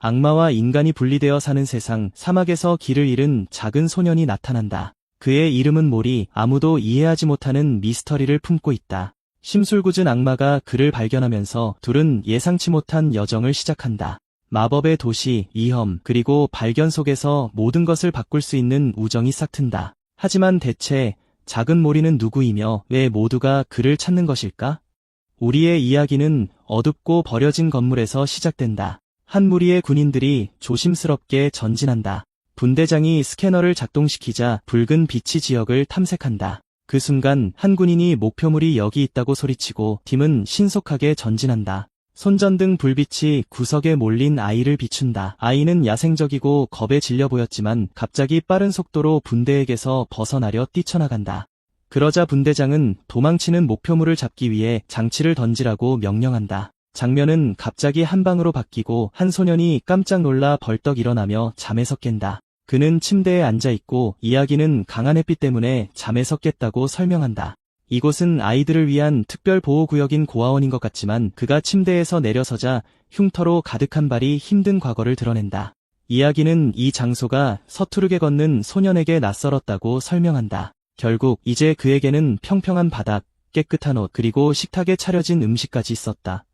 악마와 인간이 분리되어 사는 세상, 사막에서 길을 잃은 작은 소년이 나타난다. 그의 이름은 모리, 아무도 이해하지 못하는 미스터리를 품고 있다. 심술궂은 악마가 그를 발견하면서 둘은 예상치 못한 여정을 시작한다. 마법의 도시, 위험, 그리고 발견 속에서 모든 것을 바꿀 수 있는 우정이 싹튼다. 하지만 대체 작은 모리는 누구이며 왜 모두가 그를 찾는 것일까? 우리의 이야기는 어둡고 버려진 건물에서 시작된다. 한 무리의 군인들이 조심스럽게 전진한다. 분대장이 스캐너를 작동시키자 붉은 빛이 지역을 탐색한다. 그 순간 한 군인이 목표물이 여기 있다고 소리치고 팀은 신속하게 전진한다. 손전등 불빛이 구석에 몰린 아이를 비춘다. 아이는 야생적이고 겁에 질려 보였지만 갑자기 빠른 속도로 분대에게서 벗어나려 뛰쳐나간다. 그러자 분대장은 도망치는 목표물을 잡기 위해 장치를 던지라고 명령한다. 장면은 갑자기 한 방으로 바뀌고 한 소년이 깜짝 놀라 벌떡 일어나며 잠에서 깬다. 그는 침대에 앉아있고 이야기는 강한 햇빛 때문에 잠에서 깼다고 설명한다. 이곳은 아이들을 위한 특별보호구역인 고아원인 것 같지만 그가 침대에서 내려서자 흉터로 가득한 발이 힘든 과거를 드러낸다. 이야기는 이 장소가 서투르게 걷는 소년에게 낯설었다고 설명한다. 결국 이제 그에게는 평평한 바닥, 깨끗한 옷, 그리고 식탁에 차려진 음식까지 있었다.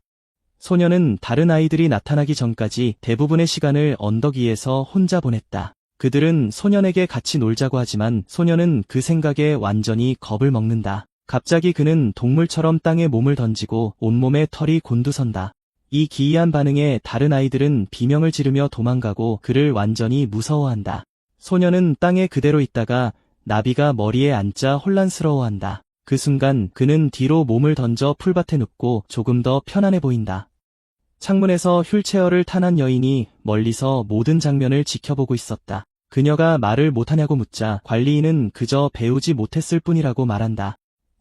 소년은 다른 아이들이 나타나기 전까지 대부분의 시간을 언덕 위에서 혼자 보냈다. 그들은 소년에게 같이 놀자고 하지만 소년은 그 생각에 완전히 겁을 먹는다. 갑자기 그는 동물처럼 땅에 몸을 던지고 온몸에 털이 곤두선다. 이 기이한 반응에 다른 아이들은 비명을 지르며 도망가고 그를 완전히 무서워한다. 소년은 땅에 그대로 있다가 나비가 머리에 앉자 혼란스러워한다. 그 순간 그는 뒤로 몸을 던져 풀밭에 눕고 조금 더 편안해 보인다. 창문에서 휠체어를 탄 한 여인이 멀리서 모든 장면을 지켜보고 있었다. 그녀가 말을 못하냐고 묻자 관리인은 그저 배우지 못했을 뿐이라고 말한다.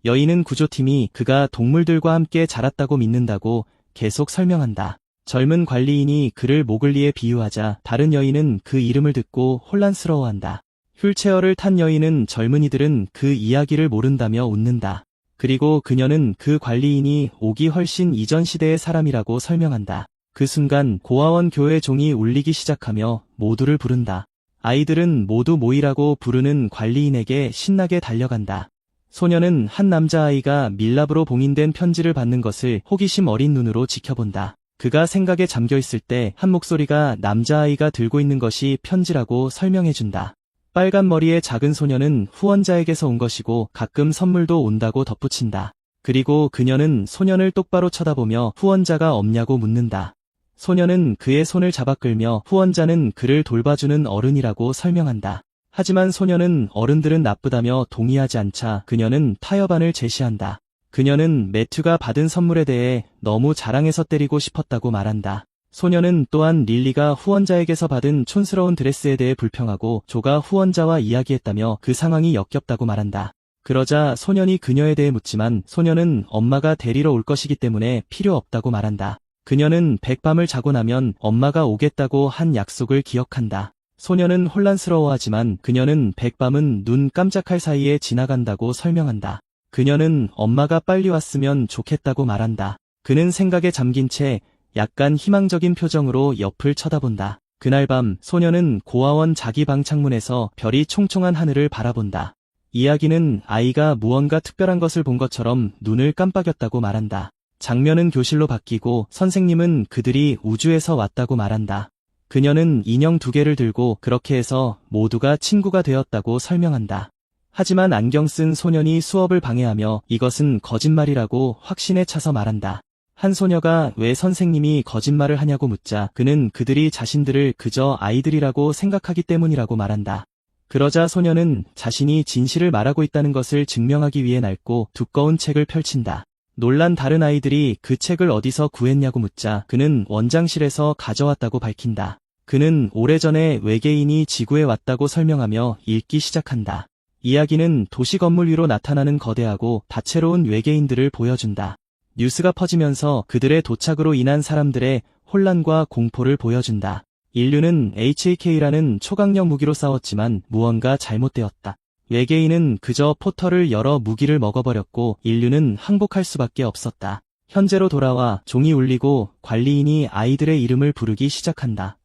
여인은 구조팀이 그가 동물들과 함께 자랐다고 믿는다고 계속 설명한다. 젊은 관리인이 그를 모글리에 비유하자 다른 여인은 그 이름을 듣고 혼란스러워한다. 휠체어를 탄 여인은 젊은이들은 그 이야기를 모른다며 웃는다. 그리고 그녀는 그 관리인이 오기 훨씬 이전 시대의 사람이라고 설명한다. 그 순간 고아원 교회 종이 울리기 시작하며 모두를 부른다. 아이들은 모두 모이라고 부르는 관리인에게 신나게 달려간다. 소년은 한 남자아이가 밀랍으로 봉인된 편지를 받는 것을 호기심 어린 눈으로 지켜본다. 그가 생각에 잠겨있을 때 한 목소리가 남자아이가 들고 있는 것이 편지라고 설명해준다. 빨간 머리의 작은 소년은 후원자에게서 온 것이고 가끔 선물도 온다고 덧붙인다. 그리고 그녀는 소년을 똑바로 쳐다보며 후원자가 없냐고 묻는다. 소년은 그의 손을 잡아 끌며 후원자는 그를 돌봐주는 어른이라고 설명한다. 하지만 소년은 어른들은 나쁘다며 동의하지 않자 그녀는 타협안을 제시한다. 그녀는 매튜가 받은 선물에 대해 너무 자랑해서 때리고 싶었다고 말한다. 소년은 또한 릴리가 후원자에게서 받은 촌스러운 드레스에 대해 불평하고 조가 후원자와 이야기했다며 그 상황이 역겹다고 말한다. 그러자 소년이 그녀에 대해 묻지만 소년은 엄마가 데리러 올 것이기 때문에 필요 없다고 말한다. 그녀는 백밤을 자고 나면 엄마가 오겠다고 한 약속을 기억한다. 소년은 혼란스러워하지만 그녀는 백밤은 눈 깜짝할 사이에 지나간다고 설명한다. 그녀는 엄마가 빨리 왔으면 좋겠다고 말한다. 그는 생각에 잠긴 채 약간 희망적인 표정으로 옆을 쳐다본다. 그날 밤 소년은 고아원 자기 방 창문에서 별이 총총한 하늘을 바라본다. 이야기는 아이가 무언가 특별한 것을 본 것처럼 눈을 깜빡였다고 말한다. 장면은 교실로 바뀌고 선생님은 그들이 우주에서 왔다고 말한다. 그녀는 인형 2개를 들고 그렇게 해서 모두가 친구가 되었다고 설명한다. 하지만 안경 쓴 소년이 수업을 방해하며 이것은 거짓말이라고 확신에 차서 말한다. 한 소녀가 왜 선생님이 거짓말을 하냐고 묻자 그는 그들이 자신들을 그저 아이들이라고 생각하기 때문이라고 말한다. 그러자 소녀는 자신이 진실을 말하고 있다는 것을 증명하기 위해 낡고 두꺼운 책을 펼친다. 놀란 다른 아이들이 그 책을 어디서 구했냐고 묻자 그는 원장실에서 가져왔다고 밝힌다. 그는 오래전에 외계인이 지구에 왔다고 설명하며 읽기 시작한다. 이야기는 도시 건물 위로 나타나는 거대하고 다채로운 외계인들을 보여준다. 뉴스가 퍼지면서 그들의 도착으로 인한 사람들의 혼란과 공포를 보여준다. 인류는 HAK라는 초강력 무기로 싸웠지만 무언가 잘못되었다. 외계인은 그저 포털을 열어 무기를 먹어버렸고 인류는 항복할 수밖에 없었다. 현재로 돌아와 종이 울리고 관리인이 아이들의 이름을 부르기 시작한다.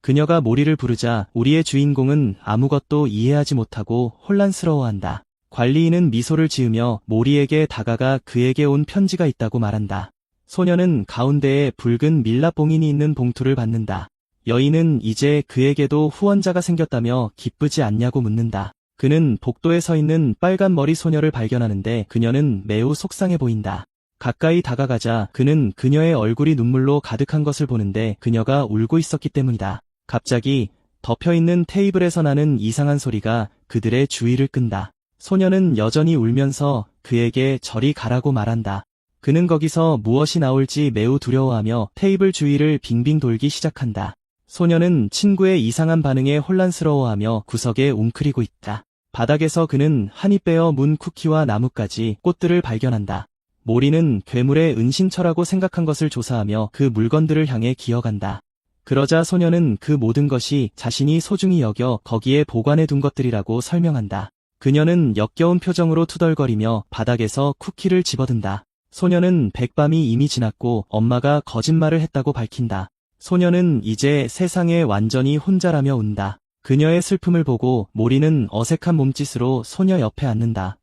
그녀가 모리를 부르자 우리의 주인공은 아무것도 이해하지 못하고 혼란스러워한다. 관리인은 미소를 지으며 모리에게 다가가 그에게 온 편지가 있다고 말한다. 소녀는 가운데에 붉은 밀랍봉인이 있는 봉투를 받는다. 여인은 이제 그에게도 후원자가 생겼다며 기쁘지 않냐고 묻는다. 그는 복도에 서 있는 빨간 머리 소녀를 발견하는데 그녀는 매우 속상해 보인다. 가까이 다가가자 그는 그녀의 얼굴이 눈물로 가득한 것을 보는데 그녀가 울고 있었기 때문이다. 갑자기 덮여있는 테이블에서 나는 이상한 소리가 그들의 주의를 끈다. 소녀는 여전히 울면서 그에게 저리 가라고 말한다. 그는 거기서 무엇이 나올지 매우 두려워하며 테이블 주위를 빙빙 돌기 시작한다. 소녀는 친구의 이상한 반응에 혼란스러워하며 구석에 웅크리고 있다. 바닥에서 그는 한이 빼어 문 쿠키와 나뭇가지, 꽃들을 발견한다. 모리는 괴물의 은신처라고 생각한 것을 조사하며 그 물건들을 향해 기어간다. 그러자 소녀는 그 모든 것이 자신이 소중히 여겨 거기에 보관해 둔 것들이라고 설명한다. 그녀는 역겨운 표정으로 투덜거리며 바닥에서 쿠키를 집어든다. 소녀는 백밤이 이미 지났고 엄마가 거짓말을 했다고 밝힌다. 소녀는 이제 세상에 완전히 혼자라며 운다. 그녀의 슬픔을 보고 모리는 어색한 몸짓으로 소녀 옆에 앉는다.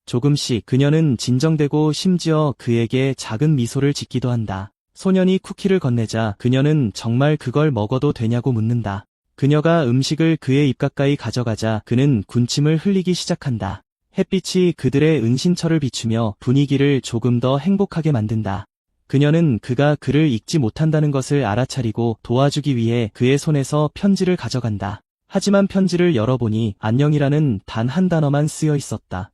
조금씩 그녀는 진정되고 심지어 그에게 작은 미소를 짓기도 한다. 소년이 쿠키를 건네자 그녀는 정말 그걸 먹어도 되냐고 묻는다. 그녀가 음식을 그의 입 가까이 가져가자 그는 군침을 흘리기 시작한다. 햇빛이 그들의 은신처를 비추며 분위기를 조금 더 행복하게 만든다. 그녀는 그가 그를 잊지 못한다는 것을 알아차리고 도와주기 위해 그의 손에서 편지를 가져간다. 하지만 편지를 열어보니 안녕이라는 단 한 단어만 쓰여 있었다.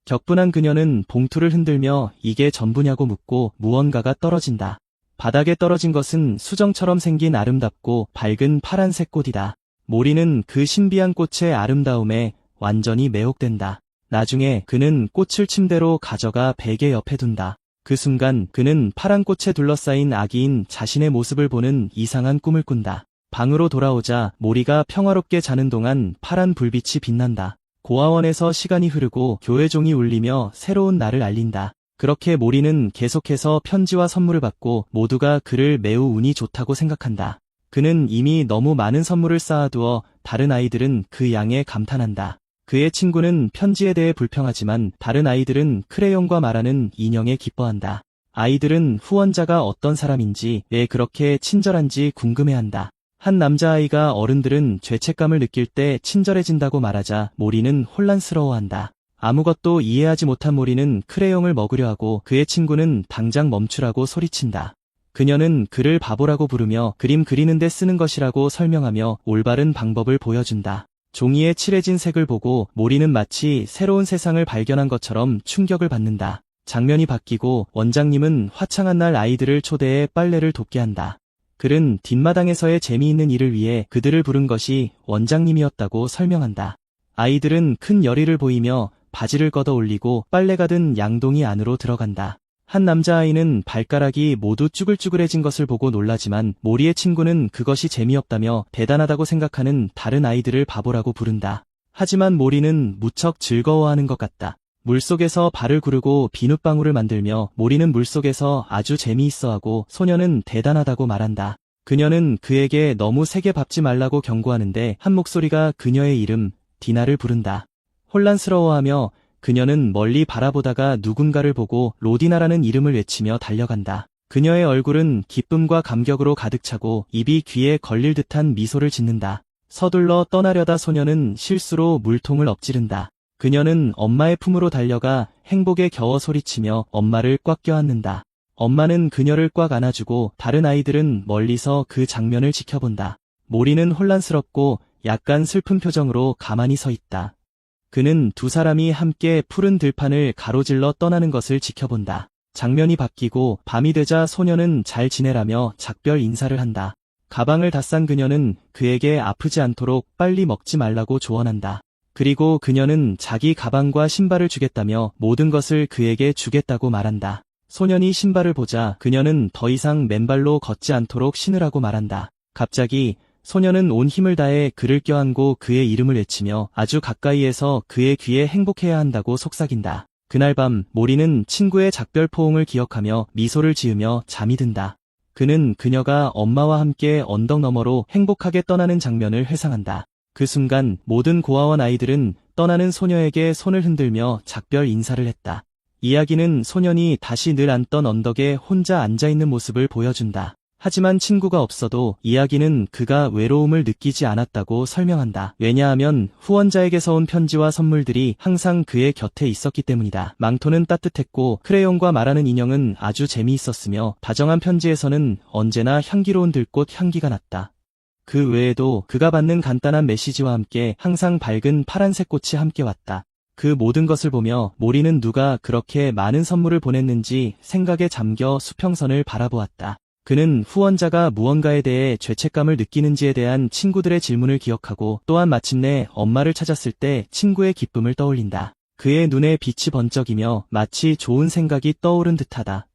격분한 그녀는 봉투를 흔들며 이게 전부냐고 묻고 무언가가 떨어진다. 바닥에 떨어진 것은 수정처럼 생긴 아름답고 밝은 파란색 꽃이다. 모리는 그 신비한 꽃의 아름다움에 완전히 매혹된다. 나중에 그는 꽃을 침대로 가져가 베개 옆에 둔다. 그 순간 그는 파란 꽃에 둘러싸인 아기인 자신의 모습을 보는 이상한 꿈을 꾼다. 방으로 돌아오자 모리가 평화롭게 자는 동안 파란 불빛이 빛난다. 고아원에서 시간이 흐르고 교회종이 울리며 새로운 날을 알린다. 그렇게 모리는 계속해서 편지와 선물을 받고 모두가 그를 매우 운이 좋다고 생각한다. 그는 이미 너무 많은 선물을 쌓아두어 다른 아이들은 그 양에 감탄한다. 그의 친구는 편지에 대해 불평하지만 다른 아이들은 크레용과 말하는 인형에 기뻐한다. 아이들은 후원자가 어떤 사람인지 왜 그렇게 친절한지 궁금해한다. 한 남자아이가 어른들은 죄책감을 느낄 때 친절해진다고 말하자 모리는 혼란스러워한다. 아무것도 이해하지 못한 모리는 크레용을 먹으려 하고 그의 친구는 당장 멈추라고 소리친다. 그녀는 그를 바보라고 부르며 그림 그리는데 쓰는 것이라고 설명하며 올바른 방법을 보여준다. 종이에 칠해진 색을 보고 모리는 마치 새로운 세상을 발견한 것처럼 충격을 받는다. 장면이 바뀌고 원장님은 화창한 날 아이들을 초대해 빨래를 돕게 한다. 그는 뒷마당에서의 재미있는 일을 위해 그들을 부른 것이 원장님이었다고 설명한다. 아이들은 큰 열의를 보이며 바지를 걷어 올리고 빨래가 든 양동이 안으로 들어간다. 한 남자아이는 발가락이 모두 쭈글쭈글해진 것을 보고 놀라지만 모리의 친구는 그것이 재미없다며 대단하다고 생각하는 다른 아이들을 바보라고 부른다. 하지만 모리는 무척 즐거워하는 것 같다. 물속에서 발을 구르고 비눗방울을 만들며 모리는 물속에서 아주 재미있어하고 소녀는 대단하다고 말한다. 그녀는 그에게 너무 세게 밟지 말라고 경고하는데 한 목소리가 그녀의 이름 디나를 부른다. 혼란스러워하며 그녀는 멀리 바라보다가 누군가를 보고 로디나라는 이름을 외치며 달려간다. 그녀의 얼굴은 기쁨과 감격으로 가득 차고 입이 귀에 걸릴 듯한 미소를 짓는다. 서둘러 떠나려다 소녀는 실수로 물통을 엎지른다. 그녀는 엄마의 품으로 달려가 행복에 겨워 소리치며 엄마를 꽉 껴안는다. 엄마는 그녀를 꽉 안아주고 다른 아이들은 멀리서 그 장면을 지켜본다. 모리는 혼란스럽고 약간 슬픈 표정으로 가만히 서 있다. 그는 두 사람이 함께 푸른 들판을 가로질러 떠나는 것을 지켜본다. 장면이 바뀌고 밤이 되자 소녀는 잘 지내라며 작별 인사를 한다. 가방을 다 싼 그녀는 그에게 아프지 않도록 빨리 먹지 말라고 조언한다. 그리고 그녀는 자기 가방과 신발을 주겠다며 모든 것을 그에게 주겠다고 말한다. 소년이 신발을 보자 그녀는 더 이상 맨발로 걷지 않도록 신으라고 말한다. 갑자기 소녀는 온 힘을 다해 그를 껴안고 그의 이름을 외치며 아주 가까이에서 그의 귀에 행복해야 한다고 속삭인다. 그날 밤 모리는 친구의 작별 포옹을 기억하며 미소를 지으며 잠이 든다. 그는 그녀가 엄마와 함께 언덕 너머로 행복하게 떠나는 장면을 회상한다. 그 순간 모든 고아원 아이들은 떠나는 소녀에게 손을 흔들며 작별 인사를 했다. 이야기는 소년이 다시 늘 앉던 언덕에 혼자 앉아있는 모습을 보여준다. 하지만 친구가 없어도 이야기는 그가 외로움을 느끼지 않았다고 설명한다. 왜냐하면 후원자에게서 온 편지와 선물들이 항상 그의 곁에 있었기 때문이다. 망토는 따뜻했고 크레용과 말하는 인형은 아주 재미있었으며 다정한 편지에서는 언제나 향기로운 들꽃 향기가 났다. 그 외에도 그가 받는 간단한 메시지와 함께 항상 밝은 파란색 꽃이 함께 왔다. 그 모든 것을 보며 모리는 누가 그렇게 많은 선물을 보냈는지 생각에 잠겨 수평선을 바라보았다. 그는 후원자가 무언가에 대해 죄책감을 느끼는지에 대한 친구들의 질문을 기억하고 또한 마침내 엄마를 찾았을 때 친구의 기쁨을 떠올린다. 그의 눈에 빛이 번쩍이며 마치 좋은 생각이 떠오른 듯하다.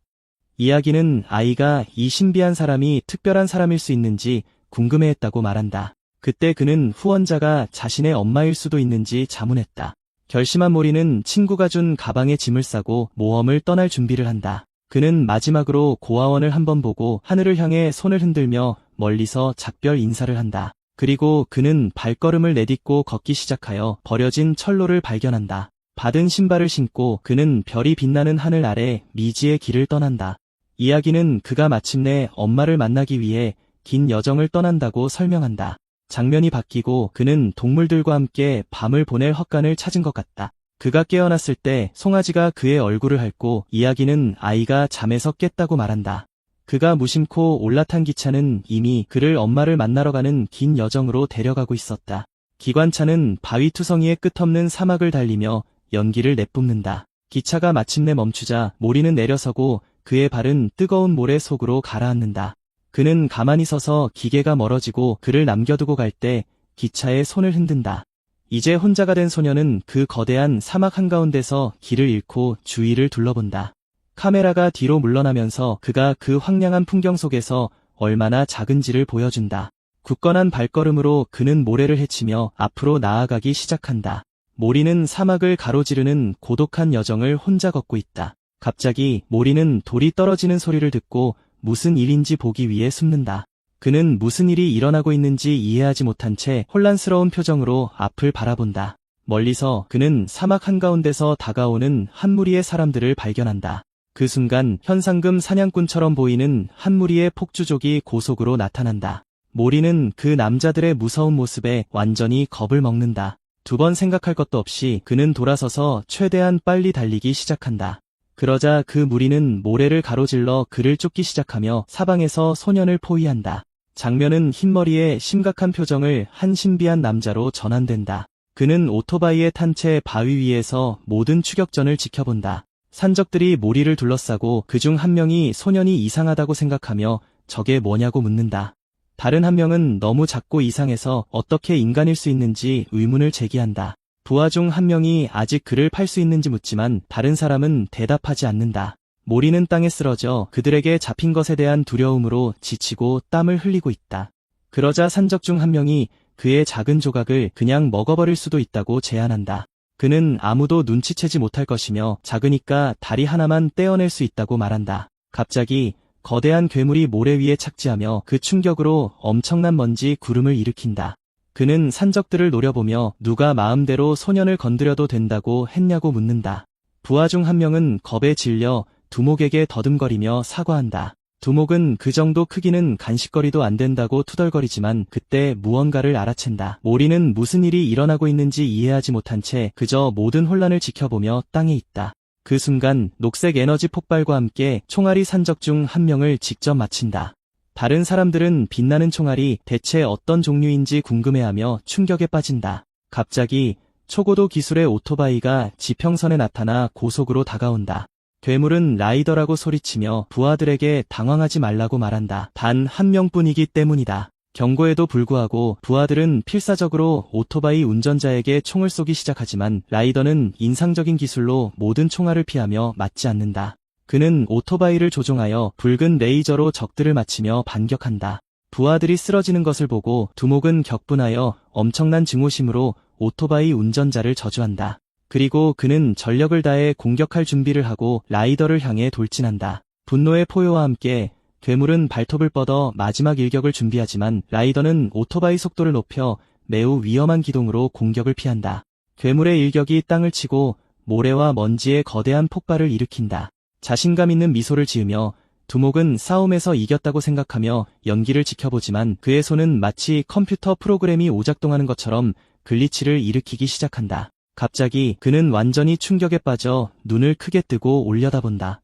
이야기는 아이가 이 신비한 사람이 특별한 사람일 수 있는지 궁금해했다고 말한다. 그때 그는 후원자가 자신의 엄마일 수도 있는지 자문했다. 결심한 모리는 친구가 준 가방에 짐을 싸고 모험을 떠날 준비를 한다. 그는 마지막으로 고아원을 한번 보고 하늘을 향해 손을 흔들며 멀리서 작별 인사를 한다. 그리고 그는 발걸음을 내딛고 걷기 시작하여 버려진 철로를 발견한다. 받은 신발을 신고 그는 별이 빛나는 하늘 아래 미지의 길을 떠난다. 이야기는 그가 마침내 엄마를 만나기 위해 긴 여정을 떠난다고 설명한다. 장면이 바뀌고 그는 동물들과 함께 밤을 보낼 헛간을 찾은 것 같다. 그가 깨어났을 때 송아지가 그의 얼굴을 핥고 이야기는 아이가 잠에서 깼다고 말한다. 그가 무심코 올라탄 기차는 이미 그를 엄마를 만나러 가는 긴 여정으로 데려가고 있었다. 기관차는 바위투성이의 끝없는 사막을 달리며 연기를 내뿜는다. 기차가 마침내 멈추자 모리는 내려서고 그의 발은 뜨거운 모래 속으로 가라앉는다. 그는 가만히 서서 기계가 멀어지고 그를 남겨두고 갈 때 기차에 손을 흔든다. 이제 혼자가 된 소녀는 그 거대한 사막 한가운데서 길을 잃고 주위를 둘러본다. 카메라가 뒤로 물러나면서 그가 그 황량한 풍경 속에서 얼마나 작은지를 보여준다. 굳건한 발걸음으로 그는 모래를 헤치며 앞으로 나아가기 시작한다. 모리는 사막을 가로지르는 고독한 여정을 혼자 걷고 있다. 갑자기 모리는 돌이 떨어지는 소리를 듣고 무슨 일인지 보기 위해 숨는다. 그는 무슨 일이 일어나고 있는지 이해하지 못한 채 혼란스러운 표정으로 앞을 바라본다. 멀리서 그는 사막 한가운데서 다가오는 한 무리의 사람들을 발견한다. 그 순간 현상금 사냥꾼처럼 보이는 한 무리의 폭주족이 고속으로 나타난다. 모리는 그 남자들의 무서운 모습에 완전히 겁을 먹는다. 두 번 생각할 것도 없이 그는 돌아서서 최대한 빨리 달리기 시작한다. 그러자 그 무리는 모래를 가로질러 그를 쫓기 시작하며 사방에서 소년을 포위한다. 장면은 흰머리에 심각한 표정을 한 신비한 남자로 전환된다. 그는 오토바이에 탄 채 바위 위에서 모든 추격전을 지켜본다. 산적들이 모리를 둘러싸고 그중 한 명이 소년이 이상하다고 생각하며 저게 뭐냐고 묻는다. 다른 한 명은 너무 작고 이상해서 어떻게 인간일 수 있는지 의문을 제기한다. 부하 중 한 명이 아직 그를 팔 수 있는지 묻지만 다른 사람은 대답하지 않는다. 모리는 땅에 쓰러져 그들에게 잡힌 것에 대한 두려움으로 지치고 땀을 흘리고 있다. 그러자 산적 중 한 명이 그의 작은 조각을 그냥 먹어버릴 수도 있다고 제안한다. 그는 아무도 눈치채지 못할 것이며 작으니까 다리 하나만 떼어낼 수 있다고 말한다. 갑자기 거대한 괴물이 모래 위에 착지하며 그 충격으로 엄청난 먼지 구름을 일으킨다. 그는 산적들을 노려보며 누가 마음대로 소년을 건드려도 된다고 했냐고 묻는다. 부하 중 한 명은 겁에 질려 두목에게 더듬거리며 사과한다. 두목은 그 정도 크기는 간식거리도 안 된다고 투덜거리지만 그때 무언가를 알아챈다. 모리는 무슨 일이 일어나고 있는지 이해하지 못한 채 그저 모든 혼란을 지켜보며 땅에 있다. 그 순간 녹색 에너지 폭발과 함께 총알이 산적 중 한 명을 직접 맞힌다. 다른 사람들은 빛나는 총알이 대체 어떤 종류인지 궁금해하며 충격에 빠진다. 갑자기 초고도 기술의 오토바이가 지평선에 나타나 고속으로 다가온다. 괴물은 라이더라고 소리치며 부하들에게 당황하지 말라고 말한다. 단 한 명뿐이기 때문이다. 경고에도 불구하고 부하들은 필사적으로 오토바이 운전자에게 총을 쏘기 시작하지만 라이더는 인상적인 기술로 모든 총알을 피하며 맞지 않는다. 그는 오토바이를 조종하여 붉은 레이저로 적들을 맞히며 반격한다. 부하들이 쓰러지는 것을 보고 두목은 격분하여 엄청난 증오심으로 오토바이 운전자를 저주한다. 그리고 그는 전력을 다해 공격할 준비를 하고 라이더를 향해 돌진한다. 분노의 포효와 함께 괴물은 발톱을 뻗어 마지막 일격을 준비하지만 라이더는 오토바이 속도를 높여 매우 위험한 기동으로 공격을 피한다. 괴물의 일격이 땅을 치고 모래와 먼지에 거대한 폭발을 일으킨다. 자신감 있는 미소를 지으며 두목은 싸움에서 이겼다고 생각하며 연기를 지켜보지만 그의 손은 마치 컴퓨터 프로그램이 오작동하는 것처럼 글리치를 일으키기 시작한다. 갑자기 그는 완전히 충격에 빠져 눈을 크게 뜨고 올려다본다.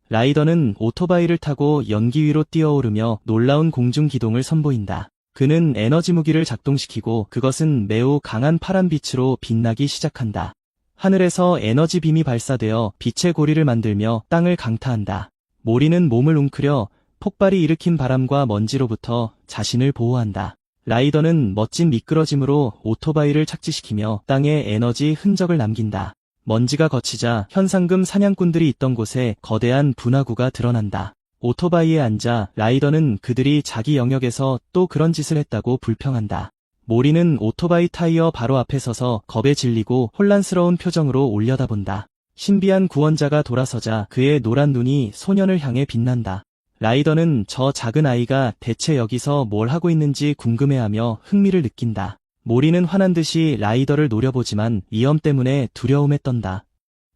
라이더는 오토바이를 타고 연기 위로 뛰어오르며 놀라운 공중 기동을 선보인다. 그는 에너지 무기를 작동시키고 그것은 매우 강한 파란 빛으로 빛나기 시작한다. 하늘에서 에너지 빔이 발사되어 빛의 고리를 만들며 땅을 강타한다. 모리는 몸을 웅크려 폭발이 일으킨 바람과 먼지로부터 자신을 보호한다. 라이더는 멋진 미끄러짐으로 오토바이를 착지시키며 땅에 에너지 흔적을 남긴다. 먼지가 걷히자 현상금 사냥꾼들이 있던 곳에 거대한 분화구가 드러난다. 오토바이에 앉아 라이더는 그들이 자기 영역에서 또 그런 짓을 했다고 불평한다. 모리는 오토바이 타이어 바로 앞에 서서 겁에 질리고 혼란스러운 표정으로 올려다본다. 신비한 구원자가 돌아서자 그의 노란 눈이 소년을 향해 빛난다. 라이더는 저 작은 아이가 대체 여기서 뭘 하고 있는지 궁금해하며 흥미를 느낀다. 모리는 화난 듯이 라이더를 노려보지만 위험 때문에 두려움에 떤다.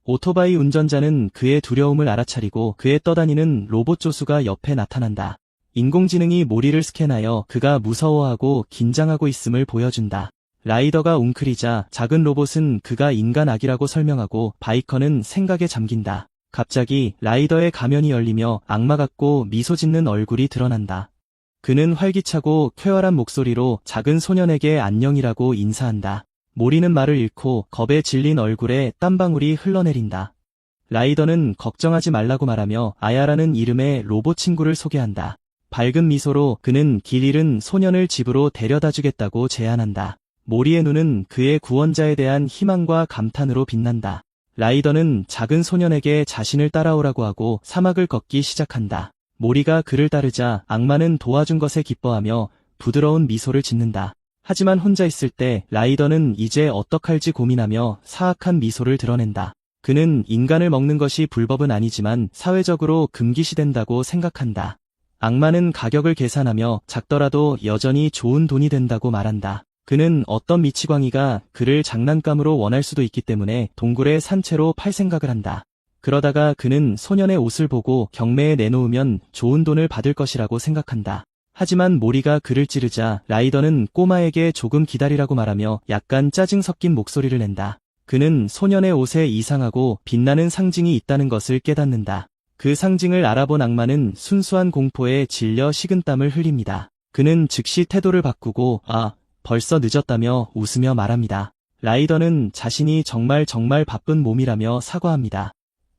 오토바이 운전자는 그의 두려움을 알아차리고 그의 떠다니는 로봇 조수가 옆에 나타난다. 인공지능이 모리를 스캔하여 그가 무서워하고 긴장하고 있음을 보여준다. 라이더가 웅크리자 작은 로봇은 그가 인간 악이라고 설명하고 바이커는 생각에 잠긴다. 갑자기 라이더의 가면이 열리며 악마 같고 미소 짓는 얼굴이 드러난다. 그는 활기차고 쾌활한 목소리로 작은 소년에게 안녕이라고 인사한다. 모리는 말을 잃고 겁에 질린 얼굴에 땀방울이 흘러내린다. 라이더는 걱정하지 말라고 말하며 아야라는 이름의 로봇 친구를 소개한다. 밝은 미소로 그는 길 잃은 소년을 집으로 데려다 주겠다고 제안한다. 모리의 눈은 그의 구원자에 대한 희망과 감탄으로 빛난다. 라이더는 작은 소년에게 자신을 따라오라고 하고 사막을 걷기 시작한다. 모리가 그를 따르자 악마는 도와준 것에 기뻐하며 부드러운 미소를 짓는다. 하지만 혼자 있을 때 라이더는 이제 어떡할지 고민하며 사악한 미소를 드러낸다. 그는 인간을 먹는 것이 불법은 아니지만 사회적으로 금기시된다고 생각한다. 악마는 가격을 계산하며 작더라도 여전히 좋은 돈이 된다고 말한다. 그는 어떤 미치광이가 그를 장난감으로 원할 수도 있기 때문에 동굴에 산채로 팔 생각을 한다. 그러다가 그는 소년의 옷을 보고 경매에 내놓으면 좋은 돈을 받을 것이라고 생각한다. 하지만 모리가 그를 찌르자 라이더는 꼬마에게 조금 기다리라고 말하며 약간 짜증 섞인 목소리를 낸다. 그는 소년의 옷에 이상하고 빛나는 상징이 있다는 것을 깨닫는다. 그 상징을 알아본 악마는 순수한 공포에 질려 식은땀을 흘립니다. 그는 즉시 태도를 바꾸고 벌써 늦었다며 웃으며 말합니다. 라이더는 자신이 정말 바쁜 몸이라며 사과합니다.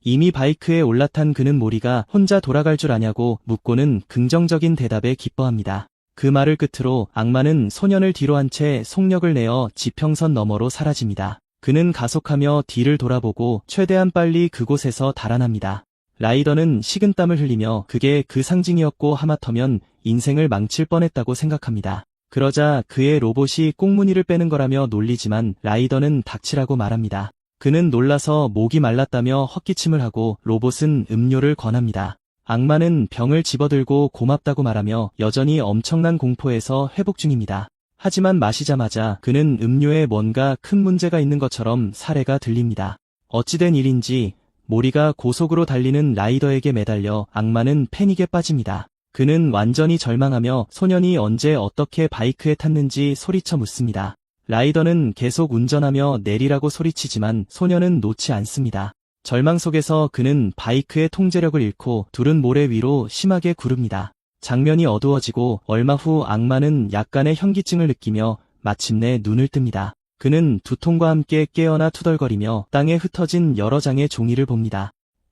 이미 바이크에 올라탄 그는 모리가 혼자 돌아갈 줄 아냐고 묻고는 긍정적인 대답에 기뻐합니다. 그 말을 끝으로 악마는 소년을 뒤로 한 채 속력을 내어 지평선 너머로 사라집니다. 그는 가속하며 뒤를 돌아보고 최대한 빨리 그곳에서 달아납니다. 라이더는 식은땀을 흘리며 그게 그 상징이었고 하마터면 인생을 망칠 뻔했다고 생각합니다. 그러자 그의 로봇이 꽁무니를 빼는 거라며 놀리지만 라이더는 닥치라고 말합니다. 그는 놀라서 목이 말랐다며 헛기침을 하고 로봇은 음료를 권합니다. 악마는 병을 집어들고 고맙다고 말하며 여전히 엄청난 공포에서 회복 중입니다. 하지만 마시자마자 그는 음료에 뭔가 큰 문제가 있는 것처럼 사례가 들립니다. 어찌된 일인지 모리가 고속으로 달리는 라이더에게 매달려 악마는 패닉에 빠집니다. 그는 완전히 절망하며 소년이 언제 어떻게 바이크에 탔는지 소리쳐 묻습니다. 라이더는 계속 운전하며 내리라고 소리치지만 소년은 놓지 않습니다. 절망 속에서 그는 바이크의 통제력을 잃고 두른 모래 위로 심하게 구릅니다. 장면이 어두워지고 얼마 후 악마는 약간의 현기증을 느끼며 마침내 눈을 뜹니다. 그는 두통과 함께 깨어나 투덜거리며 땅에 흩어진 여러 장의 종이를 봅니다.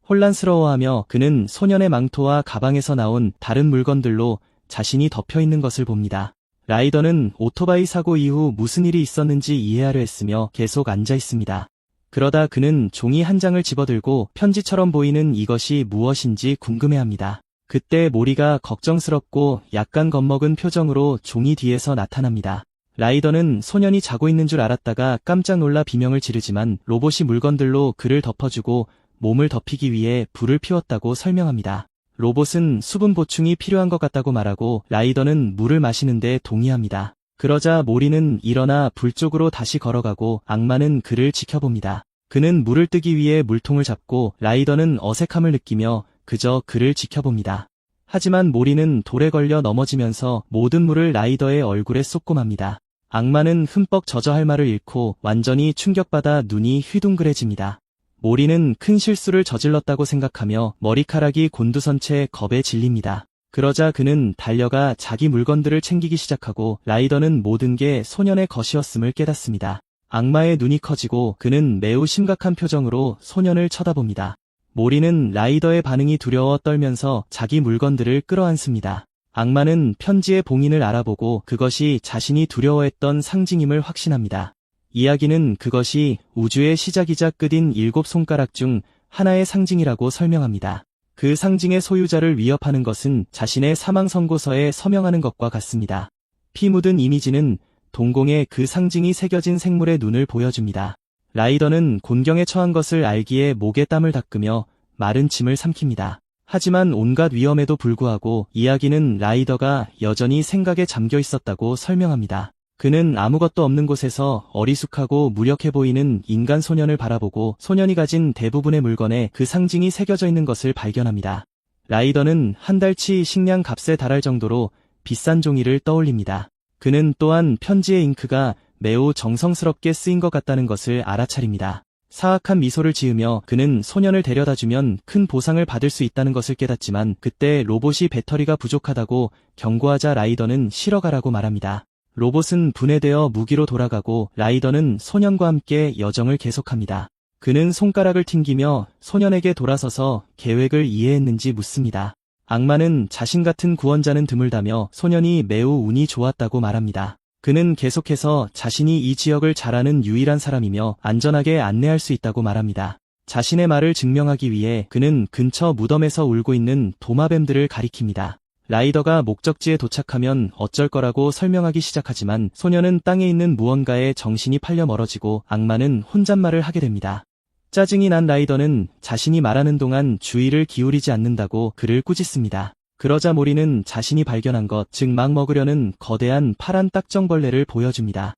혼란스러워하며 그는 소년의 망토와 가방에서 나온 다른 물건들로 자신이 덮여있는 것을 봅니다. 라이더는 오토바이 사고 이후 무슨 일이 있었는지 이해하려 했으며 계속 앉아 있습니다. 그러다 그는 종이 한 장을 집어들고 편지처럼 보이는 이것이 무엇인지 궁금해합니다. 그때 모리가 걱정스럽고 약간 겁먹은 표정으로 종이 뒤에서 나타납니다. 라이더는 소년이 자고 있는 줄 알았다가 깜짝 놀라 비명을 지르지만 로봇이 물건들로 그를 덮어주고 몸을 덮이기 위해 불을 피웠다고 설명합니다. 로봇은 수분 보충이 필요한 것 같다고 말하고 라이더는 물을 마시는데 동의합니다. 그러자 모리는 일어나 불 쪽으로 다시 걸어가고 악마는 그를 지켜봅니다. 그는 물을 뜨기 위해 물통을 잡고 라이더는 어색함을 느끼며 그저 그를 지켜봅니다. 하지만 모리는 돌에 걸려 넘어지면서 모든 물을 라이더의 얼굴에 쏟고 맙니다. 악마는 흠뻑 젖어 할 말을 잃고 완전히 충격받아 눈이 휘둥그레집니다. 모리는 큰 실수를 저질렀다고 생각하며 머리카락이 곤두선 채 겁에 질립니다. 그러자 그는 달려가 자기 물건들을 챙기기 시작하고 라이더는 모든 게 소년의 것이었음을 깨닫습니다. 악마의 눈이 커지고 그는 매우 심각한 표정으로 소년을 쳐다봅니다. 모리는 라이더의 반응이 두려워 떨면서 자기 물건들을 끌어안습니다. 악마는 편지의 봉인을 알아보고 그것이 자신이 두려워했던 상징임을 확신합니다. 이야기는 그것이 우주의 시작이자 끝인 7손가락 중 하나의 상징이라고 설명합니다. 그 상징의 소유자를 위협하는 것은 자신의 사망 선고서에 서명하는 것과 같습니다. 피 묻은 이미지는 동공에 그 상징이 새겨진 생물의 눈을 보여줍니다. 라이더는 곤경에 처한 것을 알기에 목에 땀을 닦으며 마른 침을 삼킵니다. 하지만 온갖 위험에도 불구하고 이야기는 라이더가 여전히 생각에 잠겨 있었다고 설명합니다. 그는 아무것도 없는 곳에서 어리숙하고 무력해 보이는 인간 소년을 바라보고 소년이 가진 대부분의 물건에 그 상징이 새겨져 있는 것을 발견합니다. 라이더는 한 달치 식량 값에 달할 정도로 비싼 종이를 떠올립니다. 그는 또한 편지의 잉크가 매우 정성스럽게 쓰인 것 같다는 것을 알아차립니다. 사악한 미소를 지으며 그는 소년을 데려다주면 큰 보상을 받을 수 있다는 것을 깨닫지만 그때 로봇이 배터리가 부족하다고 경고하자 라이더는 쉬러 가라고 말합니다. 로봇은 분해되어 무기로 돌아가고 라이더는 소년과 함께 여정을 계속합니다. 그는 손가락을 튕기며 소년에게 돌아서서 계획을 이해했는지 묻습니다. 악마는 자신 같은 구원자는 드물다며 소년이 매우 운이 좋았다고 말합니다. 그는 계속해서 자신이 이 지역을 잘 아는 유일한 사람이며 안전하게 안내할 수 있다고 말합니다. 자신의 말을 증명하기 위해 그는 근처 무덤에서 울고 있는 도마뱀들을 가리킵니다. 라이더가 목적지에 도착하면 어쩔 거라고 설명하기 시작하지만 소년은 땅에 있는 무언가에 정신이 팔려 멀어지고 악마는 혼잣말을 하게 됩니다. 짜증이 난 라이더는 자신이 말하는 동안 주의를 기울이지 않는다고 그를 꾸짖습니다. 그러자 모리는 자신이 발견한 것, 즉 막 먹으려는 거대한 파란 딱정벌레를 보여줍니다.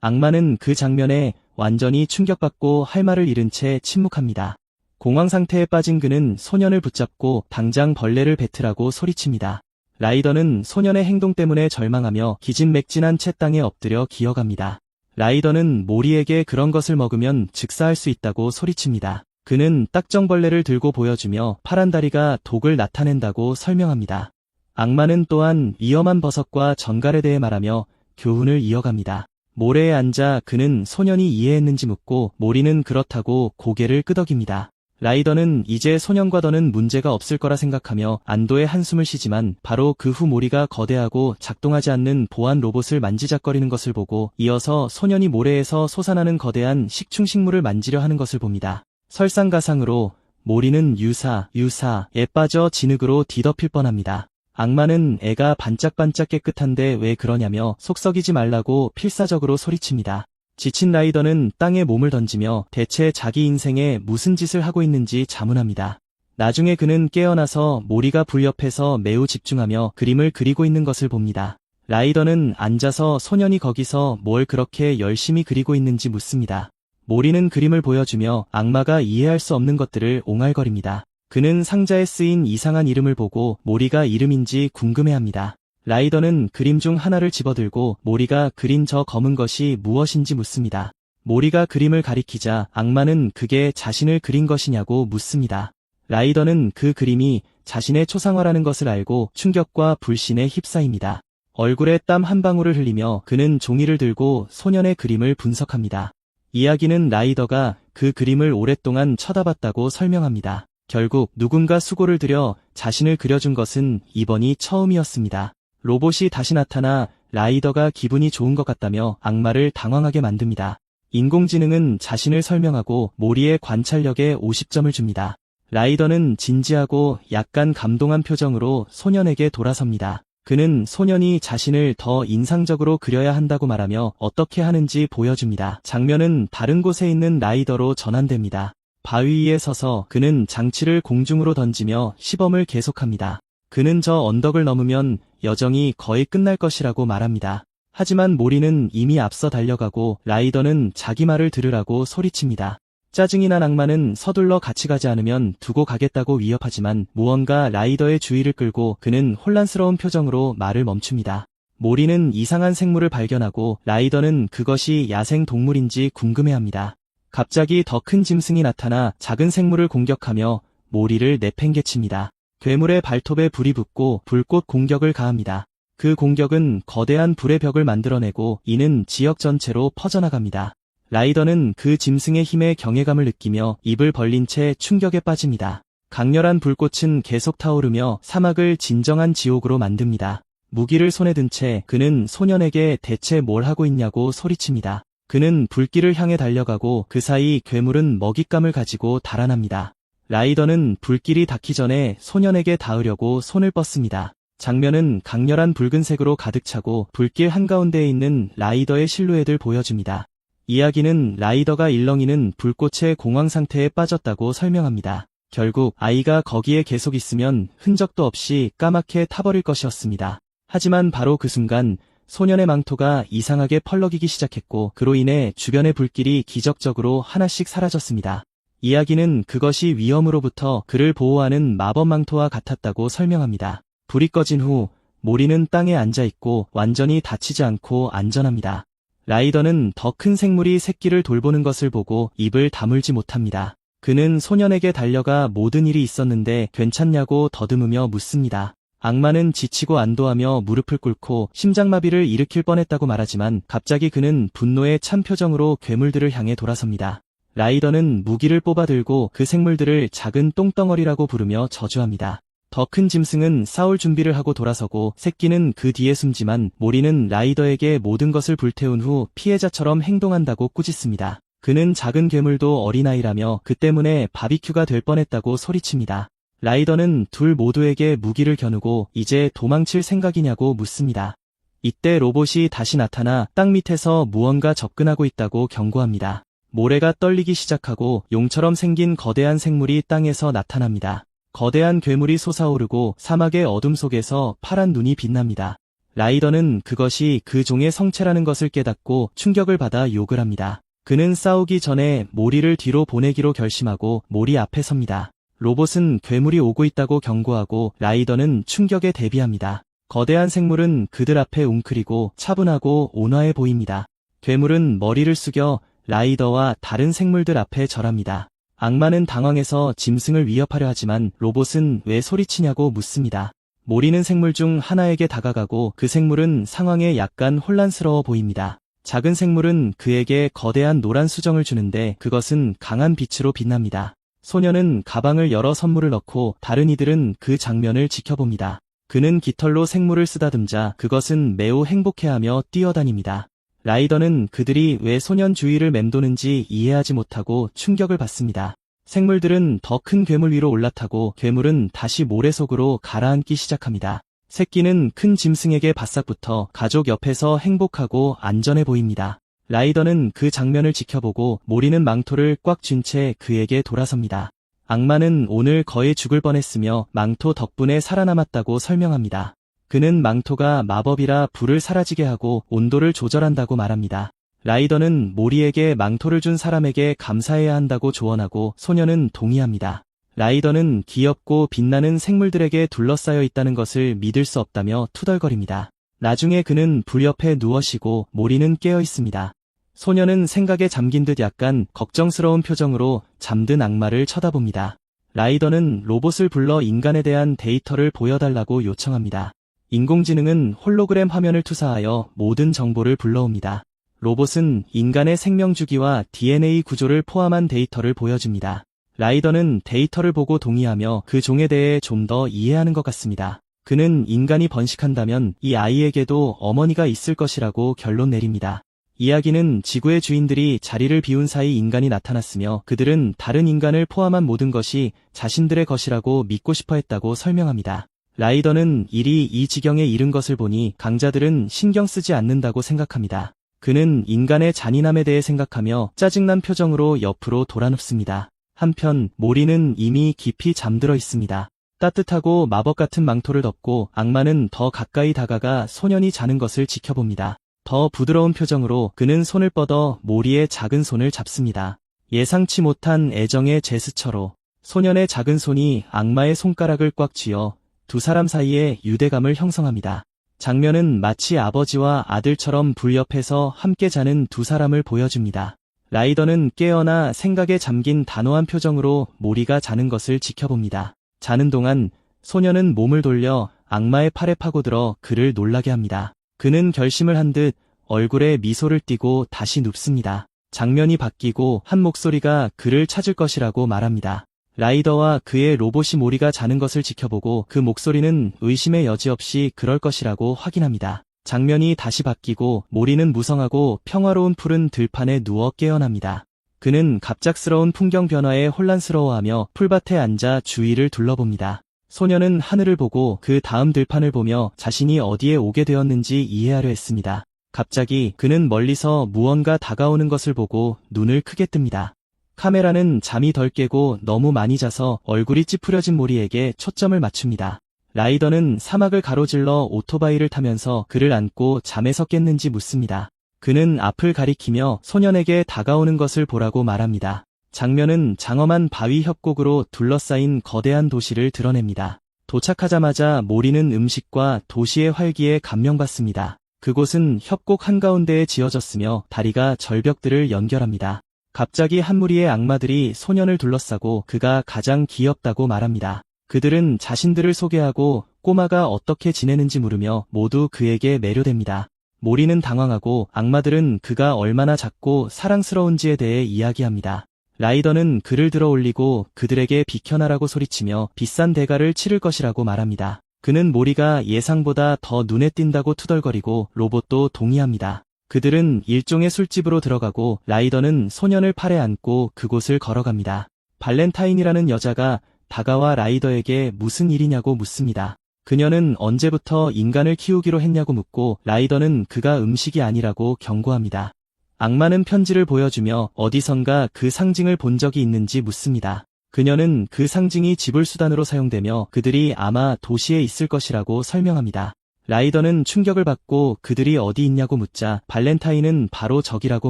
악마는 그 장면에 완전히 충격받고 할 말을 잃은 채 침묵합니다. 공황 상태에 빠진 그는 소년을 붙잡고 당장 벌레를 뱉으라고 소리칩니다. 라이더는 소년의 행동 때문에 절망하며 기진맥진한 채 땅에 엎드려 기어갑니다. 라이더는 모리에게 그런 것을 먹으면 즉사할 수 있다고 소리칩니다. 그는 딱정벌레를 들고 보여주며 파란 다리가 독을 나타낸다고 설명합니다. 악마는 또한 위험한 버섯과 전갈에 대해 말하며 교훈을 이어갑니다. 모래에 앉아 그는 소년이 이해했는지 묻고 모리는 그렇다고 고개를 끄덕입니다. 라이더는 이제 소년과 더는 문제가 없을 거라 생각하며 안도의 한숨을 쉬지만 바로 그 후 모리가 거대하고 작동하지 않는 보안 로봇을 만지작거리는 것을 보고 이어서 소년이 모래에서 솟아나는 거대한 식충식물을 만지려 하는 것을 봅니다. 설상가상으로 모리는 유사에 빠져 진흙으로 뒤덮일 뻔합니다. 악마는 애가 반짝반짝 깨끗한데 왜 그러냐며 속썩이지 말라고 필사적으로 소리칩니다. 지친 라이더는 땅에 몸을 던지며 대체 자기 인생에 무슨 짓을 하고 있는지 자문합니다. 나중에 그는 깨어나서 모리가 불 옆에서 매우 집중하며 그림을 그리고 있는 것을 봅니다. 라이더는 앉아서 소년이 거기서 뭘 그렇게 열심히 그리고 있는지 묻습니다. 모리는 그림을 보여주며 악마가 이해할 수 없는 것들을 옹알거립니다. 그는 상자에 쓰인 이상한 이름을 보고 모리가 이름인지 궁금해합니다. 라이더는 그림 중 하나를 집어들고 모리가 그린 저 검은 것이 무엇인지 묻습니다. 모리가 그림을 가리키자 악마는 그게 자신을 그린 것이냐고 묻습니다. 라이더는 그 그림이 자신의 초상화라는 것을 알고 충격과 불신에 휩싸입니다. 얼굴에 땀 한 방울을 흘리며 그는 종이를 들고 소년의 그림을 분석합니다. 이야기는 라이더가 그 그림을 오랫동안 쳐다봤다고 설명합니다. 결국 누군가 수고를 들여 자신을 그려준 것은 이번이 처음이었습니다. 로봇이 다시 나타나 라이더가 기분이 좋은 것 같다며 악마를 당황하게 만듭니다. 인공지능은 자신을 설명하고 모리의 관찰력에 50점을 줍니다. 라이더는 진지하고 약간 감동한 표정으로 소년에게 돌아섭니다. 그는 소년이 자신을 더 인상적으로 그려야 한다고 말하며 어떻게 하는지 보여줍니다. 장면은 다른 곳에 있는 라이더로 전환됩니다. 바위 위에 서서 그는 장치를 공중으로 던지며 시범을 계속합니다. 그는 저 언덕을 넘으면 여정이 거의 끝날 것이라고 말합니다. 하지만 모리는 이미 앞서 달려가고 라이더는 자기 말을 들으라고 소리칩니다. 짜증이 난 악마는 서둘러 같이 가지 않으면 두고 가겠다고 위협하지만 무언가 라이더의 주의를 끌고 그는 혼란스러운 표정으로 말을 멈춥니다. 모리는 이상한 생물을 발견하고 라이더는 그것이 야생 동물인지 궁금해합니다. 갑자기 더 큰 짐승이 나타나 작은 생물을 공격하며 모리를 내팽개칩니다. 괴물의 발톱에 불이 붙고 불꽃 공격을 가합니다. 그 공격은 거대한 불의 벽을 만들어내고 이는 지역 전체로 퍼져나갑니다. 라이더는 그 짐승의 힘에 경외감을 느끼며 입을 벌린 채 충격에 빠집니다. 강렬한 불꽃은 계속 타오르며 사막을 진정한 지옥으로 만듭니다. 무기를 손에 든 채 그는 소년에게 대체 뭘 하고 있냐고 소리칩니다. 그는 불길을 향해 달려가고 그 사이 괴물은 먹잇감을 가지고 달아납니다. 라이더는 불길이 닿기 전에 소년에게 닿으려고 손을 뻗습니다. 장면은 강렬한 붉은색으로 가득 차고 불길 한가운데에 있는 라이더의 실루엣을 보여줍니다. 이야기는 라이더가 일렁이는 불꽃의 공황 상태에 빠졌다고 설명합니다. 결국 아이가 거기에 계속 있으면 흔적도 없이 까맣게 타버릴 것이었습니다. 하지만 바로 그 순간 소년의 망토가 이상하게 펄럭이기 시작했고 그로 인해 주변의 불길이 기적적으로 하나씩 사라졌습니다. 이야기는 그것이 위험으로부터 그를 보호하는 마법 망토와 같았다고 설명합니다. 불이 꺼진 후 모리는 땅에 앉아있고 완전히 다치지 않고 안전합니다. 라이더는 더 큰 생물이 새끼를 돌보는 것을 보고 입을 다물지 못합니다. 그는 소년에게 달려가 모든 일이 있었는데 괜찮냐고 더듬으며 묻습니다. 악마는 지치고 안도하며 무릎을 꿇고 심장마비를 일으킬 뻔했다고 말하지만 갑자기 그는 분노의 찬 표정으로 괴물들을 향해 돌아섭니다. 라이더는 무기를 뽑아 들고 그 생물들을 작은 똥덩어리라고 부르며 저주합니다. 더 큰 짐승은 싸울 준비를 하고 돌아서고 새끼는 그 뒤에 숨지만 모리는 라이더에게 모든 것을 불태운 후 피해자처럼 행동한다고 꾸짖습니다. 그는 작은 괴물도 어린아이라며 그 때문에 바비큐가 될 뻔했다고 소리칩니다. 라이더는 둘 모두에게 무기를 겨누고 이제 도망칠 생각이냐고 묻습니다. 이때 로봇이 다시 나타나 땅 밑에서 무언가 접근하고 있다고 경고합니다. 모래가 떨리기 시작하고 용처럼 생긴 거대한 생물이 땅에서 나타납니다. 거대한 괴물이 솟아오르고 사막의 어둠 속에서 파란 눈이 빛납니다. 라이더는 그것이 그 종의 성체라는 것을 깨닫고 충격을 받아 욕을 합니다. 그는 싸우기 전에 모리를 뒤로 보내기로 결심하고 모리 앞에 섭니다. 로봇은 괴물이 오고 있다고 경고하고 라이더는 충격에 대비합니다. 거대한 생물은 그들 앞에 웅크리고 차분하고 온화해 보입니다. 괴물은 머리를 숙여 라이더와 다른 생물들 앞에 절합니다. 악마는 당황해서 짐승을 위협하려 하지만 로봇은 왜 소리치냐고 묻습니다. 모리는 생물 중 하나에게 다가가고 그 생물은 상황에 약간 혼란스러워 보입니다. 작은 생물은 그에게 거대한 노란 수정을 주는데 그것은 강한 빛으로 빛납니다. 소년은 가방을 열어 선물을 넣고 다른 이들은 그 장면을 지켜봅니다. 그는 깃털로 생물을 쓰다듬자 그것은 매우 행복해하며 뛰어다닙니다. 라이더는 그들이 왜 소년 주위를 맴도는지 이해하지 못하고 충격을 받습니다. 생물들은 더 큰 괴물 위로 올라타고 괴물은 다시 모래 속으로 가라앉기 시작합니다. 새끼는 큰 짐승에게 바싹 붙어 가족 옆에서 행복하고 안전해 보입니다. 라이더는 그 장면을 지켜보고 모리는 망토를 꽉 쥔 채 그에게 돌아섭니다. 악마는 오늘 거의 죽을 뻔했으며 망토 덕분에 살아남았다고 설명합니다. 그는 망토가 마법이라 불을 사라지게 하고 온도를 조절한다고 말합니다. 라이더는 모리에게 망토를 준 사람에게 감사해야 한다고 조언하고 소년은 동의합니다. 라이더는 귀엽고 빛나는 생물들에게 둘러싸여 있다는 것을 믿을 수 없다며 투덜거립니다. 나중에 그는 불 옆에 누워 쉬고 모리는 깨어 있습니다. 소년은 생각에 잠긴 듯 약간 걱정스러운 표정으로 잠든 악마를 쳐다봅니다. 라이더는 로봇을 불러 인간에 대한 데이터를 보여달라고 요청합니다. 인공지능은 홀로그램 화면을 투사하여 모든 정보를 불러옵니다. 로봇은 인간의 생명주기와 DNA 구조를 포함한 데이터를 보여줍니다. 라이더는 데이터를 보고 동의하며 그 종에 대해 좀 더 이해하는 것 같습니다. 그는 인간이 번식한다면 이 아이에게도 어머니가 있을 것이라고 결론 내립니다. 이야기는 지구의 주인들이 자리를 비운 사이 인간이 나타났으며 그들은 다른 인간을 포함한 모든 것이 자신들의 것이라고 믿고 싶어 했다고 설명합니다. 라이더는 일이 이 지경에 이른 것을 보니 강자들은 신경 쓰지 않는다고 생각합니다. 그는 인간의 잔인함에 대해 생각하며 짜증난 표정으로 옆으로 돌아눕습니다. 한편 모리는 이미 깊이 잠들어 있습니다. 따뜻하고 마법 같은 망토를 덮고 악마는 더 가까이 다가가 소년이 자는 것을 지켜봅니다. 더 부드러운 표정으로 그는 손을 뻗어 모리의 작은 손을 잡습니다. 예상치 못한 애정의 제스처로 소년의 작은 손이 악마의 손가락을 꽉 쥐어 두 사람 사이에 유대감을 형성합니다. 장면은 마치 아버지와 아들처럼 불 옆에서 함께 자는 두 사람을 보여줍니다. 라이더는 깨어나 생각에 잠긴 단호한 표정으로 모리가 자는 것을 지켜봅니다. 자는 동안 소년은 몸을 돌려 악마의 팔에 파고들어 그를 놀라게 합니다. 그는 결심을 한 듯 얼굴에 미소를 띠고 다시 눕습니다. 장면이 바뀌고 한 목소리가 그를 찾을 것이라고 말합니다. 라이더와 그의 로봇이 모리가 자는 것을 지켜보고 그 목소리는 의심의 여지 없이 그럴 것이라고 확인합니다. 장면이 다시 바뀌고 모리는 무성하고 평화로운 푸른 들판에 누워 깨어납니다. 그는 갑작스러운 풍경 변화에 혼란스러워하며 풀밭에 앉아 주위를 둘러봅니다. 소년은 하늘을 보고 그 다음 들판을 보며 자신이 어디에 오게 되었는지 이해하려 했습니다. 갑자기 그는 멀리서 무언가 다가오는 것을 보고 눈을 크게 뜹니다. 카메라는 잠이 덜 깨고 너무 많이 자서 얼굴이 찌푸려진 모리에게 초점을 맞춥니다. 라이더는 사막을 가로질러 오토바이를 타면서 그를 안고 잠에서 깼는지 묻습니다. 그는 앞을 가리키며 소년에게 다가오는 것을 보라고 말합니다. 장면은 장엄한 바위 협곡으로 둘러싸인 거대한 도시를 드러냅니다. 도착하자마자 모리는 음식과 도시의 활기에 감명받습니다. 그곳은 협곡 한가운데에 지어졌으며 다리가 절벽들을 연결합니다. 갑자기 한 무리의 악마들이 소년을 둘러싸고 그가 가장 귀엽다고 말합니다. 그들은 자신들을 소개하고 꼬마가 어떻게 지내는지 물으며 모두 그에게 매료됩니다. 모리는 당황하고 악마들은 그가 얼마나 작고 사랑스러운지에 대해 이야기합니다. 라이더는 그를 들어 올리고 그들에게 비켜나라고 소리치며 비싼 대가를 치를 것이라고 말합니다. 그는 모리가 예상보다 더 눈에 띈다고 투덜거리고 로봇도 동의합니다. 그들은 일종의 술집으로 들어가고 라이더는 소년을 팔에 안고 그곳을 걸어갑니다. 발렌타인이라는 여자가 다가와 라이더에게 무슨 일이냐고 묻습니다. 그녀는 언제부터 인간을 키우기로 했냐고 묻고 라이더는 그가 음식이 아니라고 경고합니다. 악마는 편지를 보여주며 어디선가 그 상징을 본 적이 있는지 묻습니다. 그녀는 그 상징이 지불수단으로 사용되며 그들이 아마 도시에 있을 것이라고 설명합니다. 라이더는 충격을 받고 그들이 어디 있냐고 묻자 발렌타인은 바로 저기라고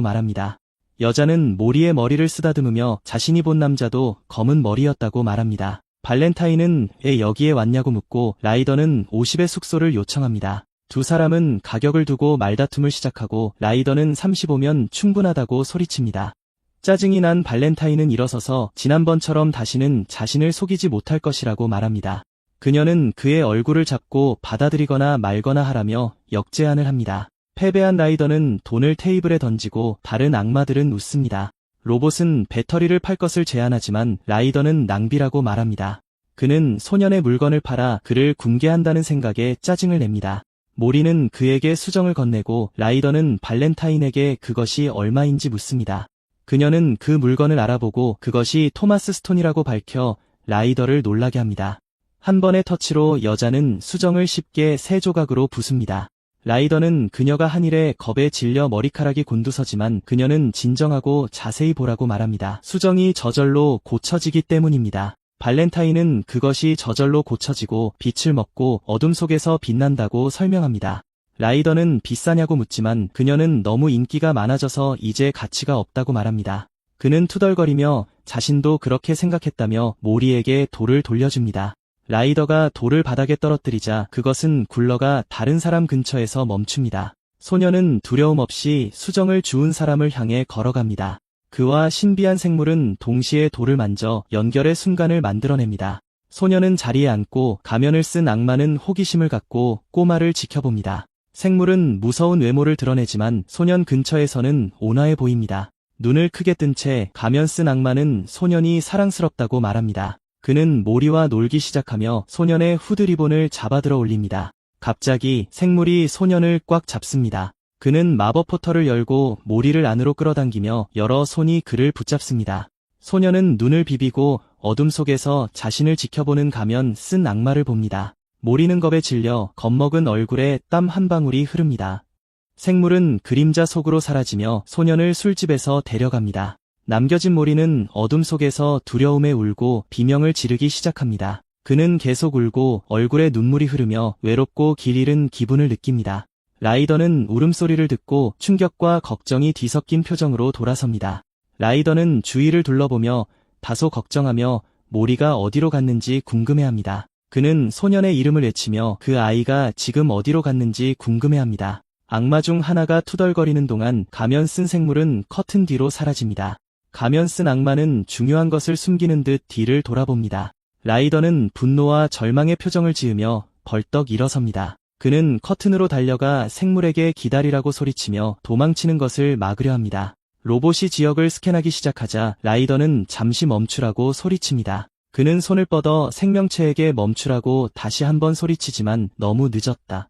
말합니다. 여자는 모리의 머리를 쓰다듬으며 자신이 본 남자도 검은 머리였다고 말합니다. 발렌타인은 왜 여기에 왔냐고 묻고 라이더는 50의 숙소를 요청합니다. 두 사람은 가격을 두고 말다툼을 시작하고 라이더는 35면 충분하다고 소리칩니다. 짜증이 난 발렌타인은 일어서서 지난번처럼 다시는 자신을 속이지 못할 것이라고 말합니다. 그녀는 그의 얼굴을 잡고 받아들이거나 말거나 하라며 역제안을 합니다. 패배한 라이더는 돈을 테이블에 던지고 다른 악마들은 웃습니다. 로봇은 배터리를 팔 것을 제안하지만 라이더는 낭비라고 말합니다. 그는 소년의 물건을 팔아 그를 굶게 한다는 생각에 짜증을 냅니다. 모리는 그에게 수정을 건네고 라이더는 발렌타인에게 그것이 얼마인지 묻습니다. 그녀는 그 물건을 알아보고 그것이 토마스 스톤이라고 밝혀 라이더를 놀라게 합니다. 한 번의 터치로 여자는 수정을 쉽게 세 조각으로 부숩니다. 라이더는 그녀가 한 일에 겁에 질려 머리카락이 곤두서지만 그녀는 진정하고 자세히 보라고 말합니다. 수정이 저절로 고쳐지기 때문입니다. 발렌타인은 그것이 저절로 고쳐지고 빛을 먹고 어둠 속에서 빛난다고 설명합니다. 라이더는 비싸냐고 묻지만 그녀는 너무 인기가 많아져서 이제 가치가 없다고 말합니다. 그는 투덜거리며 자신도 그렇게 생각했다며 모리에게 돌을 돌려줍니다. 라이더가 돌을 바닥에 떨어뜨리자 그것은 굴러가 다른 사람 근처에서 멈춥니다. 소녀는 두려움 없이 수정을 주운 사람을 향해 걸어갑니다. 그와 신비한 생물은 동시에 돌을 만져 연결의 순간을 만들어냅니다. 소녀는 자리에 앉고 가면을 쓴 악마는 호기심을 갖고 꼬마를 지켜봅니다. 생물은 무서운 외모를 드러내지만 소년 근처에서는 온화해 보입니다. 눈을 크게 뜬 채 가면 쓴 악마는 소년이 사랑스럽다고 말합니다. 그는 모리와 놀기 시작하며 소년의 후드 리본을 잡아들어 올립니다. 갑자기 생물이 소년을 꽉 잡습니다. 그는 마법 포털을 열고 모리를 안으로 끌어당기며 여러 손이 그를 붙잡습니다. 소년은 눈을 비비고 어둠 속에서 자신을 지켜보는 가면 쓴 악마를 봅니다. 모리는 겁에 질려 겁먹은 얼굴에 땀 한 방울이 흐릅니다. 생물은 그림자 속으로 사라지며 소년을 술집에서 데려갑니다. 남겨진 모리는 어둠 속에서 두려움에 울고 비명을 지르기 시작합니다. 그는 계속 울고 얼굴에 눈물이 흐르며 외롭고 길 잃은 기분을 느낍니다. 라이더는 울음소리를 듣고 충격과 걱정이 뒤섞인 표정으로 돌아섭니다. 라이더는 주위를 둘러보며 다소 걱정하며 모리가 어디로 갔는지 궁금해합니다. 그는 소년의 이름을 외치며 그 아이가 지금 어디로 갔는지 궁금해합니다. 악마 중 하나가 투덜거리는 동안 가면 쓴 생물은 커튼 뒤로 사라집니다. 가면 쓴 악마는 중요한 것을 숨기는 듯 뒤를 돌아봅니다. 라이더는 분노와 절망의 표정을 지으며 벌떡 일어섭니다. 그는 커튼으로 달려가 생물에게 기다리라고 소리치며 도망치는 것을 막으려 합니다. 로봇이 지역을 스캔하기 시작하자 라이더는 잠시 멈추라고 소리칩니다. 그는 손을 뻗어 생명체에게 멈추라고 다시 한번 소리치지만 너무 늦었다.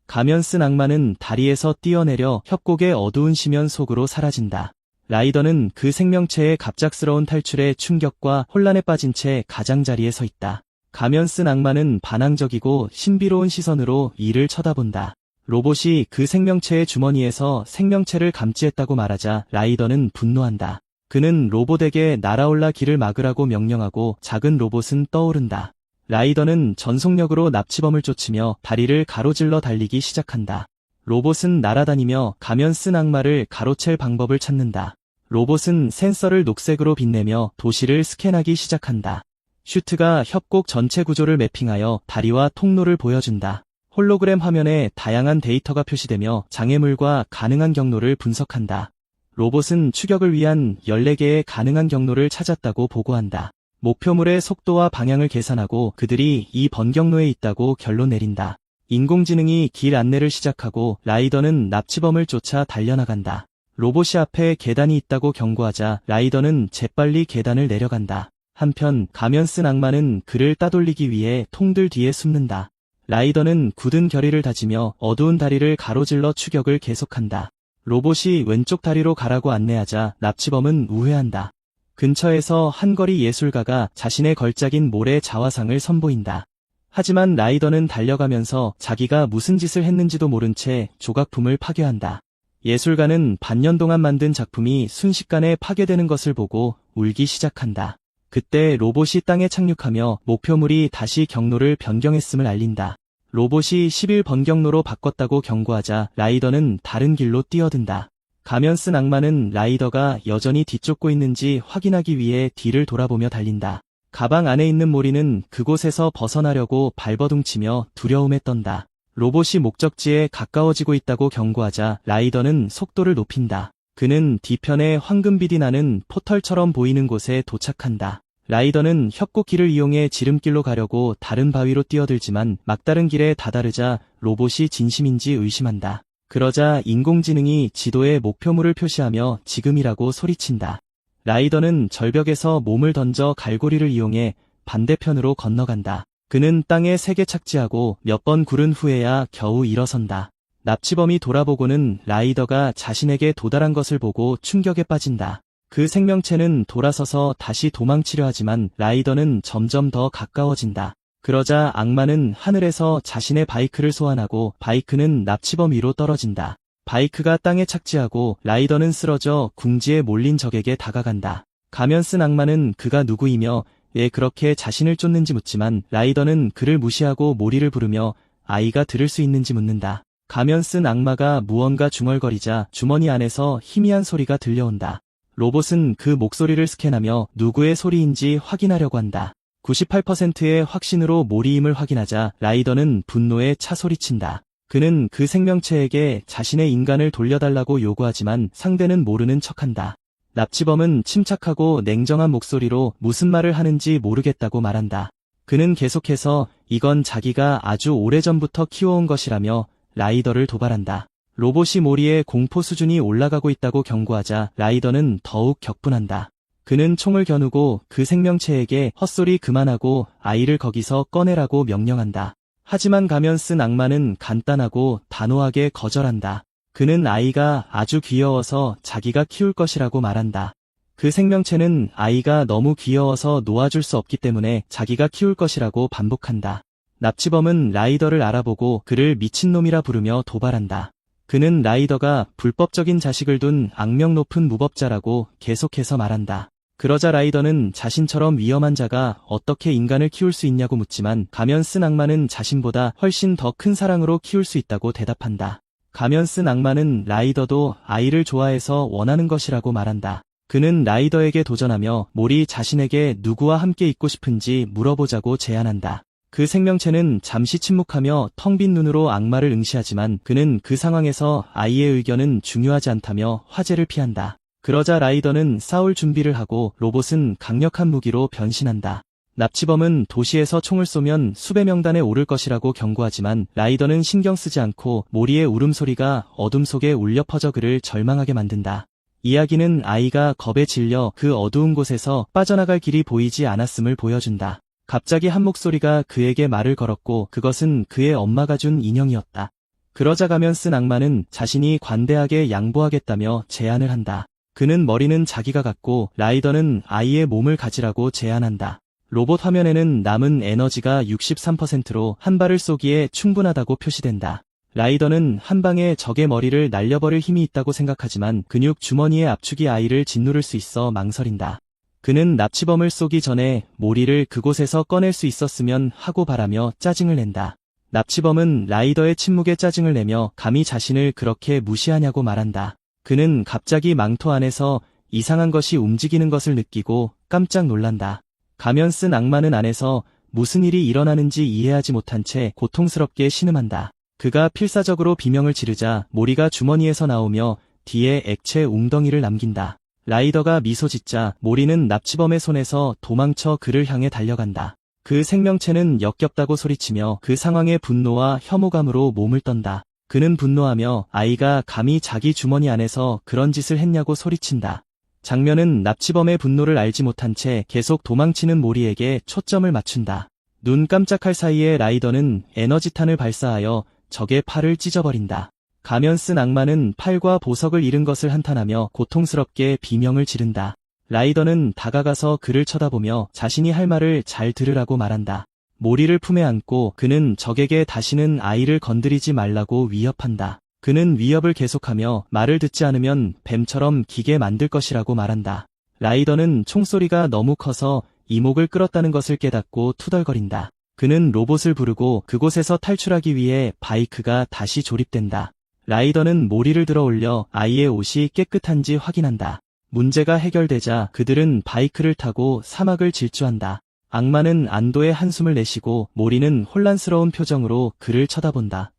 가면 쓴 악마는 다리에서 뛰어내려 협곡의 어두운 심연 속으로 사라진다. 라이더는 그 생명체의 갑작스러운 탈출에 충격과 혼란에 빠진 채 가장자리에 서 있다. 가면 쓴 악마는 반항적이고 신비로운 시선으로 이를 쳐다본다. 로봇이 그 생명체의 주머니에서 생명체를 감지했다고 말하자 라이더는 분노한다. 그는 로봇에게 날아올라 길을 막으라고 명령하고 작은 로봇은 떠오른다. 라이더는 전속력으로 납치범을 쫓으며 다리를 가로질러 달리기 시작한다. 로봇은 날아다니며 가면 쓴 악마를 가로챌 방법을 찾는다. 로봇은 센서를 녹색으로 빛내며 도시를 스캔하기 시작한다. 슈트가 협곡 전체 구조를 매핑하여 다리와 통로를 보여준다. 홀로그램 화면에 다양한 데이터가 표시되며 장애물과 가능한 경로를 분석한다. 로봇은 추격을 위한 14개의 가능한 경로를 찾았다고 보고한다. 목표물의 속도와 방향을 계산하고 그들이 이 번경로에 있다고 결론 내린다. 인공지능이 길 안내를 시작하고 라이더는 납치범을 쫓아 달려나간다. 로봇이 앞에 계단이 있다고 경고하자 라이더는 재빨리 계단을 내려간다. 한편 가면 쓴 악마는 그를 따돌리기 위해 통들 뒤에 숨는다. 라이더는 굳은 결의를 다지며 어두운 다리를 가로질러 추격을 계속한다. 로봇이 왼쪽 다리로 가라고 안내하자 납치범은 우회한다. 근처에서 한거리 예술가가 자신의 걸작인 모래 자화상을 선보인다. 하지만 라이더는 달려가면서 자기가 무슨 짓을 했는지도 모른 채 조각품을 파괴한다. 예술가는 반년 동안 만든 작품이 순식간에 파괴되는 것을 보고 울기 시작한다. 그때 로봇이 땅에 착륙하며 목표물이 다시 경로를 변경했음을 알린다. 로봇이 10일 번경로로 바꿨다고 경고하자 라이더는 다른 길로 뛰어든다. 가면 쓴 악마는 라이더가 여전히 뒤쫓고 있는지 확인하기 위해 뒤를 돌아보며 달린다. 가방 안에 있는 모리는 그곳에서 벗어나려고 발버둥치며 두려움에 떤다. 로봇이 목적지에 가까워지고 있다고 경고하자 라이더는 속도를 높인다. 그는 뒤편에 황금빛이 나는 포털처럼 보이는 곳에 도착한다. 라이더는 협곡길을 이용해 지름길로 가려고 다른 바위로 뛰어들지만 막다른 길에 다다르자 로봇이 진심인지 의심한다. 그러자 인공지능이 지도에 목표물을 표시하며 지금이라고 소리친다. 라이더는 절벽에서 몸을 던져 갈고리를 이용해 반대편으로 건너간다. 그는 땅에 세게 착지하고 몇 번 구른 후에야 겨우 일어선다. 납치범이 돌아보고는 라이더가 자신에게 도달한 것을 보고 충격에 빠진다. 그 생명체는 돌아서서 다시 도망치려 하지만 라이더는 점점 더 가까워진다. 그러자 악마는 하늘에서 자신의 바이크를 소환하고 바이크는 납치범 위로 떨어진다. 바이크가 땅에 착지하고 라이더는 쓰러져 궁지에 몰린 적에게 다가간다. 가면 쓴 악마는 그가 누구이며 왜 그렇게 자신을 쫓는지 묻지만 라이더는 그를 무시하고 모리를 부르며 아이가 들을 수 있는지 묻는다. 가면 쓴 악마가 무언가 중얼거리자 주머니 안에서 희미한 소리가 들려온다. 로봇은 그 목소리를 스캔하며 누구의 소리인지 확인하려고 한다. 98%의 확신으로 모리임을 확인하자 라이더는 분노에 차 소리친다. 그는 그 생명체에게 자신의 인간을 돌려달라고 요구하지만 상대는 모르는 척한다. 납치범은 침착하고 냉정한 목소리로 무슨 말을 하는지 모르겠다고 말한다. 그는 계속해서 이건 자기가 아주 오래전부터 키워온 것이라며 라이더를 도발한다. 로봇이 모리의 공포 수준이 올라가고 있다고 경고하자 라이더는 더욱 격분한다. 그는 총을 겨누고 그 생명체에게 헛소리 그만하고 아이를 거기서 꺼내라고 명령한다. 하지만 가면 쓴 악마는 간단하고 단호하게 거절한다. 그는 아이가 아주 귀여워서 자기가 키울 것이라고 말한다. 그 생명체는 아이가 너무 귀여워서 놓아줄 수 없기 때문에 자기가 키울 것이라고 반복한다. 납치범은 라이더를 알아보고 그를 미친놈이라 부르며 도발한다. 그는 라이더가 불법적인 자식을 둔 악명 높은 무법자라고 계속해서 말한다. 그러자 라이더는 자신처럼 위험한 자가 어떻게 인간을 키울 수 있냐고 묻지만 가면 쓴 악마는 자신보다 훨씬 더 큰 사랑으로 키울 수 있다고 대답한다. 가면 쓴 악마는 라이더도 아이를 좋아해서 원하는 것이라고 말한다. 그는 라이더에게 도전하며 몰이 자신에게 누구와 함께 있고 싶은지 물어보자고 제안한다. 그 생명체는 잠시 침묵하며 텅 빈 눈으로 악마를 응시하지만 그는 그 상황에서 아이의 의견은 중요하지 않다며 화제를 피한다. 그러자 라이더는 싸울 준비를 하고 로봇은 강력한 무기로 변신한다. 납치범은 도시에서 총을 쏘면 수백 명단에 오를 것이라고 경고하지만 라이더는 신경 쓰지 않고 모리의 울음소리가 어둠 속에 울려 퍼져 그를 절망하게 만든다. 이야기는 아이가 겁에 질려 그 어두운 곳에서 빠져나갈 길이 보이지 않았음을 보여준다. 갑자기 한 목소리가 그에게 말을 걸었고 그것은 그의 엄마가 준 인형이었다. 그러자 가면 쓴 악마는 자신이 관대하게 양보하겠다며 제안을 한다. 그는 머리는 자기가 갖고 라이더는 아이의 몸을 가지라고 제안한다. 로봇 화면에는 남은 에너지가 63%로 한 발을 쏘기에 충분하다고 표시된다. 라이더는 한 방에 적의 머리를 날려버릴 힘이 있다고 생각하지만 근육 주머니의 압축이 아이를 짓누를 수 있어 망설인다. 그는 납치범을 쏘기 전에 모리를 그곳에서 꺼낼 수 있었으면 하고 바라며 짜증을 낸다. 납치범은 라이더의 침묵에 짜증을 내며 감히 자신을 그렇게 무시하냐고 말한다. 그는 갑자기 망토 안에서 이상한 것이 움직이는 것을 느끼고 깜짝 놀란다. 가면 쓴 악마는 안에서 무슨 일이 일어나는지 이해하지 못한 채 고통스럽게 신음한다. 그가 필사적으로 비명을 지르자 모리가 주머니에서 나오며 뒤에 액체 웅덩이를 남긴다. 라이더가 미소 짓자 모리는 납치범의 손에서 도망쳐 그를 향해 달려간다. 그 생명체는 역겹다고 소리치며 그 상황의 분노와 혐오감으로 몸을 떤다. 그는 분노하며 아이가 감히 자기 주머니 안에서 그런 짓을 했냐고 소리친다. 장면은 납치범의 분노를 알지 못한 채 계속 도망치는 모리에게 초점을 맞춘다. 눈 깜짝할 사이에 라이더는 에너지탄을 발사하여 적의 팔을 찢어버린다. 가면 쓴 악마는 팔과 보석을 잃은 것을 한탄하며 고통스럽게 비명을 지른다. 라이더는 다가가서 그를 쳐다보며 자신이 할 말을 잘 들으라고 말한다. 모리를 품에 안고 그는 적에게 다시는 아이를 건드리지 말라고 위협한다. 그는 위협을 계속하며 말을 듣지 않으면 뱀처럼 기게 만들 것이라고 말한다. 라이더는 총소리가 너무 커서 이목을 끌었다는 것을 깨닫고 투덜거린다. 그는 로봇을 부르고 그곳에서 탈출하기 위해 바이크가 다시 조립된다. 라이더는 모리를 들어 올려 아이의 옷이 깨끗한지 확인한다. 문제가 해결되자 그들은 바이크를 타고 사막을 질주한다. 악마는 안도의 한숨을 내쉬고 모리는 혼란스러운 표정으로 그를 쳐다본다.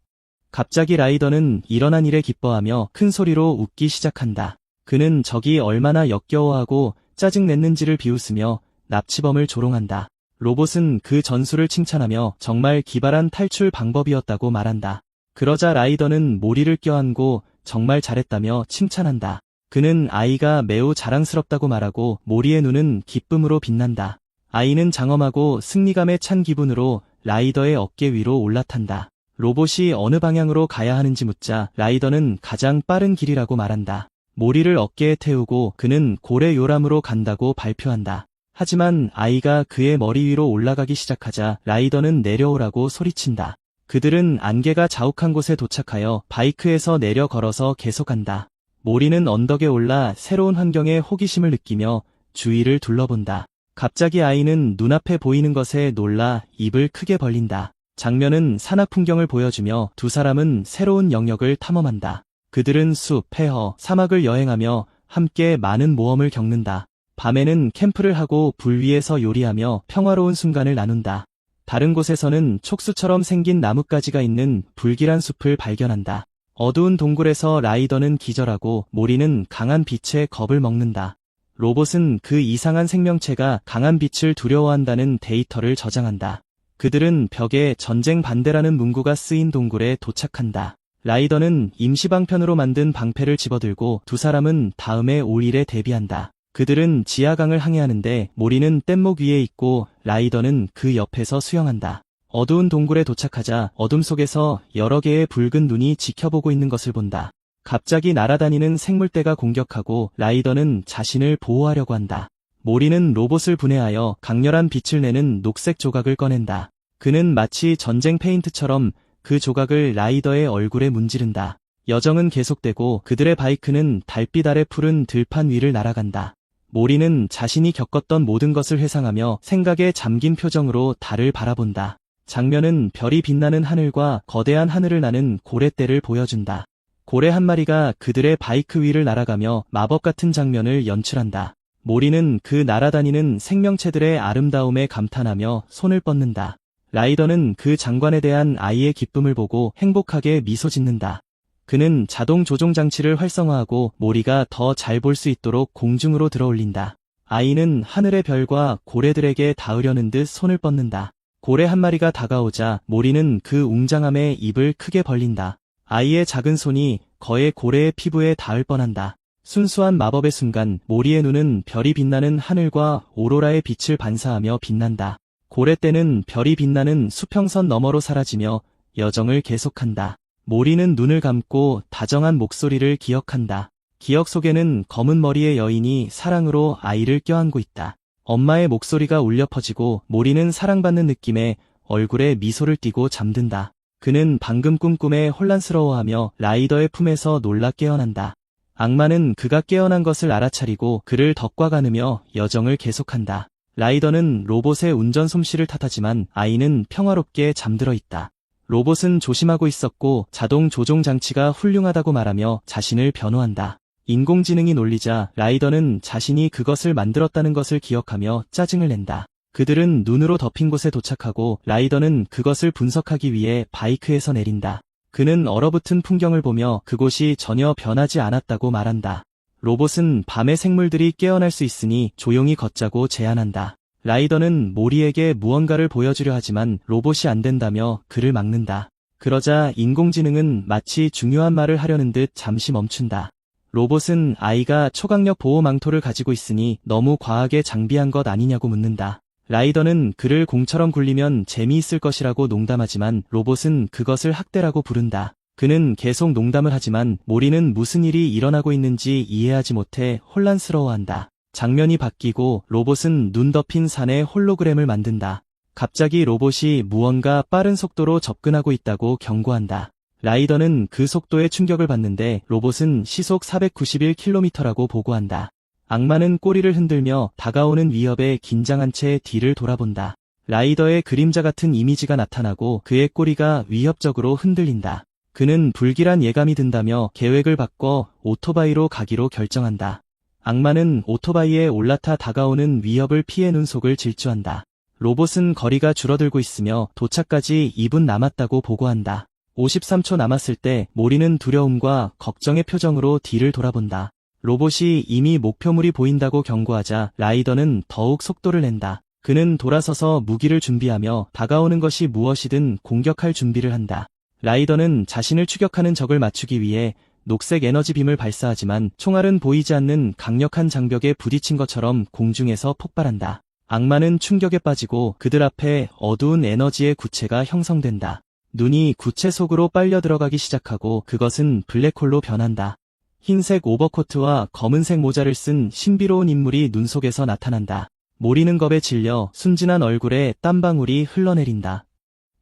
갑자기 라이더는 일어난 일에 기뻐하며 큰 소리로 웃기 시작한다. 그는 적이 얼마나 역겨워하고 짜증냈는지를 비웃으며 납치범을 조롱한다. 로봇은 그 전술을 칭찬하며 정말 기발한 탈출 방법이었다고 말한다. 그러자 라이더는 모리를 껴안고 정말 잘했다며 칭찬한다. 그는 아이가 매우 자랑스럽다고 말하고 모리의 눈은 기쁨으로 빛난다. 아이는 장엄하고 승리감에 찬 기분으로 라이더의 어깨 위로 올라탄다. 로봇이 어느 방향으로 가야 하는지 묻자 라이더는 가장 빠른 길이라고 말한다. 모리를 어깨에 태우고 그는 고래 요람으로 간다고 발표한다. 하지만 아이가 그의 머리 위로 올라가기 시작하자 라이더는 내려오라고 소리친다. 그들은 안개가 자욱한 곳에 도착하여 바이크에서 내려 걸어서 계속간다. 모리는 언덕에 올라 새로운 환경에 호기심을 느끼며 주위를 둘러본다. 갑자기 아이는 눈앞에 보이는 것에 놀라 입을 크게 벌린다. 장면은 산악 풍경을 보여주며 두 사람은 새로운 영역을 탐험한다. 그들은 숲, 폐허, 사막을 여행하며 함께 많은 모험을 겪는다. 밤에는 캠프를 하고 불 위에서 요리하며 평화로운 순간을 나눈다. 다른 곳에서는 촉수처럼 생긴 나뭇가지가 있는 불길한 숲을 발견한다. 어두운 동굴에서 라이더는 기절하고 모리는 강한 빛에 겁을 먹는다. 로봇은 그 이상한 생명체가 강한 빛을 두려워한다는 데이터를 저장한다. 그들은 벽에 전쟁 반대라는 문구가 쓰인 동굴에 도착한다. 라이더는 임시방편으로 만든 방패를 집어들고 두 사람은 다음에 올 일에 대비한다. 그들은 지하강을 항해하는데 모리는 뗏목 위에 있고 라이더는 그 옆에서 수영한다. 어두운 동굴에 도착하자 어둠 속에서 여러 개의 붉은 눈이 지켜보고 있는 것을 본다. 갑자기 날아다니는 생물대가 공격하고 라이더는 자신을 보호하려고 한다. 모리는 로봇을 분해하여 강렬한 빛을 내는 녹색 조각을 꺼낸다. 그는 마치 전쟁 페인트처럼 그 조각을 라이더의 얼굴에 문지른다. 여정은 계속되고 그들의 바이크는 달빛 아래 푸른 들판 위를 날아간다. 모리는 자신이 겪었던 모든 것을 회상하며 생각에 잠긴 표정으로 달을 바라본다. 장면은 별이 빛나는 하늘과 거대한 하늘을 나는 고래떼를 보여준다. 고래 한 마리가 그들의 바이크 위를 날아가며 마법 같은 장면을 연출한다. 모리는 그 날아다니는 생명체들의 아름다움에 감탄하며 손을 뻗는다. 라이더는 그 장관에 대한 아이의 기쁨을 보고 행복하게 미소 짓는다. 그는 자동 조종 장치를 활성화하고 모리가 더 잘 볼 수 있도록 공중으로 들어올린다. 아이는 하늘의 별과 고래들에게 닿으려는 듯 손을 뻗는다. 고래 한 마리가 다가오자 모리는 그 웅장함에 입을 크게 벌린다. 아이의 작은 손이 거의 고래의 피부에 닿을 뻔한다. 순수한 마법의 순간 모리의 눈은 별이 빛나는 하늘과 오로라의 빛을 반사하며 빛난다. 고래떼는 별이 빛나는 수평선 너머로 사라지며 여정을 계속한다. 모리는 눈을 감고 다정한 목소리를 기억한다. 기억 속에는 검은 머리의 여인이 사랑으로 아이를 껴안고 있다. 엄마의 목소리가 울려 퍼지고 모리는 사랑받는 느낌에 얼굴에 미소를 띠고 잠든다. 그는 방금 꿈꿈에 혼란스러워하며 라이더의 품에서 놀라 깨어난다. 악마는 그가 깨어난 것을 알아차리고 그를 덕과 가누며 여정을 계속한다. 라이더는 로봇의 운전 솜씨를 탓하지만 아이는 평화롭게 잠들어 있다. 로봇은 조심하고 있었고 자동 조종 장치가 훌륭하다고 말하며 자신을 변호한다. 인공지능이 놀리자 라이더는 자신이 그것을 만들었다는 것을 기억하며 짜증을 낸다. 그들은 눈으로 덮인 곳에 도착하고 라이더는 그것을 분석하기 위해 바이크에서 내린다. 그는 얼어붙은 풍경을 보며 그곳이 전혀 변하지 않았다고 말한다. 로봇은 밤에 생물들이 깨어날 수 있으니 조용히 걷자고 제안한다. 라이더는 모리에게 무언가를 보여주려 하지만 로봇이 안 된다며 그를 막는다. 그러자 인공지능은 마치 중요한 말을 하려는 듯 잠시 멈춘다. 로봇은 아이가 초강력 보호 망토를 가지고 있으니 너무 과하게 장비한 것 아니냐고 묻는다. 라이더는 그를 공처럼 굴리면 재미있을 것이라고 농담하지만 로봇은 그것을 학대라고 부른다. 그는 계속 농담을 하지만 모리는 무슨 일이 일어나고 있는지 이해하지 못해 혼란스러워한다. 장면이 바뀌고 로봇은 눈 덮인 산에 홀로그램을 만든다. 갑자기 로봇이 무언가 빠른 속도로 접근하고 있다고 경고한다. 라이더는 그 속도에 충격을 받는데 로봇은 시속 491km라고 보고한다. 악마는 꼬리를 흔들며 다가오는 위협에 긴장한 채 뒤를 돌아본다. 라이더의 그림자 같은 이미지가 나타나고 그의 꼬리가 위협적으로 흔들린다. 그는 불길한 예감이 든다며 계획을 바꿔 오토바이로 가기로 결정한다. 악마는 오토바이에 올라타 다가오는 위협을 피해 눈속을 질주한다. 로봇은 거리가 줄어들고 있으며 도착까지 2분 남았다고 보고한다. 53초 남았을 때 모리는 두려움과 걱정의 표정으로 뒤를 돌아본다. 로봇이 이미 목표물이 보인다고 경고하자 라이더는 더욱 속도를 낸다. 그는 돌아서서 무기를 준비하며 다가오는 것이 무엇이든 공격할 준비를 한다. 라이더는 자신을 추격하는 적을 맞추기 위해 녹색 에너지 빔을 발사하지만 총알은 보이지 않는 강력한 장벽에 부딪힌 것처럼 공중에서 폭발한다. 악마는 충격에 빠지고 그들 앞에 어두운 에너지의 구체가 형성된다. 눈이 구체 속으로 빨려 들어가기 시작하고 그것은 블랙홀로 변한다. 흰색 오버코트와 검은색 모자를 쓴 신비로운 인물이 눈 속에서 나타난다. 모리는 겁에 질려 순진한 얼굴에 땀방울이 흘러내린다.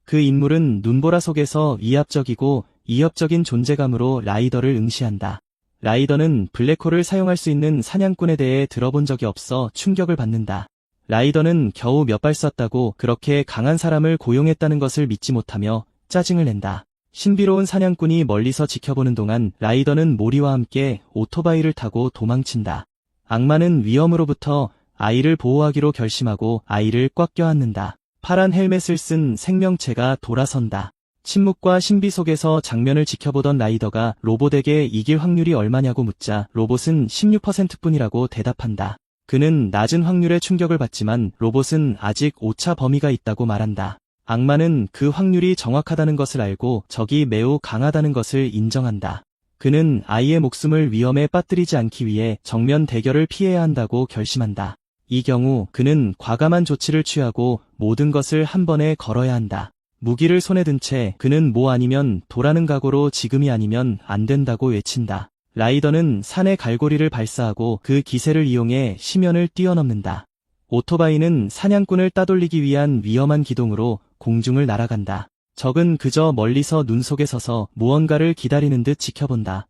그 인물은 눈보라 속에서 위압적이고 이협적인 존재감으로 라이더를 응시한다. 라이더는 블랙홀을 사용할 수 있는 사냥꾼에 대해 들어본 적이 없어 충격을 받는다. 라이더는 겨우 몇 발 쐈다고 그렇게 강한 사람을 고용했다는 것을 믿지 못하며 짜증을 낸다. 신비로운 사냥꾼이 멀리서 지켜보는 동안 라이더는 모리와 함께 오토바이를 타고 도망친다. 악마는 위험으로부터 아이를 보호하기로 결심하고 아이를 꽉 껴안는다. 파란 헬멧을 쓴 생명체가 돌아선다. 침묵과 신비 속에서 장면을 지켜보던 라이더가 로봇에게 이길 확률이 얼마냐고 묻자 로봇은 16%뿐이라고 대답한다. 그는 낮은 확률의 충격을 받지만 로봇은 아직 오차 범위가 있다고 말한다. 악마는 그 확률이 정확하다는 것을 알고 적이 매우 강하다는 것을 인정한다. 그는 아이의 목숨을 위험에 빠뜨리지 않기 위해 정면 대결을 피해야 한다고 결심한다. 이 경우 그는 과감한 조치를 취하고 모든 것을 한 번에 걸어야 한다. 무기를 손에 든 채 그는 뭐 아니면 도라는 각오로 지금이 아니면 안 된다고 외친다. 라이더는 산의 갈고리를 발사하고 그 기세를 이용해 심연을 뛰어넘는다. 오토바이는 사냥꾼을 따돌리기 위한 위험한 기동으로 공중을 날아간다. 적은 그저 멀리서 눈 속에 서서 무언가를 기다리는 듯 지켜본다.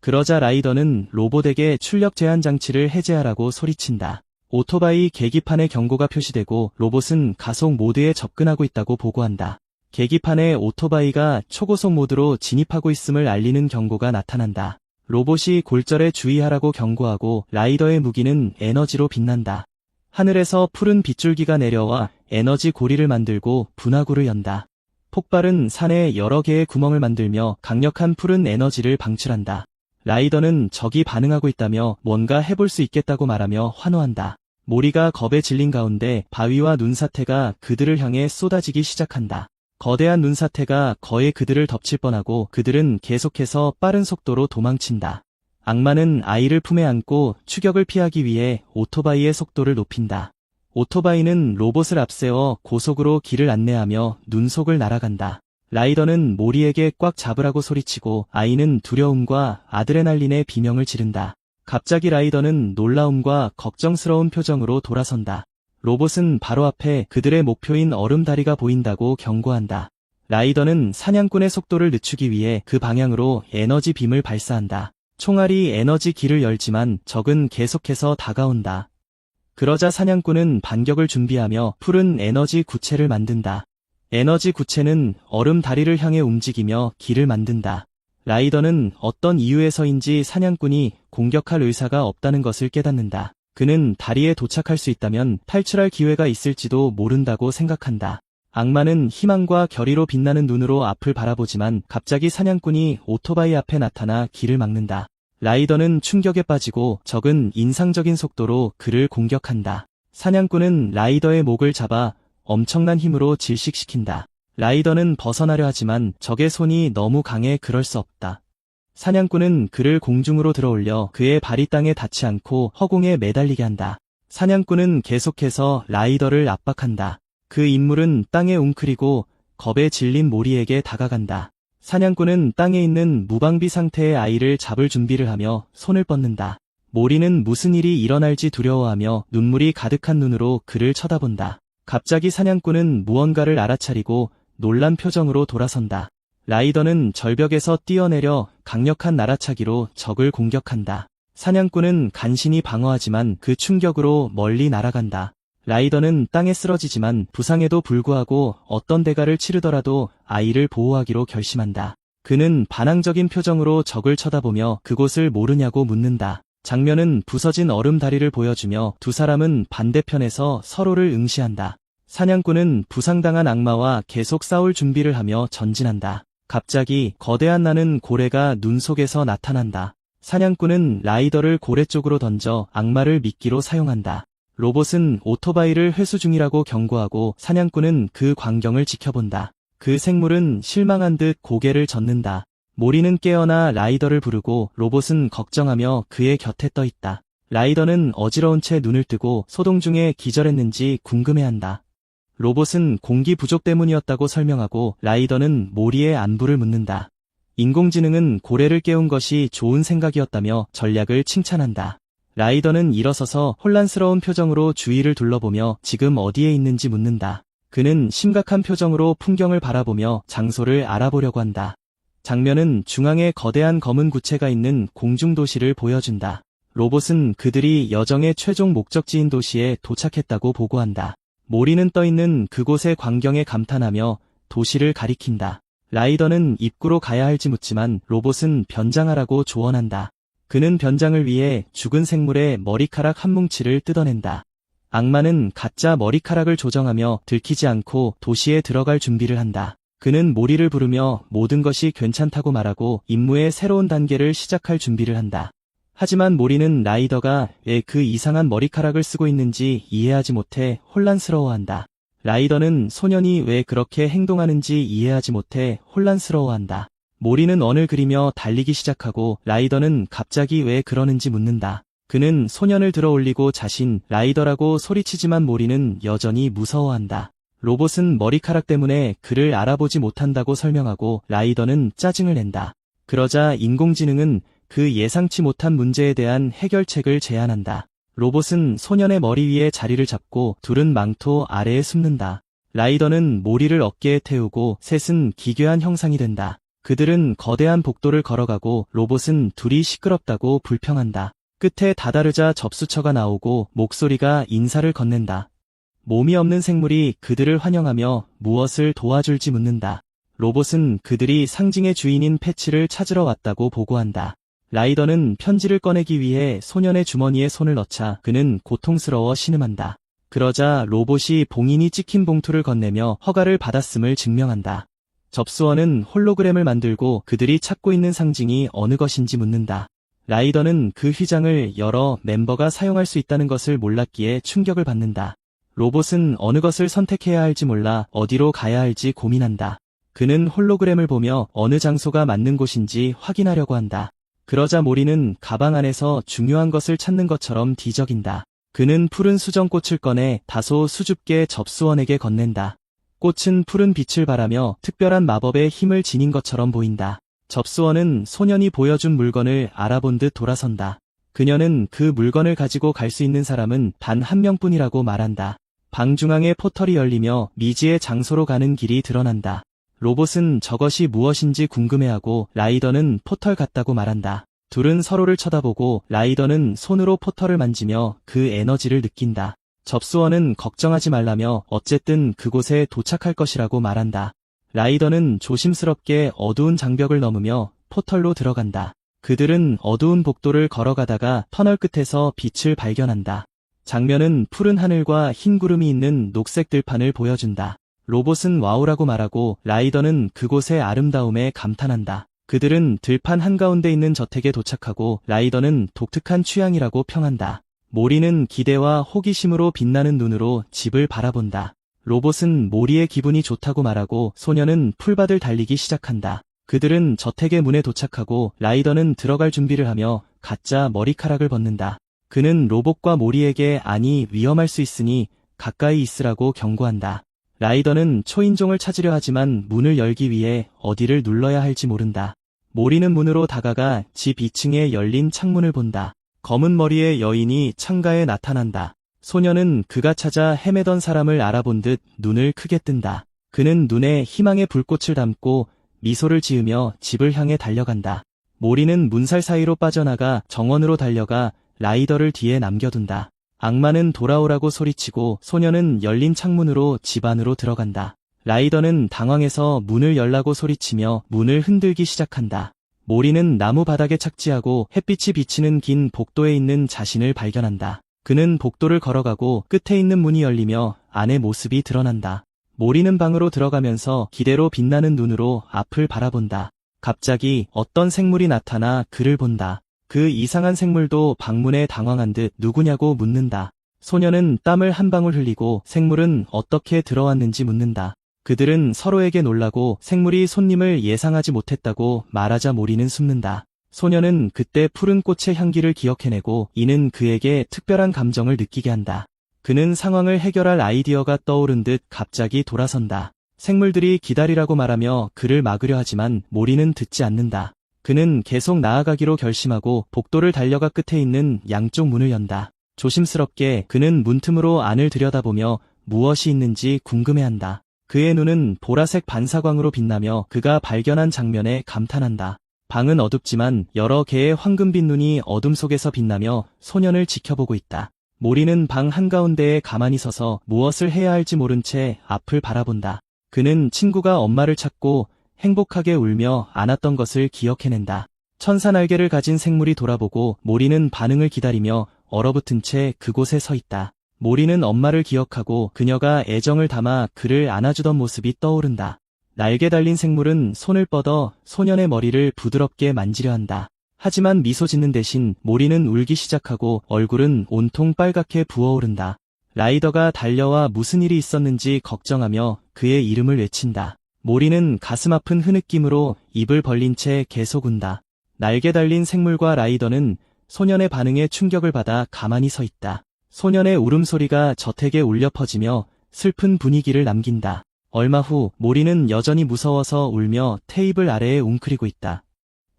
그러자 라이더는 로봇에게 출력 제한 장치를 해제하라고 소리친다. 오토바이 계기판에 경고가 표시되고 로봇은 가속 모드에 접근하고 있다고 보고한다. 계기판에 오토바이가 초고속 모드로 진입하고 있음을 알리는 경고가 나타난다. 로봇이 골절에 주의하라고 경고하고 라이더의 무기는 에너지로 빛난다. 하늘에서 푸른 빗줄기가 내려와 에너지 고리를 만들고 분화구를 연다. 폭발은 산에 여러 개의 구멍을 만들며 강력한 푸른 에너지를 방출한다. 라이더는 적이 반응하고 있다며 뭔가 해볼 수 있겠다고 말하며 환호한다. 모리가 겁에 질린 가운데 바위와 눈사태가 그들을 향해 쏟아지기 시작한다. 거대한 눈사태가 거의 그들을 덮칠 뻔하고 그들은 계속해서 빠른 속도로 도망친다. 악마는 아이를 품에 안고 추격을 피하기 위해 오토바이의 속도를 높인다. 오토바이는 로봇을 앞세워 고속으로 길을 안내하며 눈 속을 날아간다. 라이더는 모리에게 꽉 잡으라고 소리치고 아이는 두려움과 아드레날린의 비명을 지른다. 갑자기 라이더는 놀라움과 걱정스러운 표정으로 돌아선다. 로봇은 바로 앞에 그들의 목표인 얼음다리가 보인다고 경고한다. 라이더는 사냥꾼의 속도를 늦추기 위해 그 방향으로 에너지 빔을 발사한다. 총알이 에너지 길을 열지만 적은 계속해서 다가온다. 그러자 사냥꾼은 반격을 준비하며 푸른 에너지 구체를 만든다. 에너지 구체는 얼음 다리를 향해 움직이며 길을 만든다. 라이더는 어떤 이유에서인지 사냥꾼이 공격할 의사가 없다는 것을 깨닫는다. 그는 다리에 도착할 수 있다면 탈출할 기회가 있을지도 모른다고 생각한다. 악마는 희망과 결의로 빛나는 눈으로 앞을 바라보지만 갑자기 사냥꾼이 오토바이 앞에 나타나 길을 막는다. 라이더는 충격에 빠지고 적은 인상적인 속도로 그를 공격한다. 사냥꾼은 라이더의 목을 잡아 엄청난 힘으로 질식시킨다. 라이더는 벗어나려 하지만 적의 손이 너무 강해 그럴 수 없다. 사냥꾼은 그를 공중으로 들어올려 그의 발이 땅에 닿지 않고 허공에 매달리게 한다. 사냥꾼은 계속해서 라이더를 압박한다. 그 인물은 땅에 웅크리고 겁에 질린 모리에게 다가간다. 사냥꾼은 땅에 있는 무방비 상태의 아이를 잡을 준비를 하며 손을 뻗는다. 모리는 무슨 일이 일어날지 두려워하며 눈물이 가득한 눈으로 그를 쳐다본다. 갑자기 사냥꾼은 무언가를 알아차리고 놀란 표정으로 돌아선다. 라이더는 절벽에서 뛰어내려 강력한 날아차기로 적을 공격한다. 사냥꾼은 간신히 방어하지만 그 충격으로 멀리 날아간다. 라이더는 땅에 쓰러지지만 부상에도 불구하고 어떤 대가를 치르더라도 아이를 보호하기로 결심한다. 그는 반항적인 표정으로 적을 쳐다보며 그곳을 모르냐고 묻는다. 장면은 부서진 얼음 다리를 보여주며 두 사람은 반대편에서 서로를 응시한다. 사냥꾼은 부상당한 악마와 계속 싸울 준비를 하며 전진한다. 갑자기 거대한 나는 고래가 눈 속에서 나타난다. 사냥꾼은 라이더를 고래 쪽으로 던져 악마를 미끼로 사용한다. 로봇은 오토바이를 회수 중이라고 경고하고 사냥꾼은 그 광경을 지켜본다. 그 생물은 실망한 듯 고개를 젓는다. 모리는 깨어나 라이더를 부르고 로봇은 걱정하며 그의 곁에 떠 있다. 라이더는 어지러운 채 눈을 뜨고 소동 중에 기절했는지 궁금해한다. 로봇은 공기 부족 때문이었다고 설명하고 라이더는 모리의 안부를 묻는다. 인공지능은 고래를 깨운 것이 좋은 생각이었다며 전략을 칭찬한다. 라이더는 일어서서 혼란스러운 표정으로 주위를 둘러보며 지금 어디에 있는지 묻는다. 그는 심각한 표정으로 풍경을 바라보며 장소를 알아보려고 한다. 장면은 중앙에 거대한 검은 구체가 있는 공중도시를 보여준다. 로봇은 그들이 여정의 최종 목적지인 도시에 도착했다고 보고한다. 모리는 떠있는 그곳의 광경에 감탄하며 도시를 가리킨다. 라이더는 입구로 가야 할지 묻지만 로봇은 변장하라고 조언한다. 그는 변장을 위해 죽은 생물의 머리카락 한 뭉치를 뜯어낸다. 악마는 가짜 머리카락을 조정하며 들키지 않고 도시에 들어갈 준비를 한다. 그는 모리를 부르며 모든 것이 괜찮다고 말하고 임무의 새로운 단계를 시작할 준비를 한다. 하지만 모리는 라이더가 왜 그 이상한 머리카락을 쓰고 있는지 이해하지 못해 혼란스러워한다. 라이더는 소년이 왜 그렇게 행동하는지 이해하지 못해 혼란스러워한다. 모리는 원을 그리며 달리기 시작하고 라이더는 갑자기 왜 그러는지 묻는다. 그는 소년을 들어 올리고 자신 라이더라고 소리치지만 모리는 여전히 무서워한다. 로봇은 머리카락 때문에 그를 알아보지 못한다고 설명하고 라이더는 짜증을 낸다. 그러자 인공지능은 그 예상치 못한 문제에 대한 해결책을 제안한다. 로봇은 소년의 머리 위에 자리를 잡고 둘은 망토 아래에 숨는다. 라이더는 모리를 어깨에 태우고 셋은 기괴한 형상이 된다. 그들은 거대한 복도를 걸어가고 로봇은 둘이 시끄럽다고 불평한다. 끝에 다다르자 접수처가 나오고 목소리가 인사를 건넨다. 몸이 없는 생물이 그들을 환영하며 무엇을 도와줄지 묻는다. 로봇은 그들이 상징의 주인인 패치를 찾으러 왔다고 보고한다. 라이더는 편지를 꺼내기 위해 소년의 주머니에 손을 넣자 그는 고통스러워 신음한다. 그러자 로봇이 봉인이 찍힌 봉투를 건네며 허가를 받았음을 증명한다. 접수원은 홀로그램을 만들고 그들이 찾고 있는 상징이 어느 것인지 묻는다. 라이더는 그 휘장을 열어 멤버가 사용할 수 있다는 것을 몰랐기에 충격을 받는다. 로봇은 어느 것을 선택해야 할지 몰라 어디로 가야 할지 고민한다. 그는 홀로그램을 보며 어느 장소가 맞는 곳인지 확인하려고 한다. 그러자 모리는 가방 안에서 중요한 것을 찾는 것처럼 뒤적인다. 그는 푸른 수정꽃을 꺼내 다소 수줍게 접수원에게 건넨다. 꽃은 푸른 빛을 발하며 특별한 마법의 힘을 지닌 것처럼 보인다. 접수원은 소년이 보여준 물건을 알아본 듯 돌아선다. 그녀는 그 물건을 가지고 갈 수 있는 사람은 단 한 명뿐이라고 말한다. 방 중앙에 포털이 열리며 미지의 장소로 가는 길이 드러난다. 로봇은 저것이 무엇인지 궁금해하고 라이더는 포털 같다고 말한다. 둘은 서로를 쳐다보고 라이더는 손으로 포털을 만지며 그 에너지를 느낀다. 접수원은 걱정하지 말라며 어쨌든 그곳에 도착할 것이라고 말한다. 라이더는 조심스럽게 어두운 장벽을 넘으며 포털로 들어간다. 그들은 어두운 복도를 걸어가다가 터널 끝에서 빛을 발견한다. 장면은 푸른 하늘과 흰 구름이 있는 녹색 들판을 보여준다. 로봇은 와우라고 말하고 라이더는 그곳의 아름다움에 감탄한다. 그들은 들판 한가운데 있는 저택에 도착하고 라이더는 독특한 취향이라고 평한다. 모리는 기대와 호기심으로 빛나는 눈으로 집을 바라본다. 로봇은 모리의 기분이 좋다고 말하고 소녀는 풀밭을 달리기 시작한다. 그들은 저택의 문에 도착하고 라이더는 들어갈 준비를 하며 가짜 머리카락을 벗는다. 그는 로봇과 모리에게 아니 위험할 수 있으니 가까이 있으라고 경고한다. 라이더는 초인종을 찾으려 하지만 문을 열기 위해 어디를 눌러야 할지 모른다. 모리는 문으로 다가가 집 2층에 열린 창문을 본다. 검은 머리의 여인이 창가에 나타난다. 소녀는 그가 찾아 헤매던 사람을 알아본 듯 눈을 크게 뜬다. 그는 눈에 희망의 불꽃을 담고 미소를 지으며 집을 향해 달려간다. 모리는 문살 사이로 빠져나가 정원으로 달려가 라이더를 뒤에 남겨둔다. 악마는 돌아오라고 소리치고 소녀는 열린 창문으로 집 안으로 들어간다. 라이더는 당황해서 문을 열라고 소리치며 문을 흔들기 시작한다. 모리는 나무 바닥에 착지하고 햇빛이 비치는 긴 복도에 있는 자신을 발견한다. 그는 복도를 걸어가고 끝에 있는 문이 열리며 안의 모습이 드러난다. 모리는 방으로 들어가면서 기대로 빛나는 눈으로 앞을 바라본다. 갑자기 어떤 생물이 나타나 그를 본다. 그 이상한 생물도 방문에 당황한 듯 누구냐고 묻는다. 소녀는 땀을 한 방울 흘리고 생물은 어떻게 들어왔는지 묻는다. 그들은 서로에게 놀라고 생물이 손님을 예상하지 못했다고 말하자 모리는 숨는다. 소녀는 그때 푸른 꽃의 향기를 기억해내고 이는 그에게 특별한 감정을 느끼게 한다. 그는 상황을 해결할 아이디어가 떠오른 듯 갑자기 돌아선다. 생물들이 기다리라고 말하며 그를 막으려 하지만 모리는 듣지 않는다. 그는 계속 나아가기로 결심하고 복도를 달려가 끝에 있는 양쪽 문을 연다. 조심스럽게 그는 문틈으로 안을 들여다보며 무엇이 있는지 궁금해한다. 그의 눈은 보라색 반사광으로 빛나며 그가 발견한 장면에 감탄한다. 방은 어둡지만 여러 개의 황금빛 눈이 어둠 속에서 빛나며 소년을 지켜보고 있다. 모리는 방 한가운데에 가만히 서서 무엇을 해야 할지 모른 채 앞을 바라본다. 그는 친구가 엄마를 찾고 행복하게 울며 안았던 것을 기억해낸다. 천사 날개를 가진 생물이 돌아보고 모리는 반응을 기다리며 얼어붙은 채 그곳에 서 있다. 모리는 엄마를 기억하고 그녀가 애정을 담아 그를 안아주던 모습이 떠오른다. 날개 달린 생물은 손을 뻗어 소년의 머리를 부드럽게 만지려 한다. 하지만 미소 짓는 대신 모리는 울기 시작하고 얼굴은 온통 빨갛게 부어오른다. 라이더가 달려와 무슨 일이 있었는지 걱정하며 그의 이름을 외친다. 모리는 가슴 아픈 흐느낌으로 입을 벌린 채 계속 운다. 날개 달린 생물과 라이더는 소년의 반응에 충격을 받아 가만히 서 있다. 소년의 울음소리가 저택에 울려 퍼지며 슬픈 분위기를 남긴다. 얼마 후 모리는 여전히 무서워서 울며 테이블 아래에 웅크리고 있다.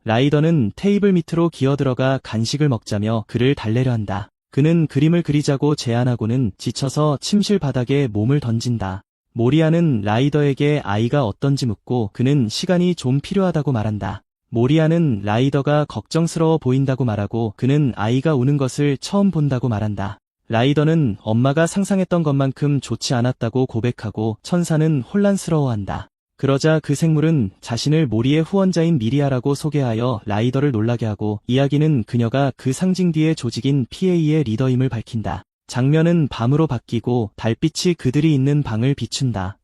라이더는 테이블 밑으로 기어들어가 간식을 먹자며 그를 달래려 한다. 그는 그림을 그리자고 제안하고는 지쳐서 침실 바닥에 몸을 던진다. 모리아는 라이더에게 아이가 어떤지 묻고 그는 시간이 좀 필요하다고 말한다. 모리아는 라이더가 걱정스러워 보인다고 말하고 그는 아이가 우는 것을 처음 본다고 말한다. 라이더는 엄마가 상상했던 것만큼 좋지 않았다고 고백하고 천사는 혼란스러워한다. 그러자 그 생물은 자신을 모리의 후원자인 미리아라고 소개하여 라이더를 놀라게 하고 이야기는 그녀가 그 상징 뒤의 조직인 PA의 리더임을 밝힌다. 장면은 밤으로 바뀌고 달빛이 그들이 있는 방을 비춘다.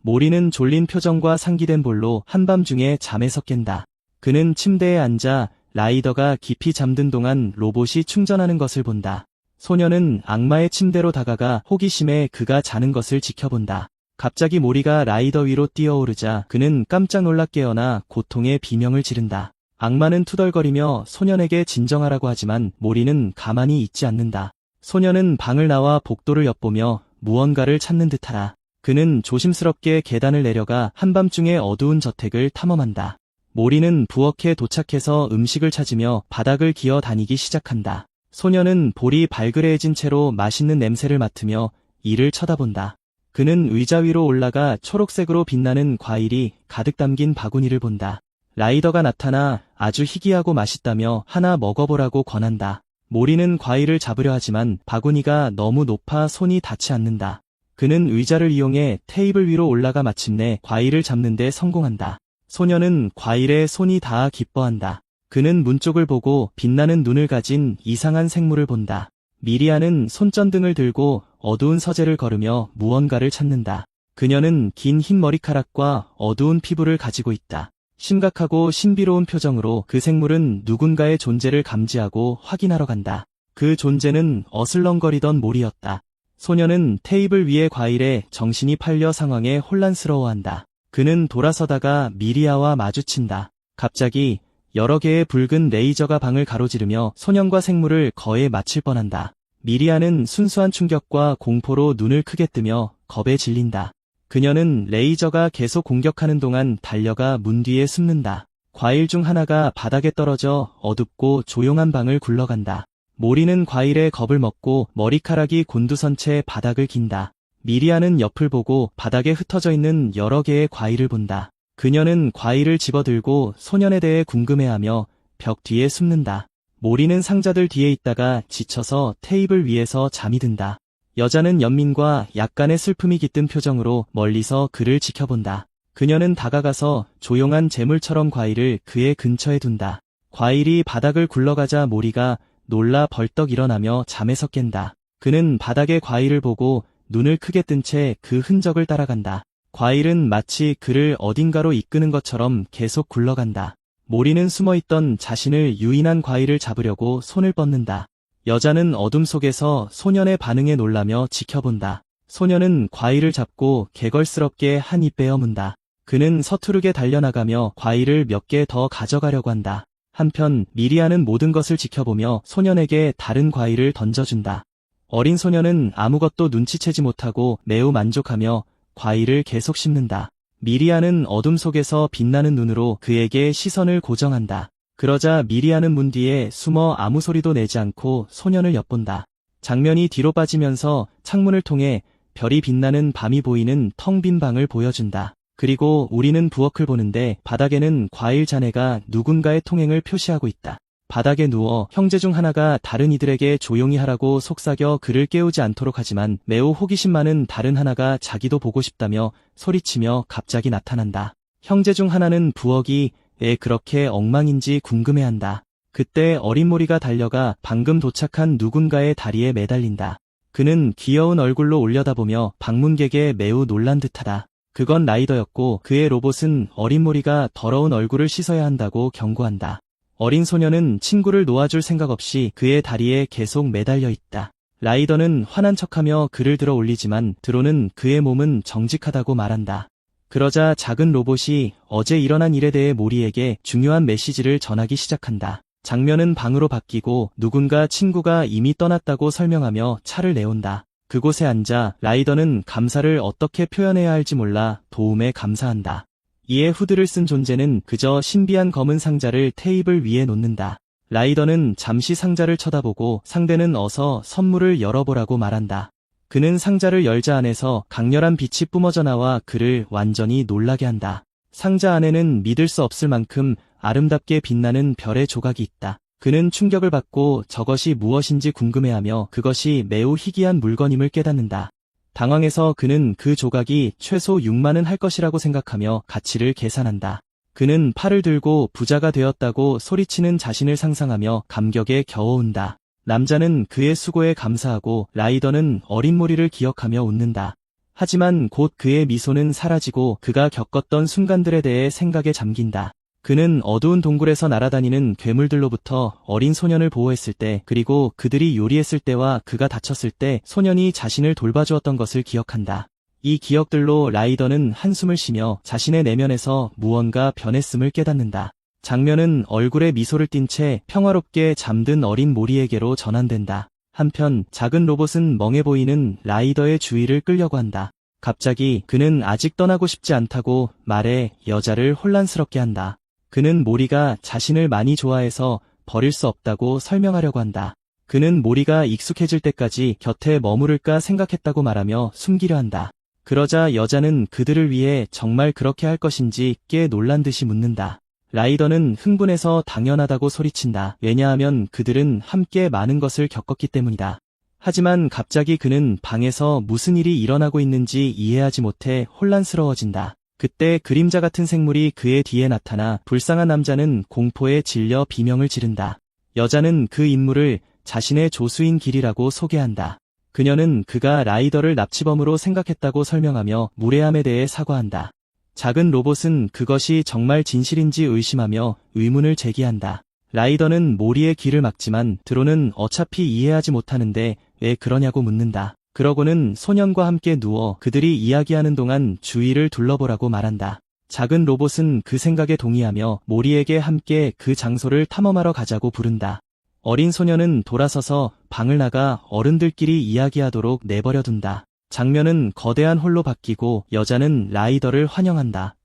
모리는 졸린 표정과 상기된 볼로 한밤중에 잠에서 깬다. 그는 침대에 앉아 라이더가 깊이 잠든 동안 로봇이 충전하는 것을 본다. 소녀는 악마의 침대로 다가가 호기심에 그가 자는 것을 지켜본다. 갑자기 모리가 라이더 위로 뛰어오르자 그는 깜짝 놀라 깨어나 고통의 비명을 지른다. 악마는 투덜거리며 소년에게 진정하라고 하지만 모리는 가만히 있지 않는다. 소년은 방을 나와 복도를 엿보며 무언가를 찾는 듯하다. 그는 조심스럽게 계단을 내려가 한밤중에 어두운 저택을 탐험한다. 모리는 부엌에 도착해서 음식을 찾으며 바닥을 기어 다니기 시작한다. 소년은 볼이 발그레해진 채로 맛있는 냄새를 맡으며 이를 쳐다본다. 그는 의자 위로 올라가 초록색으로 빛나는 과일이 가득 담긴 바구니를 본다. 라이더가 나타나 아주 희귀하고 맛있다며 하나 먹어보라고 권한다. 모리는 과일을 잡으려 하지만 바구니가 너무 높아 손이 닿지 않는다. 그는 의자를 이용해 테이블 위로 올라가 마침내 과일을 잡는 데 성공한다. 소녀는 과일에 손이 닿아 기뻐한다. 그는 문 쪽을 보고 빛나는 눈을 가진 이상한 생물을 본다. 미리아는 손전등을 들고 어두운 서재를 걸으며 무언가를 찾는다. 그녀는 긴 흰 머리카락과 어두운 피부를 가지고 있다. 심각하고 신비로운 표정으로 그 생물은 누군가의 존재를 감지하고 확인하러 간다. 그 존재는 어슬렁거리던 모리였다. 소녀는 테이블 위의 과일에 정신이 팔려 상황에 혼란스러워한다. 그는 돌아서다가 미리아와 마주친다. 갑자기 여러 개의 붉은 레이저가 방을 가로지르며 소년과 생물을 거에 맞힐 뻔한다. 미리아는 순수한 충격과 공포로 눈을 크게 뜨며 겁에 질린다. 그녀는 레이저가 계속 공격하는 동안 달려가 문 뒤에 숨는다. 과일 중 하나가 바닥에 떨어져 어둡고 조용한 방을 굴러간다. 모리는 과일에 겁을 먹고 머리카락이 곤두선 채 바닥을 긴다. 미리아는 옆을 보고 바닥에 흩어져 있는 여러 개의 과일을 본다. 그녀는 과일을 집어들고 소년에 대해 궁금해하며 벽 뒤에 숨는다. 모리는 상자들 뒤에 있다가 지쳐서 테이블 위에서 잠이 든다. 여자는 연민과 약간의 슬픔이 깃든 표정으로 멀리서 그를 지켜본다. 그녀는 다가가서 조용한 재물처럼 과일을 그의 근처에 둔다. 과일이 바닥을 굴러가자 모리가 놀라 벌떡 일어나며 잠에서 깬다. 그는 바닥의 과일을 보고 눈을 크게 뜬 채 그 흔적을 따라간다. 과일은 마치 그를 어딘가로 이끄는 것처럼 계속 굴러간다. 모리는 숨어있던 자신을 유인한 과일을 잡으려고 손을 뻗는다. 여자는 어둠 속에서 소년의 반응에 놀라며 지켜본다. 소년은 과일을 잡고 개걸스럽게 한 입 베어 문다. 그는 서투르게 달려나가며 과일을 몇 개 더 가져가려고 한다. 한편 미리아는 모든 것을 지켜보며 소년에게 다른 과일을 던져준다. 어린 소년은 아무것도 눈치채지 못하고 매우 만족하며 과일을 계속 씹는다. 미리아는 어둠 속에서 빛나는 눈으로 그에게 시선을 고정한다. 그러자 미리아는 문 뒤에 숨어 아무 소리도 내지 않고 소년을 엿본다. 장면이 뒤로 빠지면서 창문을 통해 별이 빛나는 밤이 보이는 텅 빈 방을 보여준다. 그리고 우리는 부엌을 보는데 바닥에는 과일 잔해가 누군가의 통행을 표시하고 있다. 바닥에 누워 형제 중 하나가 다른 이들에게 조용히 하라고 속삭여 그를 깨우지 않도록 하지만 매우 호기심 많은 다른 하나가 자기도 보고 싶다며 소리치며 갑자기 나타난다. 형제 중 하나는 부엌이 왜 그렇게 엉망인지 궁금해한다. 그때 어린 모리가 달려가 방금 도착한 누군가의 다리에 매달린다. 그는 귀여운 얼굴로 올려다보며 방문객에 매우 놀란 듯하다. 그건 라이더였고 그의 로봇은 어린 모리가 더러운 얼굴을 씻어야 한다고 경고한다. 어린 소녀는 친구를 놓아줄 생각 없이 그의 다리에 계속 매달려 있다. 라이더는 화난 척하며 그를 들어 올리지만 드론은 그의 몸은 정직하다고 말한다. 그러자 작은 로봇이 어제 일어난 일에 대해 모리에게 중요한 메시지를 전하기 시작한다. 장면은 방으로 바뀌고 누군가 친구가 이미 떠났다고 설명하며 차를 내온다. 그곳에 앉아 라이더는 감사를 어떻게 표현해야 할지 몰라 도움에 감사한다. 이에 후드를 쓴 존재는 그저 신비한 검은 상자를 테이블 위에 놓는다. 라이더는 잠시 상자를 쳐다보고 상대는 어서 선물을 열어보라고 말한다. 그는 상자를 열자 안에서 강렬한 빛이 뿜어져 나와 그를 완전히 놀라게 한다. 상자 안에는 믿을 수 없을 만큼 아름답게 빛나는 별의 조각이 있다. 그는 충격을 받고 저것이 무엇인지 궁금해하며 그것이 매우 희귀한 물건임을 깨닫는다. 당황해서 그는 그 조각이 최소 6만은 할 것이라고 생각하며 가치를 계산한다. 그는 팔을 들고 부자가 되었다고 소리치는 자신을 상상하며 감격에 겨워온다. 남자는 그의 수고에 감사하고 라이더는 어린 모리를 기억하며 웃는다. 하지만 곧 그의 미소는 사라지고 그가 겪었던 순간들에 대해 생각에 잠긴다. 그는 어두운 동굴에서 날아다니는 괴물들로부터 어린 소년을 보호했을 때, 그리고 그들이 요리했을 때와 그가 다쳤을 때 소년이 자신을 돌봐주었던 것을 기억한다. 이 기억들로 라이더는 한숨을 쉬며 자신의 내면에서 무언가 변했음을 깨닫는다. 장면은 얼굴에 미소를 띤 채 평화롭게 잠든 어린 모리에게로 전환된다. 한편 작은 로봇은 멍해 보이는 라이더의 주의를 끌려고 한다. 갑자기 그는 아직 떠나고 싶지 않다고 말해 여자를 혼란스럽게 한다. 그는 모리가 자신을 많이 좋아해서 버릴 수 없다고 설명하려고 한다. 그는 모리가 익숙해질 때까지 곁에 머무를까 생각했다고 말하며 숨기려 한다. 그러자 여자는 그들을 위해 정말 그렇게 할 것인지 꽤 놀란 듯이 묻는다. 라이더는 흥분해서 당연하다고 소리친다. 왜냐하면 그들은 함께 많은 것을 겪었기 때문이다. 하지만 갑자기 그는 방에서 무슨 일이 일어나고 있는지 이해하지 못해 혼란스러워진다. 그때 그림자 같은 생물이 그의 뒤에 나타나 불쌍한 남자는 공포에 질려 비명을 지른다. 여자는 그 인물을 자신의 조수인 길이라고 소개한다. 그녀는 그가 라이더를 납치범으로 생각했다고 설명하며 무례함에 대해 사과한다. 작은 로봇은 그것이 정말 진실인지 의심하며 의문을 제기한다. 라이더는 모리의 길을 막지만 드론은 어차피 이해하지 못하는데 왜 그러냐고 묻는다. 그러고는 소년과 함께 누워 그들이 이야기하는 동안 주위를 둘러보라고 말한다. 작은 로봇은 그 생각에 동의하며 모리에게 함께 그 장소를 탐험하러 가자고 부른다. 어린 소년은 돌아서서 방을 나가 어른들끼리 이야기하도록 내버려둔다. 장면은 거대한 홀로 바뀌고 여자는 라이더를 환영한다.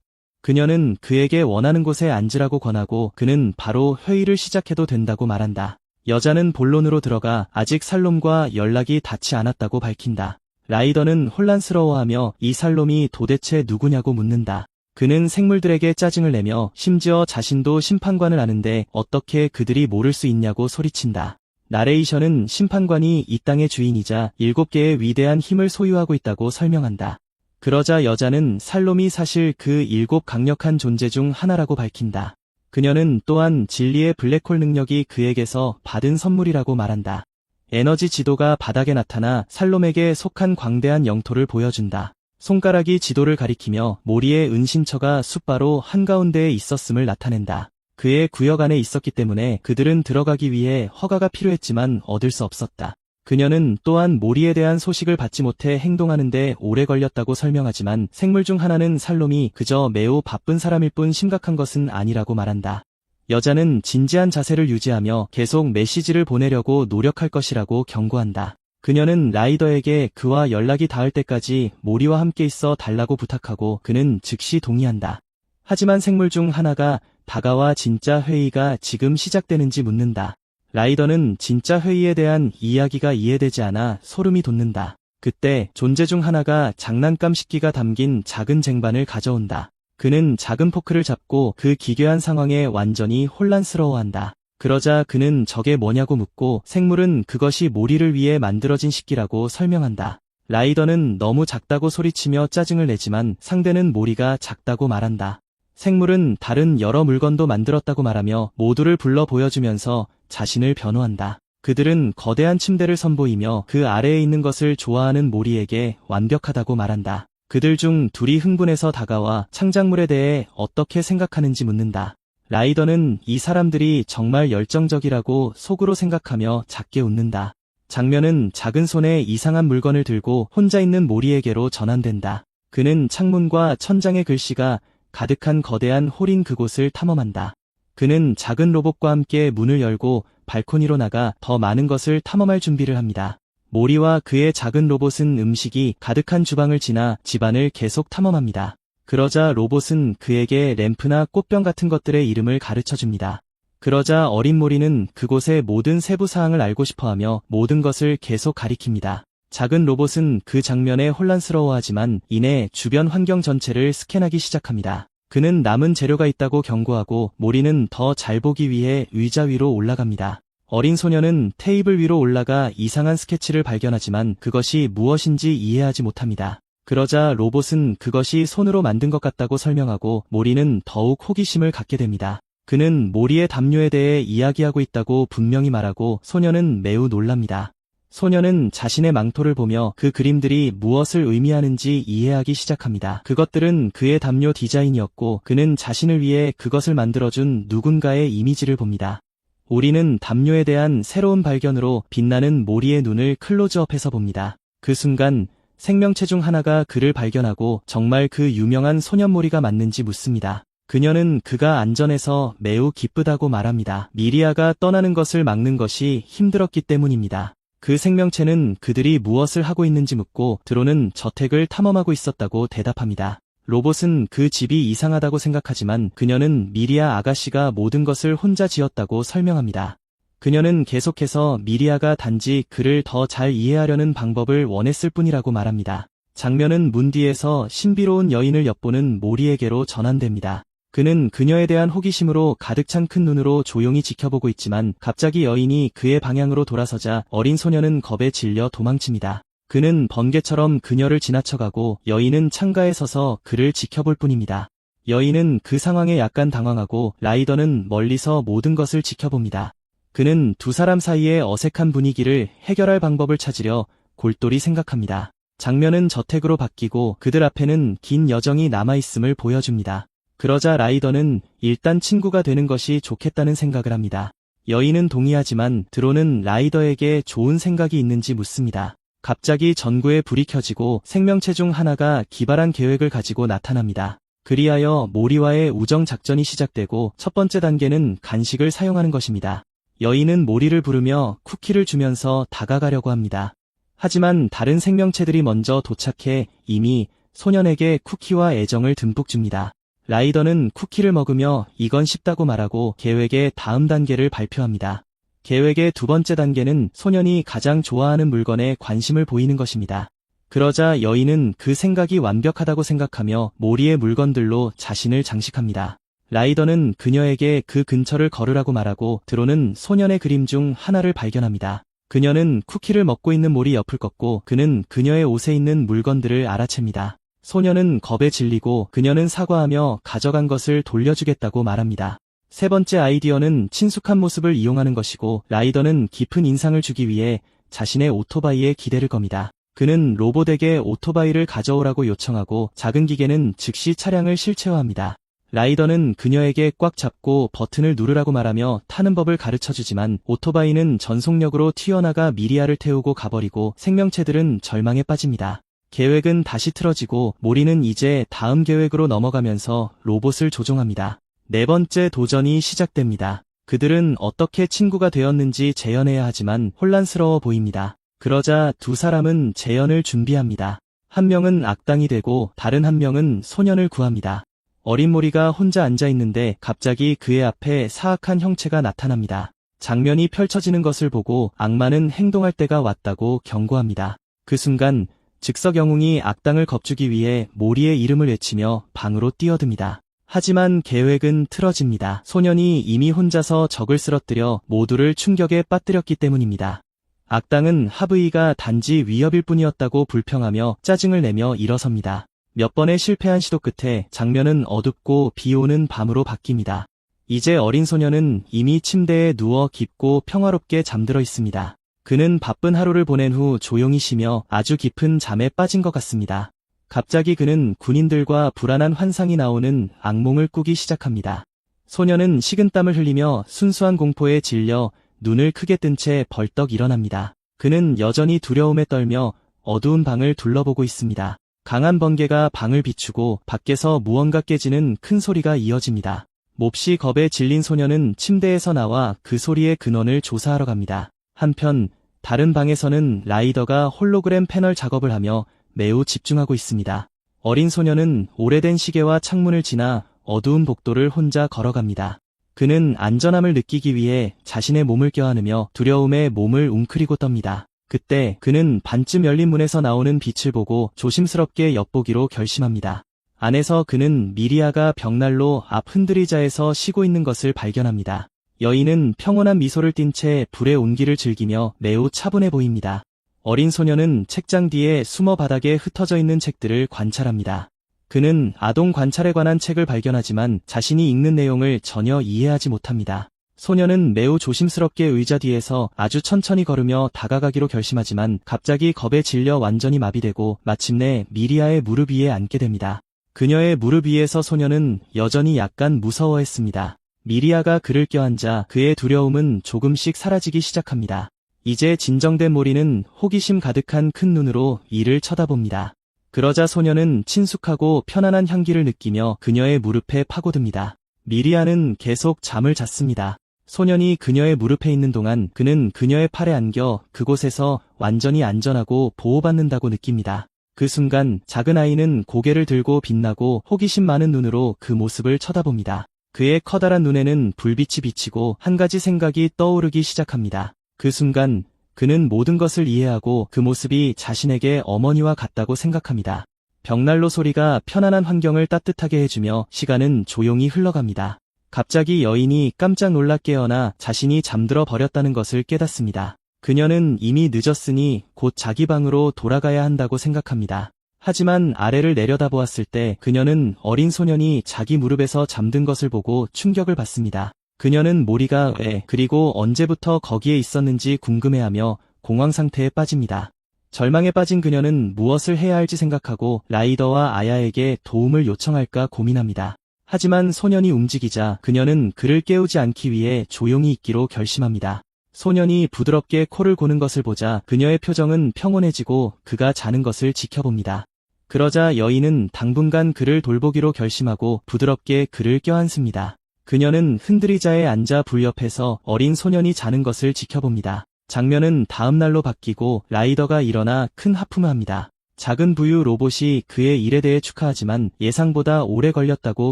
그녀는 그에게 원하는 곳에 앉으라고 권하고 그는 바로 회의를 시작해도 된다고 말한다. 여자는 본론으로 들어가 아직 살롬과 연락이 닿지 않았다고 밝힌다. 라이더는 혼란스러워하며 이 살롬이 도대체 누구냐고 묻는다. 그는 생물들에게 짜증을 내며 심지어 자신도 심판관을 아는데 어떻게 그들이 모를 수 있냐고 소리친다. 나레이션은 심판관이 이 땅의 주인이자 7개의 위대한 힘을 소유하고 있다고 설명한다. 그러자 여자는 살롬이 사실 그 7 강력한 존재 중 하나라고 밝힌다. 그녀는 또한 진리의 블랙홀 능력이 그에게서 받은 선물이라고 말한다. 에너지 지도가 바닥에 나타나 살롬에게 속한 광대한 영토를 보여준다. 손가락이 지도를 가리키며 모리의 은신처가 숫바로 한가운데에 있었음을 나타낸다. 그의 구역 안에 있었기 때문에 그들은 들어가기 위해 허가가 필요했지만 얻을 수 없었다. 그녀는 또한 모리에 대한 소식을 받지 못해 행동하는데 오래 걸렸다고 설명하지만 생물 중 하나는 살롬이 그저 매우 바쁜 사람일 뿐 심각한 것은 아니라고 말한다. 여자는 진지한 자세를 유지하며 계속 메시지를 보내려고 노력할 것이라고 경고한다. 그녀는 라이더에게 그와 연락이 닿을 때까지 모리와 함께 있어 달라고 부탁하고 그는 즉시 동의한다. 하지만 생물 중 하나가 다가와 진짜 회의가 지금 시작되는지 묻는다. 라이더는 진짜 회의에 대한 이야기가 이해되지 않아 소름이 돋는다. 그때 존재 중 하나가 장난감 식기가 담긴 작은 쟁반을 가져온다. 그는 작은 포크를 잡고 그 기괴한 상황에 완전히 혼란스러워한다. 그러자 그는 저게 뭐냐고 묻고 생물은 그것이 모리를 위해 만들어진 식기라고 설명한다. 라이더는 너무 작다고 소리치며 짜증을 내지만 상대는 모리가 작다고 말한다. 생물은 다른 여러 물건도 만들었다고 말하며 모두를 불러 보여주면서 자신을 변호한다. 그들은 거대한 침대를 선보이며 그 아래에 있는 것을 좋아하는 모리에게 완벽하다고 말한다. 그들 중 둘이 흥분해서 다가와 창작물에 대해 어떻게 생각하는지 묻는다. 라이더는 이 사람들이 정말 열정적이라고 속으로 생각하며 작게 웃는다. 장면은 작은 손에 이상한 물건을 들고 혼자 있는 모리에게로 전환된다. 그는 창문과 천장의 글씨가 가득한 거대한 홀인 그곳을 탐험한다. 그는 작은 로봇과 함께 문을 열고 발코니로 나가 더 많은 것을 탐험할 준비를 합니다. 모리와 그의 작은 로봇은 음식이 가득한 주방을 지나 집안을 계속 탐험합니다. 그러자 로봇은 그에게 램프나 꽃병 같은 것들의 이름을 가르쳐줍니다. 그러자 어린 모리는 그곳의 모든 세부 사항을 알고 싶어하며 모든 것을 계속 가리킵니다. 작은 로봇은 그 장면에 혼란스러워하지만 이내 주변 환경 전체를 스캔하기 시작합니다. 그는 남은 재료가 있다고 경고하고 모리는 더 잘 보기 위해 의자 위로 올라갑니다. 어린 소녀는 테이블 위로 올라가 이상한 스케치를 발견하지만 그것이 무엇인지 이해하지 못합니다. 그러자 로봇은 그것이 손으로 만든 것 같다고 설명하고 모리는 더욱 호기심을 갖게 됩니다. 그는 모리의 담요에 대해 이야기하고 있다고 분명히 말하고 소녀는 매우 놀랍니다. 소녀는 자신의 망토를 보며 그 그림들이 무엇을 의미하는지 이해하기 시작합니다. 그것들은 그의 담요 디자인이었고 그는 자신을 위해 그것을 만들어준 누군가의 이미지를 봅니다. 우리는 담요에 대한 새로운 발견으로 빛나는 모리의 눈을 클로즈업해서 봅니다. 그 순간 생명체 중 하나가 그를 발견하고 정말 그 유명한 소년모리가 맞는지 묻습니다. 그녀는 그가 안전해서 매우 기쁘다고 말합니다. 미리아가 떠나는 것을 막는 것이 힘들었기 때문입니다. 그 생명체는 그들이 무엇을 하고 있는지 묻고 드론은 저택을 탐험하고 있었다고 대답합니다. 로봇은 그 집이 이상하다고 생각하지만 그녀는 미리아 아가씨가 모든 것을 혼자 지었다고 설명합니다. 그녀는 계속해서 미리아가 단지 그를 더 잘 이해하려는 방법을 원했을 뿐이라고 말합니다. 장면은 문 뒤에서 신비로운 여인을 엿보는 모리에게로 전환됩니다. 그는 그녀에 대한 호기심으로 가득 찬 큰 눈으로 조용히 지켜보고 있지만 갑자기 여인이 그의 방향으로 돌아서자 어린 소녀는 겁에 질려 도망칩니다. 그는 번개처럼 그녀를 지나쳐가고 여인은 창가에 서서 그를 지켜볼 뿐입니다. 여인은 그 상황에 약간 당황하고 라이더는 멀리서 모든 것을 지켜봅니다. 그는 두 사람 사이의 어색한 분위기를 해결할 방법을 찾으려 골똘히 생각합니다. 장면은 저택으로 바뀌고 그들 앞에는 긴 여정이 남아있음을 보여줍니다. 그러자 라이더는 일단 친구가 되는 것이 좋겠다는 생각을 합니다. 여인은 동의하지만 드론은 라이더에게 좋은 생각이 있는지 묻습니다. 갑자기 전구에 불이 켜지고 생명체 중 하나가 기발한 계획을 가지고 나타납니다. 그리하여 모리와의 우정 작전이 시작되고 첫 번째 단계는 간식을 사용하는 것입니다. 여인은 모리를 부르며 쿠키를 주면서 다가가려고 합니다. 하지만 다른 생명체들이 먼저 도착해 이미 소년에게 쿠키와 애정을 듬뿍 줍니다. 라이더는 쿠키를 먹으며 이건 쉽다고 말하고 계획의 다음 단계를 발표합니다. 계획의 두 번째 단계는 소년이 가장 좋아하는 물건에 관심을 보이는 것입니다. 그러자 여인은 그 생각이 완벽하다고 생각하며 모리의 물건들로 자신을 장식합니다. 라이더는 그녀에게 그 근처를 걸으라고 말하고 드론은 소년의 그림 중 하나를 발견합니다. 그녀는 쿠키를 먹고 있는 모리 옆을 걷고 그는 그녀의 옷에 있는 물건들을 알아챕니다. 소년은 겁에 질리고 그녀는 사과하며 가져간 것을 돌려주겠다고 말합니다. 세 번째 아이디어는 친숙한 모습을 이용하는 것이고 라이더는 깊은 인상을 주기 위해 자신의 오토바이에 기대를 겁니다. 그는 로봇에게 오토바이를 가져오라고 요청하고 작은 기계는 즉시 차량을 실체화합니다. 라이더는 그녀에게 꽉 잡고 버튼을 누르라고 말하며 타는 법을 가르쳐주지만 오토바이는 전속력으로 튀어나가 미리아를 태우고 가버리고 생명체들은 절망에 빠집니다. 계획은 다시 틀어지고 모리는 이제 다음 계획으로 넘어가면서 로봇을 조종합니다. 네 번째 도전이 시작됩니다. 그들은 어떻게 친구가 되었는지 재현해야 하지만 혼란스러워 보입니다. 그러자 두 사람은 재현을 준비합니다. 한 명은 악당이 되고 다른 한 명은 소년을 구합니다. 어린 모리가 혼자 앉아있는데 갑자기 그의 앞에 사악한 형체가 나타납니다. 장면이 펼쳐지는 것을 보고 악마는 행동할 때가 왔다고 경고합니다. 그 순간 즉석 영웅이 악당을 겁주기 위해 모리의 이름을 외치며 방으로 뛰어듭니다. 하지만 계획은 틀어집니다. 소년이 이미 혼자서 적을 쓰러뜨려 모두를 충격에 빠뜨렸기 때문입니다. 악당은 하브이가 단지 위협일 뿐이었다고 불평하며 짜증을 내며 일어섭니다. 몇 번의 실패한 시도 끝에 장면은 어둡고 비 오는 밤으로 바뀝니다. 이제 어린 소년은 이미 침대에 누워 깊고 평화롭게 잠들어 있습니다. 그는 바쁜 하루를 보낸 후 조용히 쉬며 아주 깊은 잠에 빠진 것 같습니다. 갑자기 그는 군인들과 불안한 환상이 나오는 악몽을 꾸기 시작합니다. 소년은 식은땀을 흘리며 순수한 공포에 질려 눈을 크게 뜬 채 벌떡 일어납니다. 그는 여전히 두려움에 떨며 어두운 방을 둘러보고 있습니다. 강한 번개가 방을 비추고 밖에서 무언가 깨지는 큰 소리가 이어집니다. 몹시 겁에 질린 소년은 침대에서 나와 그 소리의 근원을 조사하러 갑니다. 한편 다른 방에서는 라이더가 홀로그램 패널 작업을 하며 매우 집중하고 있습니다. 어린 소년은 오래된 시계와 창문을 지나 어두운 복도를 혼자 걸어갑니다. 그는 안전함을 느끼기 위해 자신의 몸을 껴안으며 두려움에 몸을 웅크리고 떱니다. 그때 그는 반쯤 열린 문에서 나오는 빛을 보고 조심스럽게 엿보기로 결심합니다. 안에서 그는 미리아가 벽난로 앞 흔들의자에서 쉬고 있는 것을 발견합니다. 여인은 평온한 미소를 띤 채 불의 온기를 즐기며 매우 차분해 보입니다. 어린 소녀는 책장 뒤에 숨어 바닥에 흩어져 있는 책들을 관찰합니다. 그는 아동 관찰에 관한 책을 발견하지만 자신이 읽는 내용을 전혀 이해하지 못합니다. 소녀는 매우 조심스럽게 의자 뒤에서 아주 천천히 걸으며 다가가기로 결심하지만 갑자기 겁에 질려 완전히 마비되고 마침내 미리아의 무릎 위에 앉게 됩니다. 그녀의 무릎 위에서 소녀는 여전히 약간 무서워했습니다. 미리아가 그를 껴안자 그의 두려움은 조금씩 사라지기 시작합니다. 이제 진정된 모리는 호기심 가득한 큰 눈으로 이를 쳐다봅니다. 그러자 소녀는 친숙하고 편안한 향기를 느끼며 그녀의 무릎에 파고듭니다. 미리아는 계속 잠을 잤습니다. 소년이 그녀의 무릎에 있는 동안 그는 그녀의 팔에 안겨 그곳에서 완전히 안전하고 보호받는다고 느낍니다. 그 순간 작은 아이는 고개를 들고 빛나고 호기심 많은 눈으로 그 모습을 쳐다봅니다. 그의 커다란 눈에는 불빛이 비치고 한 가지 생각이 떠오르기 시작합니다. 그 순간 그는 모든 것을 이해하고 그 모습이 자신에게 어머니와 같다고 생각합니다. 벽난로 소리가 편안한 환경을 따뜻하게 해주며 시간은 조용히 흘러갑니다. 갑자기 여인이 깜짝 놀라 깨어나 자신이 잠들어 버렸다는 것을 깨닫습니다. 그녀는 이미 늦었으니 곧 자기 방으로 돌아가야 한다고 생각합니다. 하지만 아래를 내려다보았을 때 그녀는 어린 소년이 자기 무릎에서 잠든 것을 보고 충격을 받습니다. 그녀는 모리가 왜 그리고 언제부터 거기에 있었는지 궁금해하며 공황 상태에 빠집니다. 절망에 빠진 그녀는 무엇을 해야 할지 생각하고 라이더와 아야에게 도움을 요청할까 고민합니다. 하지만 소년이 움직이자 그녀는 그를 깨우지 않기 위해 조용히 있기로 결심합니다. 소년이 부드럽게 코를 고는 것을 보자 그녀의 표정은 평온해지고 그가 자는 것을 지켜봅니다. 그러자 여인은 당분간 그를 돌보기로 결심하고 부드럽게 그를 껴안습니다. 그녀는 흔들의자에 앉아 불 옆에서 어린 소년이 자는 것을 지켜봅니다. 장면은 다음 날로 바뀌고 라이더가 일어나 큰 하품을 합니다. 작은 부유 로봇이 그의 일에 대해 축하하지만 예상보다 오래 걸렸다고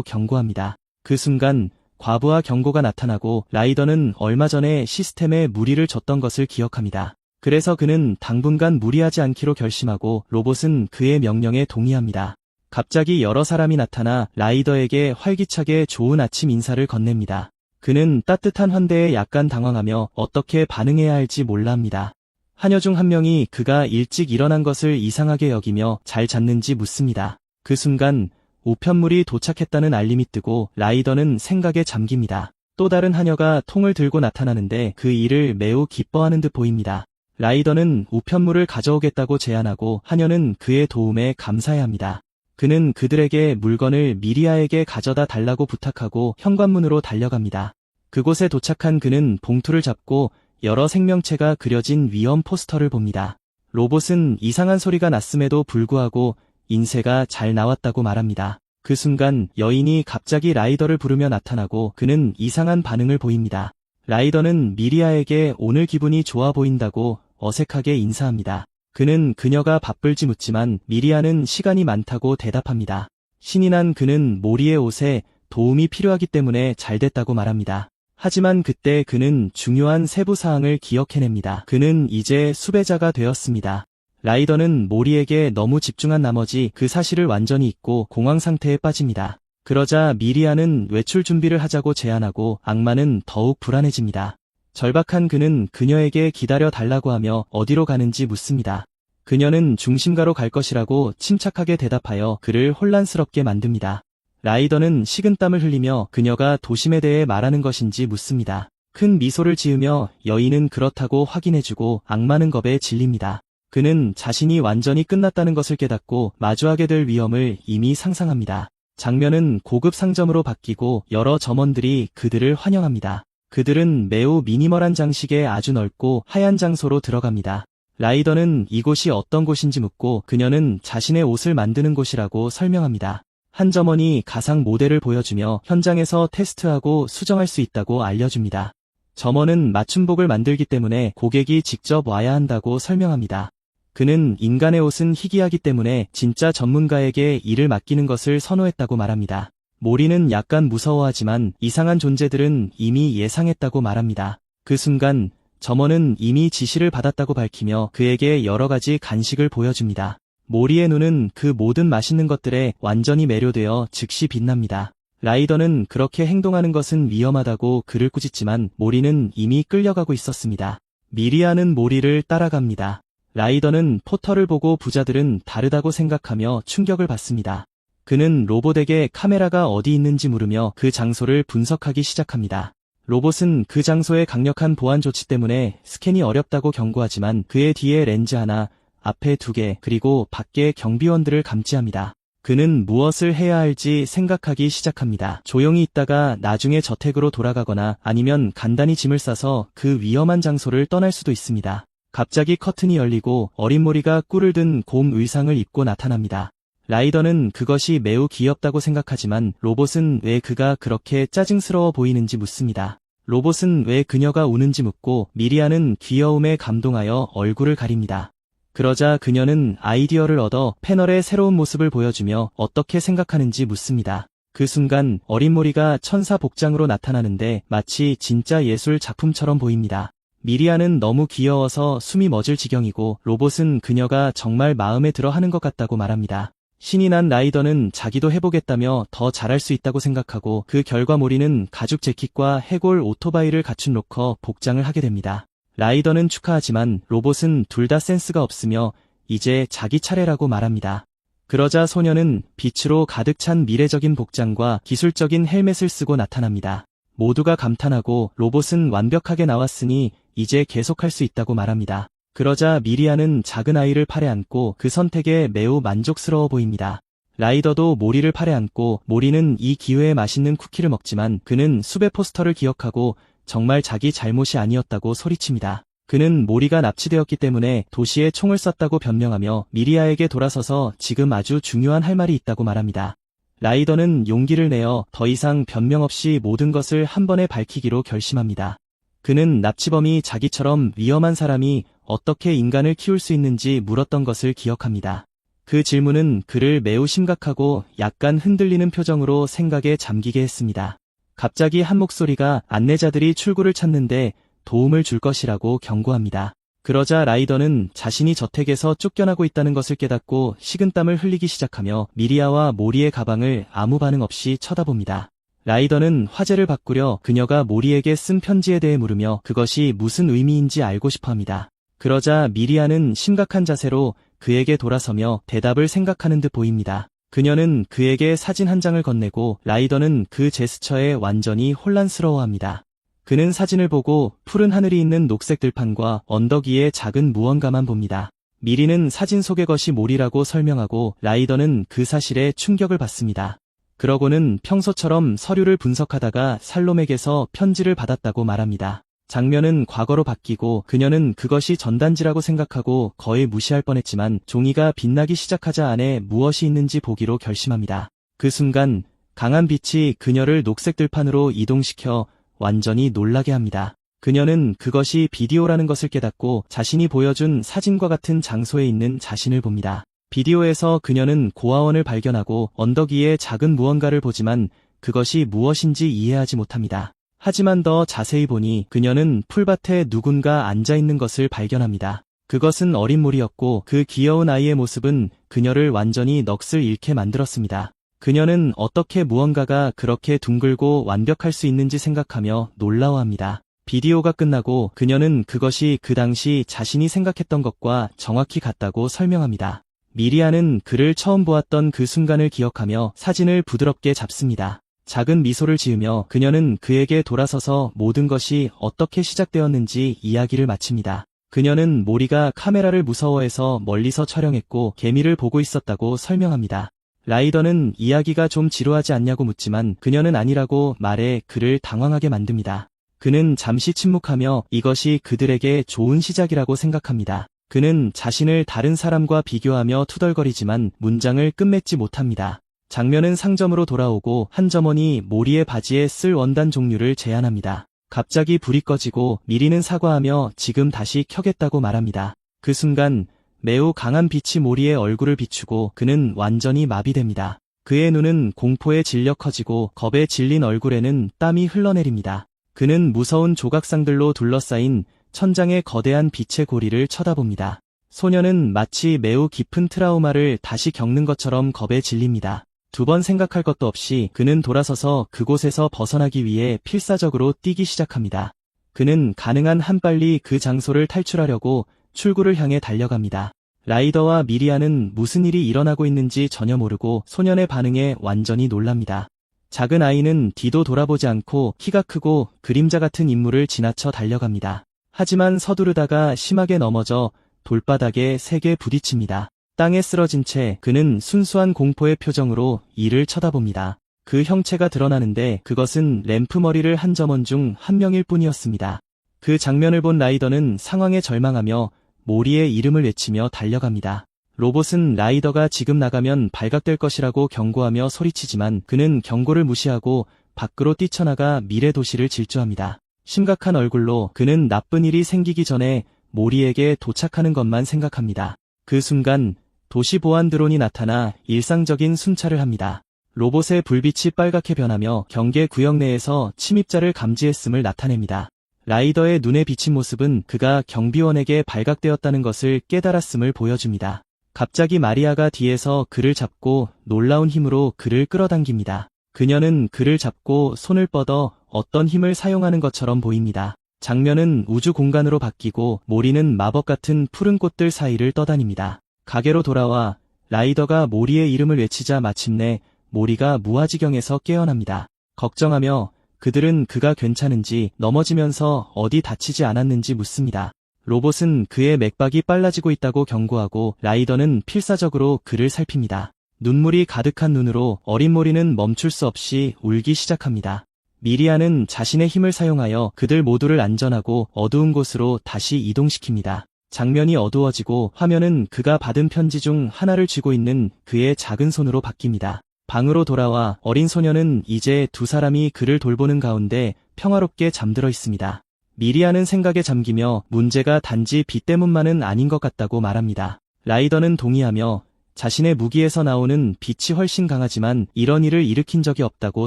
경고합니다. 그 순간 과부하 경고가 나타나고 라이더는 얼마 전에 시스템에 무리를 줬던 것을 기억합니다. 그래서 그는 당분간 무리하지 않기로 결심하고 로봇은 그의 명령에 동의합니다. 갑자기 여러 사람이 나타나 라이더에게 활기차게 좋은 아침 인사를 건넵니다. 그는 따뜻한 환대에 약간 당황하며 어떻게 반응해야 할지 몰라 합니다. 하녀 중 한 명이 그가 일찍 일어난 것을 이상하게 여기며 잘 잤는지 묻습니다. 그 순간 우편물이 도착했다는 알림이 뜨고 라이더는 생각에 잠깁니다. 또 다른 하녀가 통을 들고 나타나는데 그 일을 매우 기뻐하는 듯 보입니다. 라이더는 우편물을 가져오겠다고 제안하고 하녀는 그의 도움에 감사해야 합니다. 그는 그들에게 물건을 미리아에게 가져다 달라고 부탁하고 현관문으로 달려갑니다. 그곳에 도착한 그는 봉투를 잡고 여러 생명체가 그려진 위험 포스터를 봅니다. 로봇은 이상한 소리가 났음에도 불구하고 인쇄가 잘 나왔다고 말합니다. 그 순간 여인이 갑자기 라이더를 부르며 나타나고 그는 이상한 반응을 보입니다. 라이더는 미리아에게 오늘 기분이 좋아 보인다고 어색하게 인사합니다. 그는 그녀가 바쁠지 묻지만 미리아는 시간이 많다고 대답합니다. 신이 난 그는 모리의 옷에 도움이 필요하기 때문에 잘 됐다고 말합니다. 하지만 그때 그는 중요한 세부 사항을 기억해냅니다. 그는 이제 수배자가 되었습니다. 라이더는 모리에게 너무 집중한 나머지 그 사실을 완전히 잊고 공황 상태에 빠집니다. 그러자 미리아는 외출 준비를 하자고 제안하고 악마는 더욱 불안해집니다. 절박한 그는 그녀에게 기다려 달라고 하며 어디로 가는지 묻습니다. 그녀는 중심가로 갈 것이라고 침착하게 대답하여 그를 혼란스럽게 만듭니다. 라이더는 식은땀을 흘리며 그녀가 도심에 대해 말하는 것인지 묻습니다. 큰 미소를 지으며 여인은 그렇다고 확인해주고 악마는 겁에 질립니다. 그는 자신이 완전히 끝났다는 것을 깨닫고 마주하게 될 위험을 이미 상상합니다. 장면은 고급 상점으로 바뀌고 여러 점원들이 그들을 환영합니다. 그들은 매우 미니멀한 장식에 아주 넓고 하얀 장소로 들어갑니다. 라이더는 이곳이 어떤 곳인지 묻고 그녀는 자신의 옷을 만드는 곳이라고 설명합니다. 한 점원이 가상 모델을 보여주며 현장에서 테스트하고 수정할 수 있다고 알려줍니다. 점원은 맞춤복을 만들기 때문에 고객이 직접 와야 한다고 설명합니다. 그는 인간의 옷은 희귀하기 때문에 진짜 전문가에게 일을 맡기는 것을 선호했다고 말합니다. 모리는 약간 무서워하지만 이상한 존재들은 이미 예상했다고 말합니다. 그 순간 점원은 이미 지시를 받았다고 밝히며 그에게 여러 가지 간식을 보여줍니다. 모리의 눈은 그 모든 맛있는 것들에 완전히 매료되어 즉시 빛납니다. 라이더는 그렇게 행동하는 것은 위험하다고 그를 꾸짖지만 모리는 이미 끌려가고 있었습니다. 미리아는 모리를 따라갑니다. 라이더는 포터를 보고 부자들은 다르다고 생각하며 충격을 받습니다. 그는 로봇에게 카메라가 어디 있는지 물으며 그 장소를 분석하기 시작합니다. 로봇은 그 장소의 강력한 보안 조치 때문에 스캔이 어렵다고 경고하지만 그의 뒤에 렌즈 하나, 앞에 2개, 그리고 밖에 경비원들을 감지합니다. 그는 무엇을 해야 할지 생각하기 시작합니다. 조용히 있다가 나중에 저택으로 돌아가거나 아니면 간단히 짐을 싸서 그 위험한 장소를 떠날 수도 있습니다. 갑자기 커튼이 열리고 어린 모리가 꿀을 든 곰 의상을 입고 나타납니다. 라이더는 그것이 매우 귀엽다고 생각하지만 로봇은 왜 그가 그렇게 짜증스러워 보이는지 묻습니다. 로봇은 왜 그녀가 우는지 묻고 미리아는 귀여움에 감동하여 얼굴을 가립니다. 그러자 그녀는 아이디어를 얻어 패널의 새로운 모습을 보여주며 어떻게 생각하는지 묻습니다. 그 순간 어린 모리가 천사 복장으로 나타나는데 마치 진짜 예술 작품처럼 보입니다. 미리아는 너무 귀여워서 숨이 멎을 지경이고 로봇은 그녀가 정말 마음에 들어 하는 것 같다고 말합니다. 신이 난 라이더는 자기도 해보겠다며 더 잘할 수 있다고 생각하고 그 결과 모리는 가죽 재킷과 해골 오토바이를 갖춘 로커 복장을 하게 됩니다. 라이더는 축하하지만 로봇은 둘 다 센스가 없으며 이제 자기 차례라고 말합니다. 그러자 소녀는 빛으로 가득 찬 미래적인 복장과 기술적인 헬멧을 쓰고 나타납니다. 모두가 감탄하고 로봇은 완벽하게 나왔으니 이제 계속할 수 있다고 말합니다. 그러자 미리아는 작은 아이를 팔에 안고 그 선택에 매우 만족스러워 보입니다. 라이더도 모리를 팔에 안고 모리는 이 기회에 맛있는 쿠키를 먹지만 그는 숲의 포스터를 기억하고 정말 자기 잘못이 아니었다고 소리칩니다. 그는 모리가 납치되었기 때문에 도시에 총을 쐈다고 변명하며 미리아에게 돌아서서 지금 아주 중요한 할 말이 있다고 말합니다. 라이더는 용기를 내어 더 이상 변명 없이 모든 것을 한 번에 밝히기로 결심합니다. 그는 납치범이 자기처럼 위험한 사람이 어떻게 인간을 키울 수 있는지 물었던 것을 기억합니다. 그 질문은 그를 매우 심각하고 약간 흔들리는 표정으로 생각에 잠기게 했습니다. 갑자기 한 목소리가 안내자들이 출구를 찾는데 도움을 줄 것이라고 경고합니다. 그러자 라이더는 자신이 저택에서 쫓겨나고 있다는 것을 깨닫고 식은땀을 흘리기 시작하며 미리아와 모리의 가방을 아무 반응 없이 쳐다봅니다. 라이더는 화제를 바꾸려 그녀가 모리에게 쓴 편지에 대해 물으며 그것이 무슨 의미인지 알고 싶어합니다. 그러자 미리아는 심각한 자세로 그에게 돌아서며 대답을 생각하는 듯 보입니다. 그녀는 그에게 사진 한 장을 건네고 라이더는 그 제스처에 완전히 혼란스러워합니다. 그는 사진을 보고 푸른 하늘이 있는 녹색 들판과 언덕 위의 작은 무언가만 봅니다. 미리는 사진 속의 것이 모리라고 설명하고 라이더는 그 사실에 충격을 받습니다. 그러고는 평소처럼 서류를 분석하다가 살롬에게서 편지를 받았다고 말합니다. 장면은 과거로 바뀌고 그녀는 그것이 전단지라고 생각하고 거의 무시할 뻔했지만 종이가 빛나기 시작하자 안에 무엇이 있는지 보기로 결심합니다. 그 순간 강한 빛이 그녀를 녹색 들판으로 이동시켜 완전히 놀라게 합니다. 그녀는 그것이 비디오라는 것을 깨닫고 자신이 보여준 사진과 같은 장소에 있는 자신을 봅니다. 비디오에서 그녀는 고아원을 발견하고 언덕 위에 작은 무언가를 보지만 그것이 무엇인지 이해하지 못합니다. 하지만 더 자세히 보니 그녀는 풀밭에 누군가 앉아있는 것을 발견합니다. 그것은 어린 모리였고 그 귀여운 아이의 모습은 그녀를 완전히 넋을 잃게 만들었습니다. 그녀는 어떻게 무언가가 그렇게 둥글고 완벽할 수 있는지 생각하며 놀라워합니다. 비디오가 끝나고 그녀는 그것이 그 당시 자신이 생각했던 것과 정확히 같다고 설명합니다. 미리아는 그를 처음 보았던 그 순간을 기억하며 사진을 부드럽게 잡습니다. 작은 미소를 지으며 그녀는 그에게 돌아서서 모든 것이 어떻게 시작되었는지 이야기를 마칩니다. 그녀는 모리가 카메라를 무서워해서 멀리서 촬영했고 개미를 보고 있었다고 설명합니다. 라이더는 이야기가 좀 지루하지 않냐고 묻지만 그녀는 아니라고 말해 그를 당황하게 만듭니다. 그는 잠시 침묵하며 이것이 그들에게 좋은 시작이라고 생각합니다. 그는 자신을 다른 사람과 비교하며 투덜거리지만 문장을 끝맺지 못합니다. 장면은 상점으로 돌아오고 한 점원이 모리의 바지에 쓸 원단 종류를 제안합니다. 갑자기 불이 꺼지고 미리는 사과하며 지금 다시 켜겠다고 말합니다. 그 순간 매우 강한 빛이 모리의 얼굴을 비추고 그는 완전히 마비됩니다. 그의 눈은 공포에 질려 커지고 겁에 질린 얼굴에는 땀이 흘러내립니다. 그는 무서운 조각상들로 둘러싸인 천장의 거대한 빛의 고리를 쳐다봅니다. 소녀는 마치 매우 깊은 트라우마를 다시 겪는 것처럼 겁에 질립니다. 두 번 생각할 것도 없이 그는 돌아서서 그곳에서 벗어나기 위해 필사적으로 뛰기 시작합니다. 그는 가능한 한 빨리 그 장소를 탈출하려고 출구를 향해 달려갑니다. 라이더와 미리아는 무슨 일이 일어나고 있는지 전혀 모르고 소년의 반응에 완전히 놀랍니다. 작은 아이는 뒤도 돌아보지 않고 키가 크고 그림자 같은 인물을 지나쳐 달려갑니다. 하지만 서두르다가 심하게 넘어져 돌바닥에 세게 부딪힙니다. 땅에 쓰러진 채 그는 순수한 공포의 표정으로 이를 쳐다봅니다. 그 형체가 드러나는데 그것은 램프 머리를 한 점원 중 한 명일 뿐이었습니다. 그 장면을 본 라이더는 상황에 절망하며 모리의 이름을 외치며 달려갑니다. 로봇은 라이더가 지금 나가면 발각될 것이라고 경고하며 소리치지만 그는 경고를 무시하고 밖으로 뛰쳐나가 미래 도시를 질주합니다. 심각한 얼굴로 그는 나쁜 일이 생기기 전에 모리에게 도착하는 것만 생각합니다. 그 순간 도시 보안 드론이 나타나 일상적인 순찰을 합니다. 로봇의 불빛이 빨갛게 변하며 경계 구역 내에서 침입자를 감지했음을 나타냅니다. 라이더의 눈에 비친 모습은 그가 경비원에게 발각되었다는 것을 깨달았음을 보여줍니다. 갑자기 마리아가 뒤에서 그를 잡고 놀라운 힘으로 그를 끌어당깁니다. 그녀는 그를 잡고 손을 뻗어 어떤 힘을 사용하는 것처럼 보입니다. 장면은 우주 공간으로 바뀌고 모리는 마법 같은 푸른 꽃들 사이를 떠다닙니다. 가게로 돌아와 라이더가 모리의 이름을 외치자 마침내 모리가 무아지경에서 깨어납니다. 걱정하며 그들은 그가 괜찮은지 넘어지면서 어디 다치지 않았는지 묻습니다. 로봇은 그의 맥박이 빨라지고 있다고 경고하고 라이더는 필사적으로 그를 살핍니다. 눈물이 가득한 눈으로 어린 모리는 멈출 수 없이 울기 시작합니다. 미리아는 자신의 힘을 사용하여 그들 모두를 안전하고 어두운 곳으로 다시 이동시킵니다. 장면이 어두워지고 화면은 그가 받은 편지 중 하나를 쥐고 있는 그의 작은 손으로 바뀝니다. 방으로 돌아와 어린 소녀는 이제 두 사람이 그를 돌보는 가운데 평화롭게 잠들어 있습니다. 미리아는 생각에 잠기며 문제가 단지 빛 때문만은 아닌 것 같다고 말합니다. 라이더는 동의하며 자신의 무기에서 나오는 빛이 훨씬 강하지만 이런 일을 일으킨 적이 없다고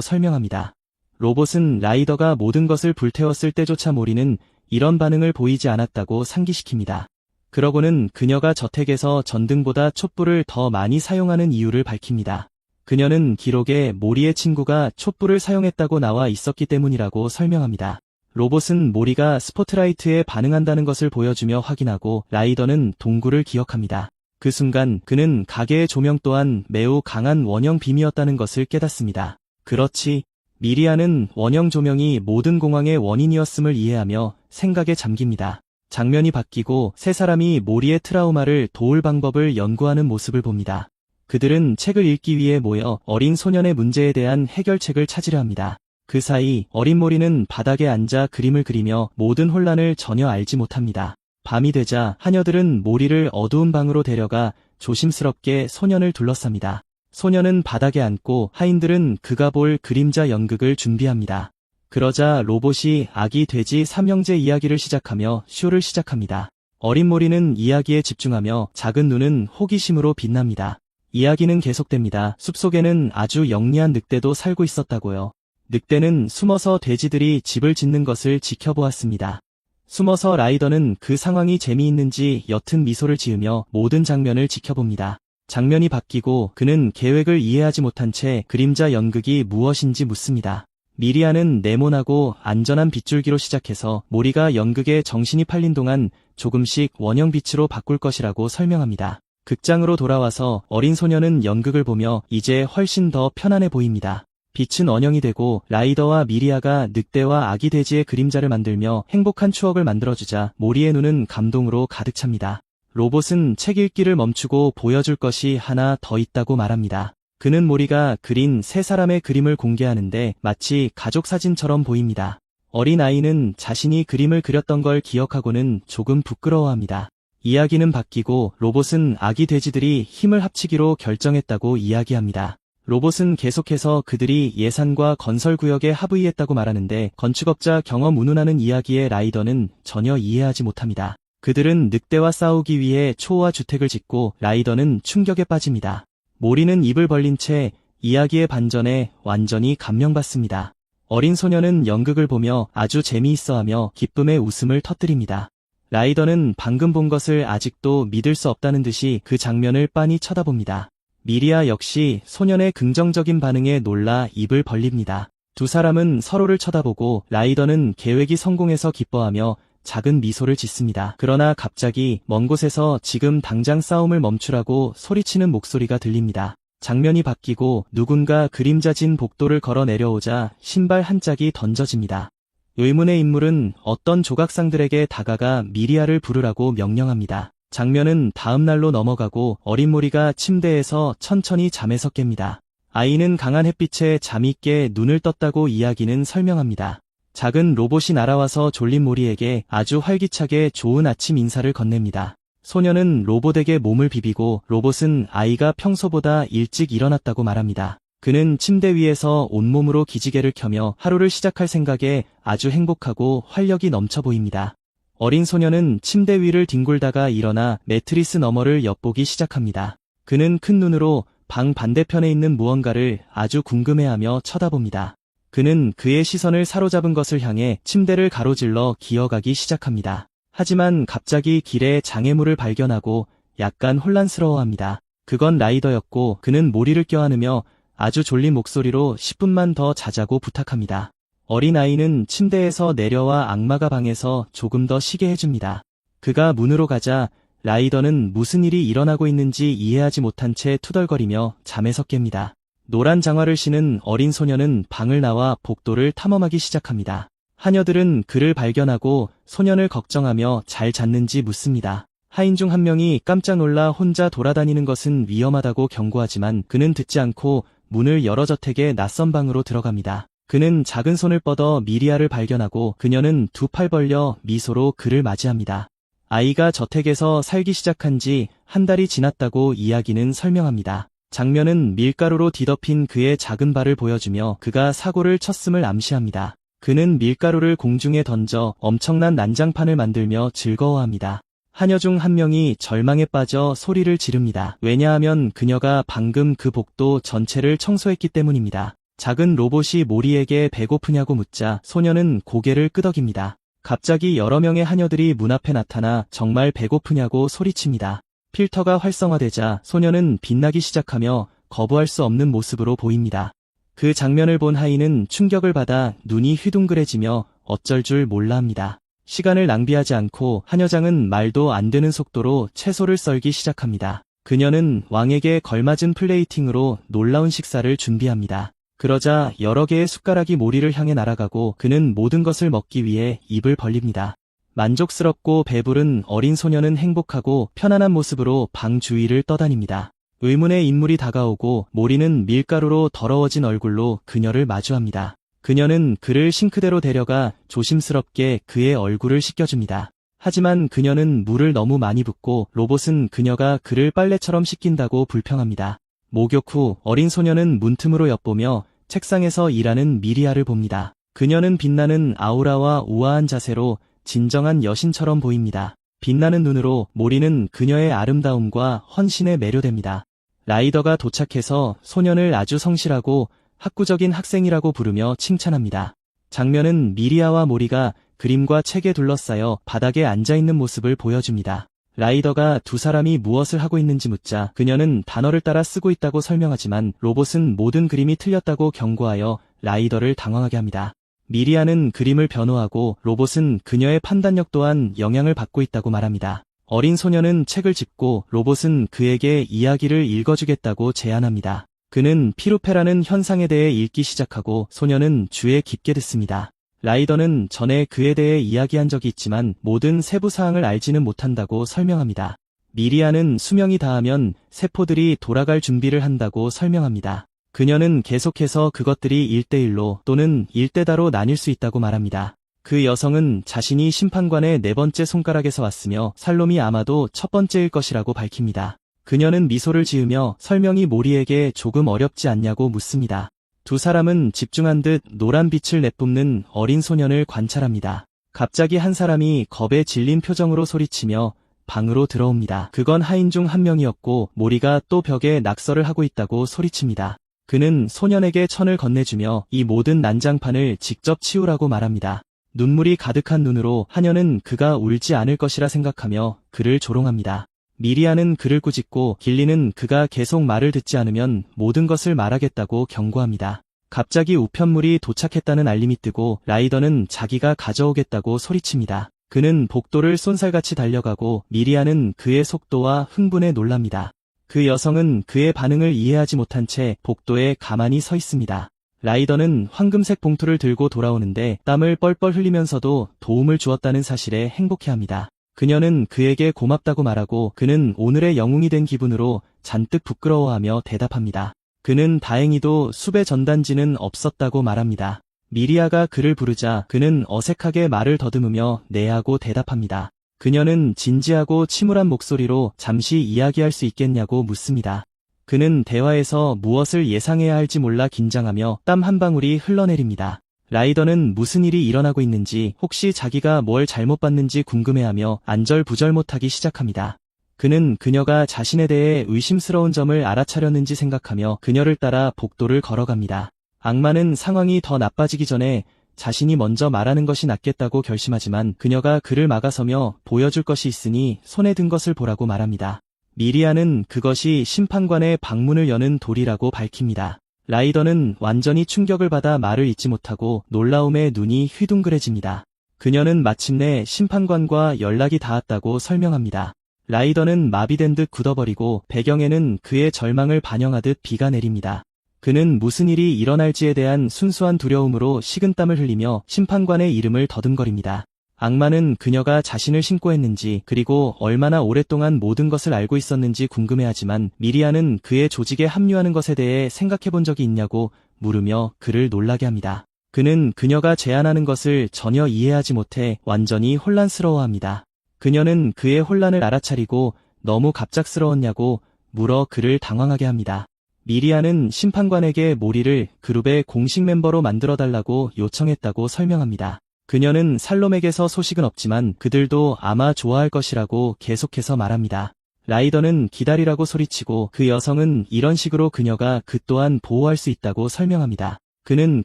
설명합니다. 로봇은 라이더가 모든 것을 불태웠을 때조차 모리는 이런 반응을 보이지 않았다고 상기시킵니다. 그러고는 그녀가 저택에서 전등보다 촛불을 더 많이 사용하는 이유를 밝힙니다. 그녀는 기록에 모리의 친구가 촛불을 사용했다고 나와 있었기 때문이라고 설명합니다. 로봇은 모리가 스포트라이트에 반응한다는 것을 보여주며 확인하고 라이더는 동굴을 기억합니다. 그 순간 그는 가게의 조명 또한 매우 강한 원형 빔이었다는 것을 깨닫습니다. 그렇지. 미리아는 원형 조명이 모든 공황의 원인이었음을 이해하며 생각에 잠깁니다. 장면이 바뀌고 세 사람이 모리의 트라우마를 도울 방법을 연구하는 모습을 봅니다. 그들은 책을 읽기 위해 모여 어린 소년의 문제에 대한 해결책을 찾으려 합니다. 그 사이 어린 모리는 바닥에 앉아 그림을 그리며 모든 혼란을 전혀 알지 못합니다. 밤이 되자 하녀들은 모리를 어두운 방으로 데려가 조심스럽게 소년을 둘러쌉니다. 소년은 바닥에 앉고 하인들은 그가 볼 그림자 연극을 준비합니다. 그러자 로봇이 아기 돼지 삼형제 이야기를 시작하며 쇼를 시작합니다. 어린 모리는 이야기에 집중하며 작은 눈은 호기심으로 빛납니다. 이야기는 계속됩니다. 숲속에는 아주 영리한 늑대도 살고 있었다고요. 늑대는 숨어서 돼지들이 집을 짓는 것을 지켜보았습니다. 숨어서 라이더는 그 상황이 재미있는지 옅은 미소를 지으며 모든 장면을 지켜봅니다. 장면이 바뀌고 그는 계획을 이해하지 못한 채 그림자 연극이 무엇인지 묻습니다. 미리아는 네모나고 안전한 빗줄기로 시작해서 모리가 연극에 정신이 팔린 동안 조금씩 원형 빛으로 바꿀 것이라고 설명합니다. 극장으로 돌아와서 어린 소녀는 연극을 보며 이제 훨씬 더 편안해 보입니다. 빛은 원형이 되고 라이더와 미리아가 늑대와 아기 돼지의 그림자를 만들며 행복한 추억을 만들어주자 모리의 눈은 감동으로 가득 찹니다. 로봇은 책 읽기를 멈추고 보여줄 것이 하나 더 있다고 말합니다. 그는 모리가 그린 세 사람의 그림을 공개하는데 마치 가족 사진처럼 보입니다. 어린 아이는 자신이 그림을 그렸던 걸 기억하고는 조금 부끄러워합니다. 이야기는 바뀌고 로봇은 아기 돼지들이 힘을 합치기로 결정했다고 이야기합니다. 로봇은 계속해서 그들이 예산과 건설구역에 합의했다고 말하는데 건축업자 경험 운운하는 이야기에 라이더는 전혀 이해하지 못합니다. 그들은 늑대와 싸우기 위해 초호화 주택을 짓고 라이더는 충격에 빠집니다. 모리는 입을 벌린 채 이야기의 반전에 완전히 감명받습니다. 어린 소녀는 연극을 보며 아주 재미있어하며 기쁨의 웃음을 터뜨립니다. 라이더는 방금 본 것을 아직도 믿을 수 없다는 듯이 그 장면을 빤히 쳐다봅니다. 미리아 역시 소년의 긍정적인 반응에 놀라 입을 벌립니다. 두 사람은 서로를 쳐다보고 라이더는 계획이 성공해서 기뻐하며 작은 미소를 짓습니다. 그러나 갑자기 먼 곳에서 지금 당장 싸움을 멈추라고 소리치는 목소리가 들립니다. 장면이 바뀌고 누군가 그림자진 복도를 걸어 내려오자 신발 한 짝이 던져집니다. 의문의 인물은 어떤 조각상들에게 다가가 미리아를 부르라고 명령합니다. 장면은 다음 날로 넘어가고 어린 모리가 침대에서 천천히 잠에서 깹니다. 아이는 강한 햇빛에 잠이 깨 눈을 떴다고 이야기는 설명합니다. 작은 로봇이 날아와서 졸린 모리에게 아주 활기차게 좋은 아침 인사를 건넵니다. 소년은 로봇에게 몸을 비비고 로봇은 아이가 평소보다 일찍 일어났다고 말합니다. 그는 침대 위에서 온몸으로 기지개를 켜며 하루를 시작할 생각에 아주 행복하고 활력이 넘쳐 보입니다. 어린 소년은 침대 위를 뒹굴다가 일어나 매트리스 너머를 엿보기 시작합니다. 그는 큰 눈으로 방 반대편에 있는 무언가를 아주 궁금해하며 쳐다봅니다. 그는 그의 시선을 사로잡은 것을 향해 침대를 가로질러 기어가기 시작합니다. 하지만 갑자기 길에 장애물을 발견하고 약간 혼란스러워합니다. 그건 라이더였고 그는 모리를 껴안으며 아주 졸린 목소리로 10분만 더 자자고 부탁합니다. 어린 아이는 침대에서 내려와 악마가 방에서 조금 더 쉬게 해줍니다. 그가 문으로 가자 라이더는 무슨 일이 일어나고 있는지 이해하지 못한 채 투덜거리며 잠에서 깹니다. 노란 장화를 신은 어린 소년은 방을 나와 복도를 탐험하기 시작합니다. 하녀들은 그를 발견하고 소년을 걱정하며 잘 잤는지 묻습니다. 하인 중 한 명이 깜짝 놀라 혼자 돌아다니는 것은 위험하다고 경고하지만 그는 듣지 않고 문을 열어 저택의 낯선 방으로 들어갑니다. 그는 작은 손을 뻗어 미리아를 발견하고 그녀는 두 팔 벌려 미소로 그를 맞이합니다. 아이가 저택에서 살기 시작한 지 한 달이 지났다고 이야기는 설명합니다. 장면은 밀가루로 뒤덮인 그의 작은 발을 보여주며 그가 사고를 쳤음을 암시합니다. 그는 밀가루를 공중에 던져 엄청난 난장판을 만들며 즐거워합니다. 하녀 중 한 명이 절망에 빠져 소리를 지릅니다. 왜냐하면 그녀가 방금 그 복도 전체를 청소했기 때문입니다. 작은 로봇이 모리에게 배고프냐고 묻자 소녀는 고개를 끄덕입니다. 갑자기 여러 명의 하녀들이 문 앞에 나타나 정말 배고프냐고 소리칩니다. 필터가 활성화되자 소녀는 빛나기 시작하며 거부할 수 없는 모습으로 보입니다. 그 장면을 본 하인은 충격을 받아 눈이 휘둥그레지며 어쩔 줄 몰라 합니다. 시간을 낭비하지 않고 하녀장은 말도 안 되는 속도로 채소를 썰기 시작합니다. 그녀는 왕에게 걸맞은 플레이팅으로 놀라운 식사를 준비합니다. 그러자 여러 개의 숟가락이 모리를 향해 날아가고 그는 모든 것을 먹기 위해 입을 벌립니다. 만족스럽고 배부른 어린 소녀는 행복하고 편안한 모습으로 방 주위를 떠다닙니다. 의문의 인물이 다가오고 모리는 밀가루로 더러워진 얼굴로 그녀를 마주합니다. 그녀는 그를 싱크대로 데려가 조심스럽게 그의 얼굴을 씻겨줍니다. 하지만 그녀는 물을 너무 많이 붓고 로봇은 그녀가 그를 빨래처럼 씻긴다고 불평합니다. 목욕 후 어린 소녀는 문틈으로 엿보며 책상에서 일하는 미리아를 봅니다. 그녀는 빛나는 아우라와 우아한 자세로 진정한 여신처럼 보입니다. 빛나는 눈으로 모리는 그녀의 아름다움과 헌신에 매료됩니다. 라이더가 도착해서 소년을 아주 성실하고 학구적인 학생이라고 부르며 칭찬합니다. 장면은 미리아와 모리가 그림과 책에 둘러싸여 바닥에 앉아있는 모습을 보여줍니다. 라이더가 두 사람이 무엇을 하고 있는지 묻자 그녀는 단어를 따라 쓰고 있다고 설명하지만 로봇은 모든 그림이 틀렸다고 경고하여 라이더를 당황하게 합니다. 미리아는 그림을 변호하고 로봇은 그녀의 판단력 또한 영향을 받고 있다고 말합니다. 어린 소녀는 책을 짚고 로봇은 그에게 이야기를 읽어주겠다고 제안합니다. 그는 피루페라는 현상에 대해 읽기 시작하고 소녀는 주에 깊게 듣습니다. 라이더는 전에 그에 대해 이야기한 적이 있지만 모든 세부 사항을 알지는 못한다고 설명합니다. 미리아는 수명이 다하면 세포들이 돌아갈 준비를 한다고 설명합니다. 그녀는 계속해서 그것들이 1대1로 또는 1대 다로 나뉠 수 있다고 말합니다. 그 여성은 자신이 심판관의 네 번째 손가락에서 왔으며 살롬이 아마도 첫 번째일 것이라고 밝힙니다. 그녀는 미소를 지으며 설명이 모리에게 조금 어렵지 않냐고 묻습니다. 두 사람은 집중한 듯 노란 빛을 내뿜는 어린 소년을 관찰합니다. 갑자기 한 사람이 겁에 질린 표정으로 소리치며 방으로 들어옵니다. 그건 하인 중 한 명이었고 모리가 또 벽에 낙서를 하고 있다고 소리칩니다. 그는 소년에게 천을 건네주며 이 모든 난장판을 직접 치우라고 말합니다. 눈물이 가득한 눈으로 하녀는 그가 울지 않을 것이라 생각하며 그를 조롱합니다. 미리아는 그를 꾸짖고 길리는 그가 계속 말을 듣지 않으면 모든 것을 말하겠다고 경고합니다. 갑자기 우편물이 도착했다는 알림이 뜨고 라이더는 자기가 가져오겠다고 소리칩니다. 그는 복도를 쏜살같이 달려가고 미리아는 그의 속도와 흥분에 놀랍니다. 그 여성은 그의 반응을 이해하지 못한 채 복도에 가만히 서 있습니다. 라이더는 황금색 봉투를 들고 돌아오는데 땀을 뻘뻘 흘리면서도 도움을 주었다는 사실에 행복해합니다. 그녀는 그에게 고맙다고 말하고 그는 오늘의 영웅이 된 기분으로 잔뜩 부끄러워하며 대답합니다. 그는 다행히도 숲의 전단지는 없었다고 말합니다. 미리아가 그를 부르자 그는 어색하게 말을 더듬으며 네 하고 대답합니다. 그녀는 진지하고 침울한 목소리로 잠시 이야기할 수 있겠냐고 묻습니다. 그는 대화에서 무엇을 예상해야 할지 몰라 긴장하며 땀 한 방울이 흘러내립니다. 라이더는 무슨 일이 일어나고 있는지 혹시 자기가 뭘 잘못 봤는지 궁금해하며 안절부절 못하기 시작합니다. 그는 그녀가 자신에 대해 의심스러운 점을 알아차렸는지 생각하며 그녀를 따라 복도를 걸어갑니다. 악마는 상황이 더 나빠지기 전에 자신이 먼저 말하는 것이 낫겠다고 결심하지만 그녀가 그를 막아서며 보여줄 것이 있으니 손에 든 것을 보라고 말합니다. 미리아는 그것이 심판관의 방문을 여는 돌이라고 밝힙니다. 라이더는 완전히 충격을 받아 말을 잇지 못하고 놀라움에 눈이 휘둥그레집니다. 그녀는 마침내 심판관과 연락이 닿았다고 설명합니다. 라이더는 마비된 듯 굳어버리고 배경에는 그의 절망을 반영하듯 비가 내립니다. 그는 무슨 일이 일어날지에 대한 순수한 두려움으로 식은땀을 흘리며 심판관의 이름을 더듬거립니다. 악마는 그녀가 자신을 신고했는지 그리고 얼마나 오랫동안 모든 것을 알고 있었는지 궁금해하지만 미리아는 그의 조직에 합류하는 것에 대해 생각해본 적이 있냐고 물으며 그를 놀라게 합니다. 그는 그녀가 제안하는 것을 전혀 이해하지 못해 완전히 혼란스러워합니다. 그녀는 그의 혼란을 알아차리고 너무 갑작스러웠냐고 물어 그를 당황하게 합니다. 미리아는 심판관에게 모리를 그룹의 공식 멤버로 만들어달라고 요청했다고 설명합니다. 그녀는 살롬에게서 소식은 없지만 그들도 아마 좋아할 것이라고 계속해서 말합니다. 라이더는 기다리라고 소리치고 그 여성은 이런 식으로 그녀가 그 또한 보호할 수 있다고 설명합니다. 그는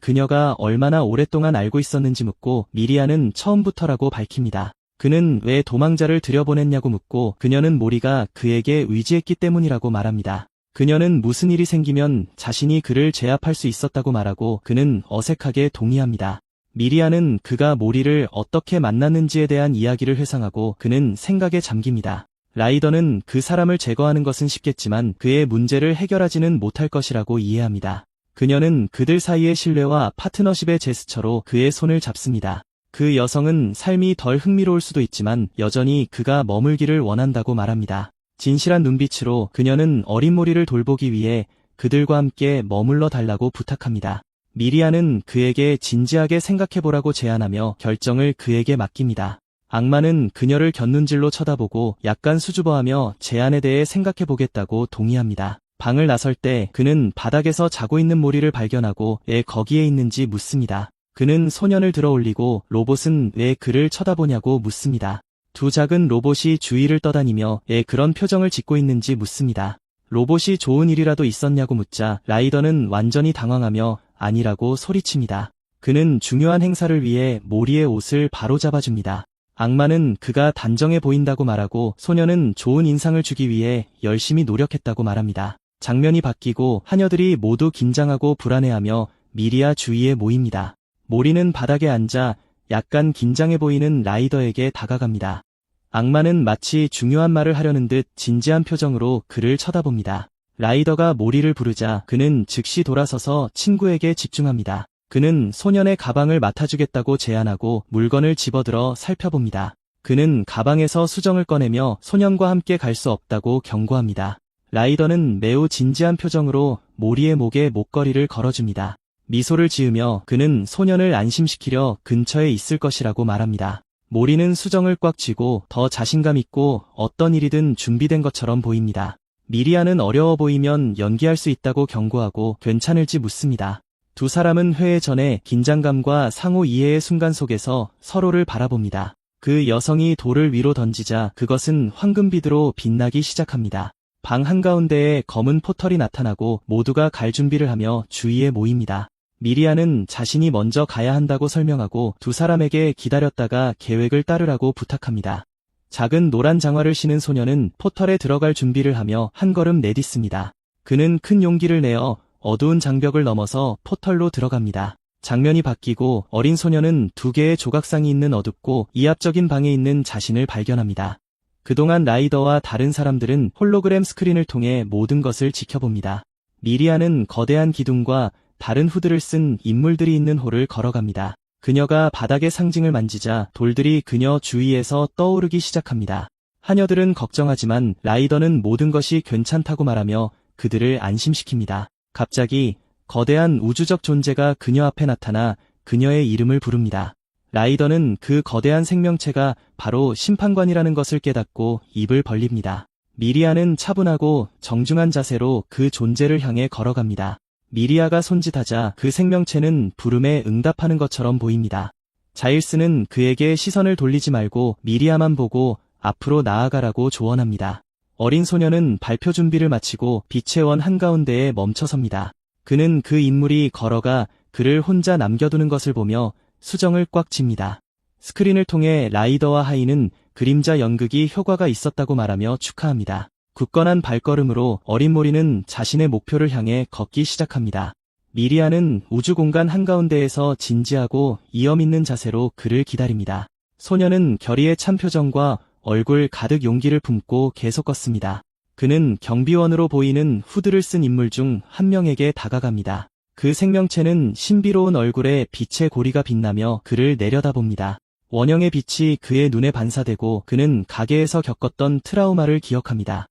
그녀가 얼마나 오랫동안 알고 있었는지 묻고 미리아는 처음부터라고 밝힙니다. 그는 왜 도망자를 들여보냈냐고 묻고 그녀는 모리가 그에게 의지했기 때문이라고 말합니다. 그녀는 무슨 일이 생기면 자신이 그를 제압할 수 있었다고 말하고 그는 어색하게 동의합니다. 미리아는 그가 모리를 어떻게 만났는지에 대한 이야기를 회상하고 그는 생각에 잠깁니다. 라이더는 그 사람을 제거하는 것은 쉽겠지만 그의 문제를 해결하지는 못할 것이라고 이해합니다. 그녀는 그들 사이의 신뢰와 파트너십의 제스처로 그의 손을 잡습니다. 그 여성은 삶이 덜 흥미로울 수도 있지만 여전히 그가 머물기를 원한다고 말합니다. 진실한 눈빛으로 그녀는 어린 모리를 돌보기 위해 그들과 함께 머물러 달라고 부탁합니다. 미리아는 그에게 진지하게 생각해보라고 제안하며 결정을 그에게 맡깁니다. 악마는 그녀를 곁눈질로 쳐다보고 약간 수줍어하며 제안에 대해 생각해보겠다고 동의합니다. 방을 나설 때 그는 바닥에서 자고 있는 모리를 발견하고 왜 거기에 있는지 묻습니다. 그는 소년을 들어 올리고 로봇은 왜 그를 쳐다보냐고 묻습니다. 두 작은 로봇이 주위를 떠다니며 왜 그런 표정을 짓고 있는지 묻습니다. 로봇이 좋은 일이라도 있었냐고 묻자 라이더는 완전히 당황하며 아니라고 소리칩니다. 그는 중요한 행사를 위해 모리의 옷을 바로잡아줍니다. 악마는 그가 단정해 보인다고 말하고 소년은 좋은 인상을 주기 위해 열심히 노력했다고 말합니다. 장면이 바뀌고 하녀들이 모두 긴장하고 불안해하며 미리아 주위에 모입니다. 모리는 바닥에 앉아 약간 긴장해 보이는 라이더에게 다가갑니다. 악마는 마치 중요한 말을 하려는 듯 진지한 표정으로 그를 쳐다봅니다. 라이더가 모리를 부르자 그는 즉시 돌아서서 친구에게 집중합니다. 그는 소년의 가방을 맡아주겠다고 제안하고 물건을 집어들어 살펴봅니다. 그는 가방에서 수정을 꺼내며 소년과 함께 갈 수 없다고 경고합니다. 라이더는 매우 진지한 표정으로 모리의 목에 목걸이를 걸어줍니다. 미소를 지으며 그는 소년을 안심시키려 근처에 있을 것이라고 말합니다. 모리는 수정을 꽉 쥐고 더 자신감 있고 어떤 일이든 준비된 것처럼 보입니다. 미리아는 어려워 보이면 연기할 수 있다고 경고하고 괜찮을지 묻습니다. 두 사람은 회의 전에 긴장감과 상호 이해의 순간 속에서 서로를 바라봅니다. 그 여성이 돌을 위로 던지자 그것은 황금빛으로 빛나기 시작합니다. 방 한가운데에 검은 포털이 나타나고 모두가 갈 준비를 하며 주위에 모입니다. 미리아는 자신이 먼저 가야 한다고 설명하고 두 사람에게 기다렸다가 계획을 따르라고 부탁합니다. 작은 노란 장화를 신은 소녀는 포털에 들어갈 준비를 하며 한 걸음 내딛습니다. 그는 큰 용기를 내어 어두운 장벽을 넘어서 포털로 들어갑니다. 장면이 바뀌고 어린 소녀는 두 개의 조각상이 있는 어둡고 이압적인 방에 있는 자신을 발견합니다. 그동안 라이더와 다른 사람들은 홀로그램 스크린을 통해 모든 것을 지켜봅니다. 미리아는 거대한 기둥과 다른 후드를 쓴 인물들이 있는 홀을 걸어갑니다. 그녀가 바닥의 상징을 만지자 돌들이 그녀 주위에서 떠오르기 시작합니다. 하녀들은 걱정하지만 라이더는 모든 것이 괜찮다고 말하며 그들을 안심시킵니다. 갑자기 거대한 우주적 존재가 그녀 앞에 나타나 그녀의 이름을 부릅니다. 라이더는 그 거대한 생명체가 바로 심판관이라는 것을 깨닫고 입을 벌립니다. 미리아는 차분하고 정중한 자세로 그 존재를 향해 걸어갑니다. 미리아가 손짓하자 그 생명체는 부름에 응답하는 것처럼 보입니다. 자일스는 그에게 시선을 돌리지 말고 미리아만 보고 앞으로 나아가라고 조언합니다. 어린 소녀는 발표 준비를 마치고 빛의 원 한가운데에 멈춰섭니다. 그는 그 인물이 걸어가 그를 혼자 남겨두는 것을 보며 수정을 꽉 쥡니다. 스크린을 통해 라이더와 하이는 그림자 연극이 효과가 있었다고 말하며 축하합니다. 굳건한 발걸음으로 어린 모리는 자신의 목표를 향해 걷기 시작합니다. 미리아는 우주 공간 한가운데에서 진지하고 이염 있는 자세로 그를 기다립니다. 소녀는 결의에 찬 표정과 얼굴 가득 용기를 품고 계속 걷습니다. 그는 경비원으로 보이는 후드를 쓴 인물 중 한 명에게 다가갑니다. 그 생명체는 신비로운 얼굴에 빛의 고리가 빛나며 그를 내려다봅니다. 원형의 빛이 그의 눈에 반사되고 그는 가게에서 겪었던 트라우마를 기억합니다.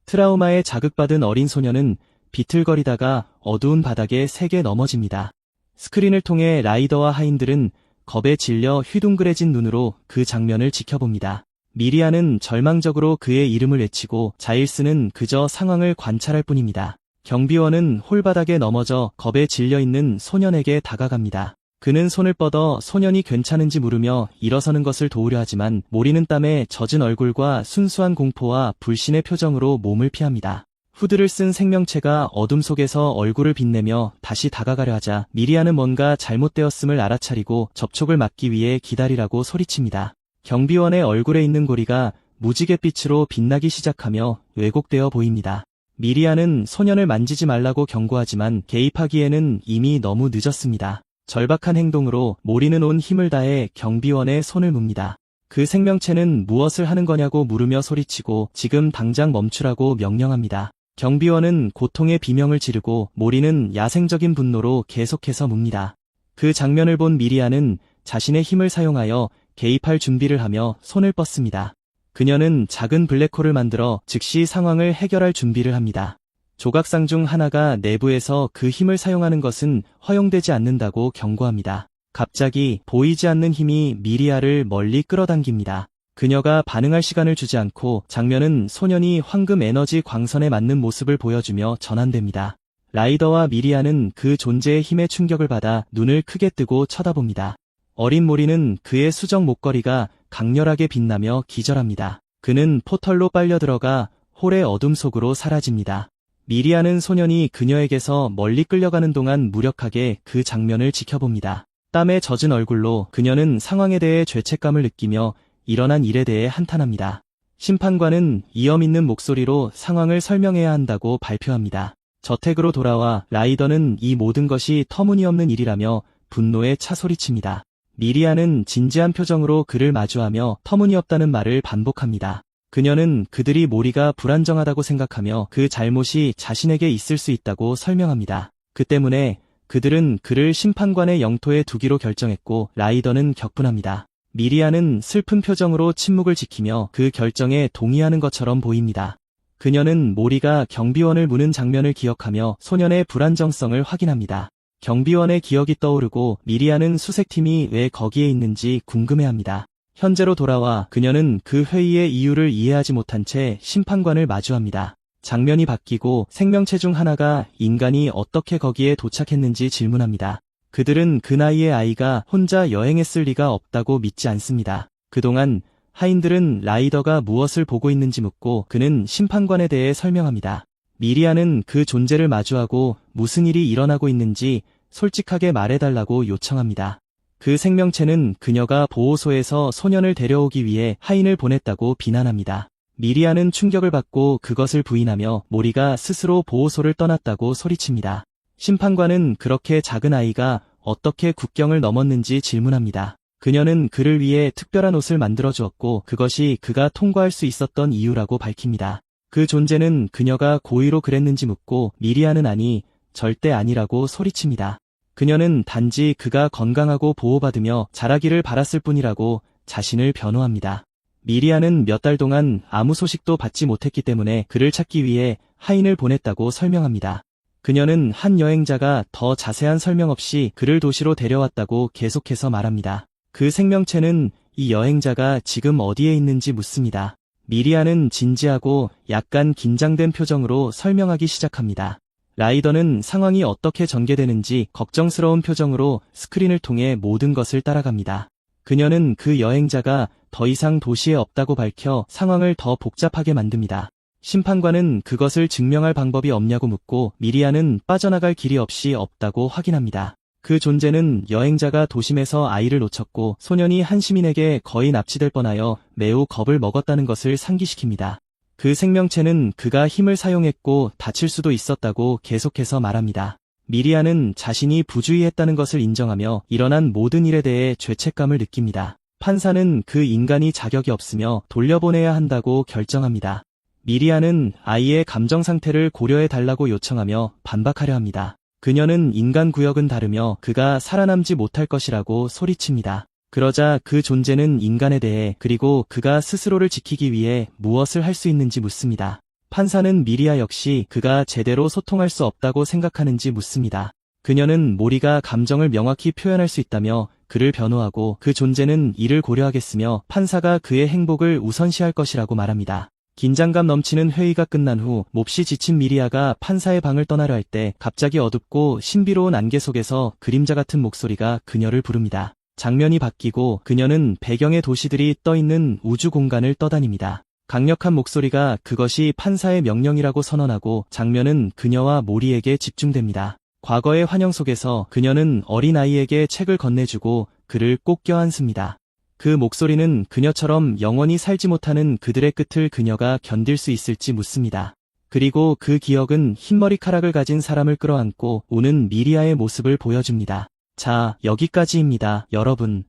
트라우마에 자극받은 어린 소녀는 비틀거리다가 어두운 바닥에 세게 넘어집니다. 스크린을 통해 라이더와 하인들은 겁에 질려 휘둥그레진 눈으로 그 장면을 지켜봅니다. 미리아는 절망적으로 그의 이름을 외치고 자일스는 그저 상황을 관찰할 뿐입니다. 경비원은 홀바닥에 넘어져 겁에 질려있는 소년에게 다가갑니다. 그는 손을 뻗어 소년이 괜찮은지 물으며 일어서는 것을 도우려 하지만 모리는 땀에 젖은 얼굴과 순수한 공포와 불신의 표정으로 몸을 피합니다. 후드를 쓴 생명체가 어둠 속에서 얼굴을 빛내며 다시 다가가려 하자 미리아는 뭔가 잘못되었음을 알아차리고 접촉을 막기 위해 기다리라고 소리칩니다. 경비원의 얼굴에 있는 고리가 무지갯빛으로 빛나기 시작하며 왜곡되어 보입니다. 미리아는 소년을 만지지 말라고 경고하지만 개입하기에는 이미 너무 늦었습니다. 절박한 행동으로 모리는 온 힘을 다해 경비원의 손을 뭅니다. 그 생명체는 무엇을 하는 거냐고 물으며 소리치고 지금 당장 멈추라고 명령합니다. 경비원은 고통의 비명을 지르고 모리는 야생적인 분노로 계속해서 묻니다. 그 장면을 본 미리아는 자신의 힘을 사용하여 개입할 준비를 하며 손을 뻗습니다. 그녀는 작은 블랙홀을 만들어 즉시 상황을 해결할 준비를 합니다. 조각상 중 하나가 내부에서 그 힘을 사용하는 것은 허용되지 않는다고 경고합니다. 갑자기 보이지 않는 힘이 미리아를 멀리 끌어당깁니다. 그녀가 반응할 시간을 주지 않고 장면은 소년이 황금 에너지 광선에 맞는 모습을 보여주며 전환됩니다. 라이더와 미리아는 그 존재의 힘에 충격을 받아 눈을 크게 뜨고 쳐다봅니다. 어린 모리는 그의 수정 목걸이가 강렬하게 빛나며 기절합니다. 그는 포털로 빨려 들어가 홀의 어둠 속으로 사라집니다. 미리아는 소년이 그녀에게서 멀리 끌려가는 동안 무력하게 그 장면을 지켜봅니다. 땀에 젖은 얼굴로 그녀는 상황에 대해 죄책감을 느끼며 일어난 일에 대해 한탄합니다. 심판관은 이염 있는 목소리로 상황을 설명해야 한다고 발표합니다. 저택으로 돌아와 라이더는 이 모든 것이 터무니없는 일이라며 분노에 차 소리칩니다. 미리아는 진지한 표정으로 그를 마주하며 터무니없다는 말을 반복합니다. 그녀는 그들이 모리가 불안정하다고 생각하며 그 잘못이 자신에게 있을 수 있다고 설명합니다. 그 때문에 그들은 그를 심판관의 영토에 두기로 결정했고 라이더는 격분합니다. 미리아는 슬픈 표정으로 침묵을 지키며 그 결정에 동의하는 것처럼 보입니다. 그녀는 모리가 경비원을 무는 장면을 기억하며 소년의 불안정성을 확인합니다. 경비원의 기억이 떠오르고 미리아는 수색팀이 왜 거기에 있는지 궁금해합니다. 현재로 돌아와 그녀는 그 회의의 이유를 이해하지 못한 채 심판관을 마주합니다. 장면이 바뀌고 생명체 중 하나가 인간이 어떻게 거기에 도착했는지 질문합니다. 그들은 그 나이의 아이가 혼자 여행했을 리가 없다고 믿지 않습니다. 그동안 하인들은 라이더가 무엇을 보고 있는지 묻고 그는 심판관에 대해 설명합니다. 미리아는 그 존재를 마주하고 무슨 일이 일어나고 있는지 솔직하게 말해달라고 요청합니다. 그 생명체는 그녀가 보호소에서 소년을 데려오기 위해 하인을 보냈다고 비난합니다. 미리아는 충격을 받고 그것을 부인하며 모리가 스스로 보호소를 떠났다고 소리칩니다. 심판관은 그렇게 작은 아이가 어떻게 국경을 넘었는지 질문합니다. 그녀는 그를 위해 특별한 옷을 만들어 주었고 그것이 그가 통과할 수 있었던 이유라고 밝힙니다. 그 존재는 그녀가 고의로 그랬는지 묻고 미리아는 아니, 절대 아니라고 소리칩니다. 그녀는 단지 그가 건강하고 보호받으며 자라기를 바랐을 뿐이라고 자신을 변호합니다. 미리아는 몇 달 동안 아무 소식도 받지 못했기 때문에 그를 찾기 위해 하인을 보냈다고 설명합니다. 그녀는 한 여행자가 더 자세한 설명 없이 그를 도시로 데려왔다고 계속해서 말합니다. 그 생명체는 이 여행자가 지금 어디에 있는지 묻습니다. 미리아는 진지하고 약간 긴장된 표정으로 설명하기 시작합니다. 라이더는 상황이 어떻게 전개되는지 걱정스러운 표정으로 스크린을 통해 모든 것을 따라갑니다. 그녀는 그 여행자가 더 이상 도시에 없다고 밝혀 상황을 더 복잡하게 만듭니다. 심판관은 그것을 증명할 방법이 없냐고 묻고 미리아는 빠져나갈 길이 없이 없다고 확인합니다. 그 존재는 여행자가 도심에서 아이를 놓쳤고 소년이 한 시민에게 거의 납치될 뻔하여 매우 겁을 먹었다는 것을 상기시킵니다. 그 생명체는 그가 힘을 사용했고 다칠 수도 있었다고 계속해서 말합니다. 미리아는 자신이 부주의했다는 것을 인정하며 일어난 모든 일에 대해 죄책감을 느낍니다. 판사는 그 인간이 자격이 없으며 돌려보내야 한다고 결정합니다. 미리아는 아이의 감정 상태를 고려해 달라고 요청하며 반박하려 합니다. 그녀는 인간 구역은 다르며 그가 살아남지 못할 것이라고 소리칩니다. 그러자 그 존재는 인간에 대해 그리고 그가 스스로를 지키기 위해 무엇을 할 수 있는지 묻습니다. 판사는 미리아 역시 그가 제대로 소통할 수 없다고 생각하는지 묻습니다. 그녀는 모리가 감정을 명확히 표현할 수 있다며 그를 변호하고 그 존재는 이를 고려하겠으며 판사가 그의 행복을 우선시할 것이라고 말합니다. 긴장감 넘치는 회의가 끝난 후 몹시 지친 미리아가 판사의 방을 떠나려 할 때 갑자기 어둡고 신비로운 안개 속에서 그림자 같은 목소리가 그녀를 부릅니다. 장면이 바뀌고 그녀는 배경의 도시들이 떠있는 우주 공간을 떠다닙니다. 강력한 목소리가 그것이 판사의 명령이라고 선언하고 장면은 그녀와 모리에게 집중됩니다. 과거의 환영 속에서 그녀는 어린아이에게 책을 건네주고 그를 꼭 껴안습니다. 그 목소리는 그녀처럼 영원히 살지 못하는 그들의 끝을 그녀가 견딜 수 있을지 묻습니다. 그리고 그 기억은 흰머리카락을 가진 사람을 끌어안고 우는 미리아의 모습을 보여줍니다. 자, 여기까지입니다, 여러분.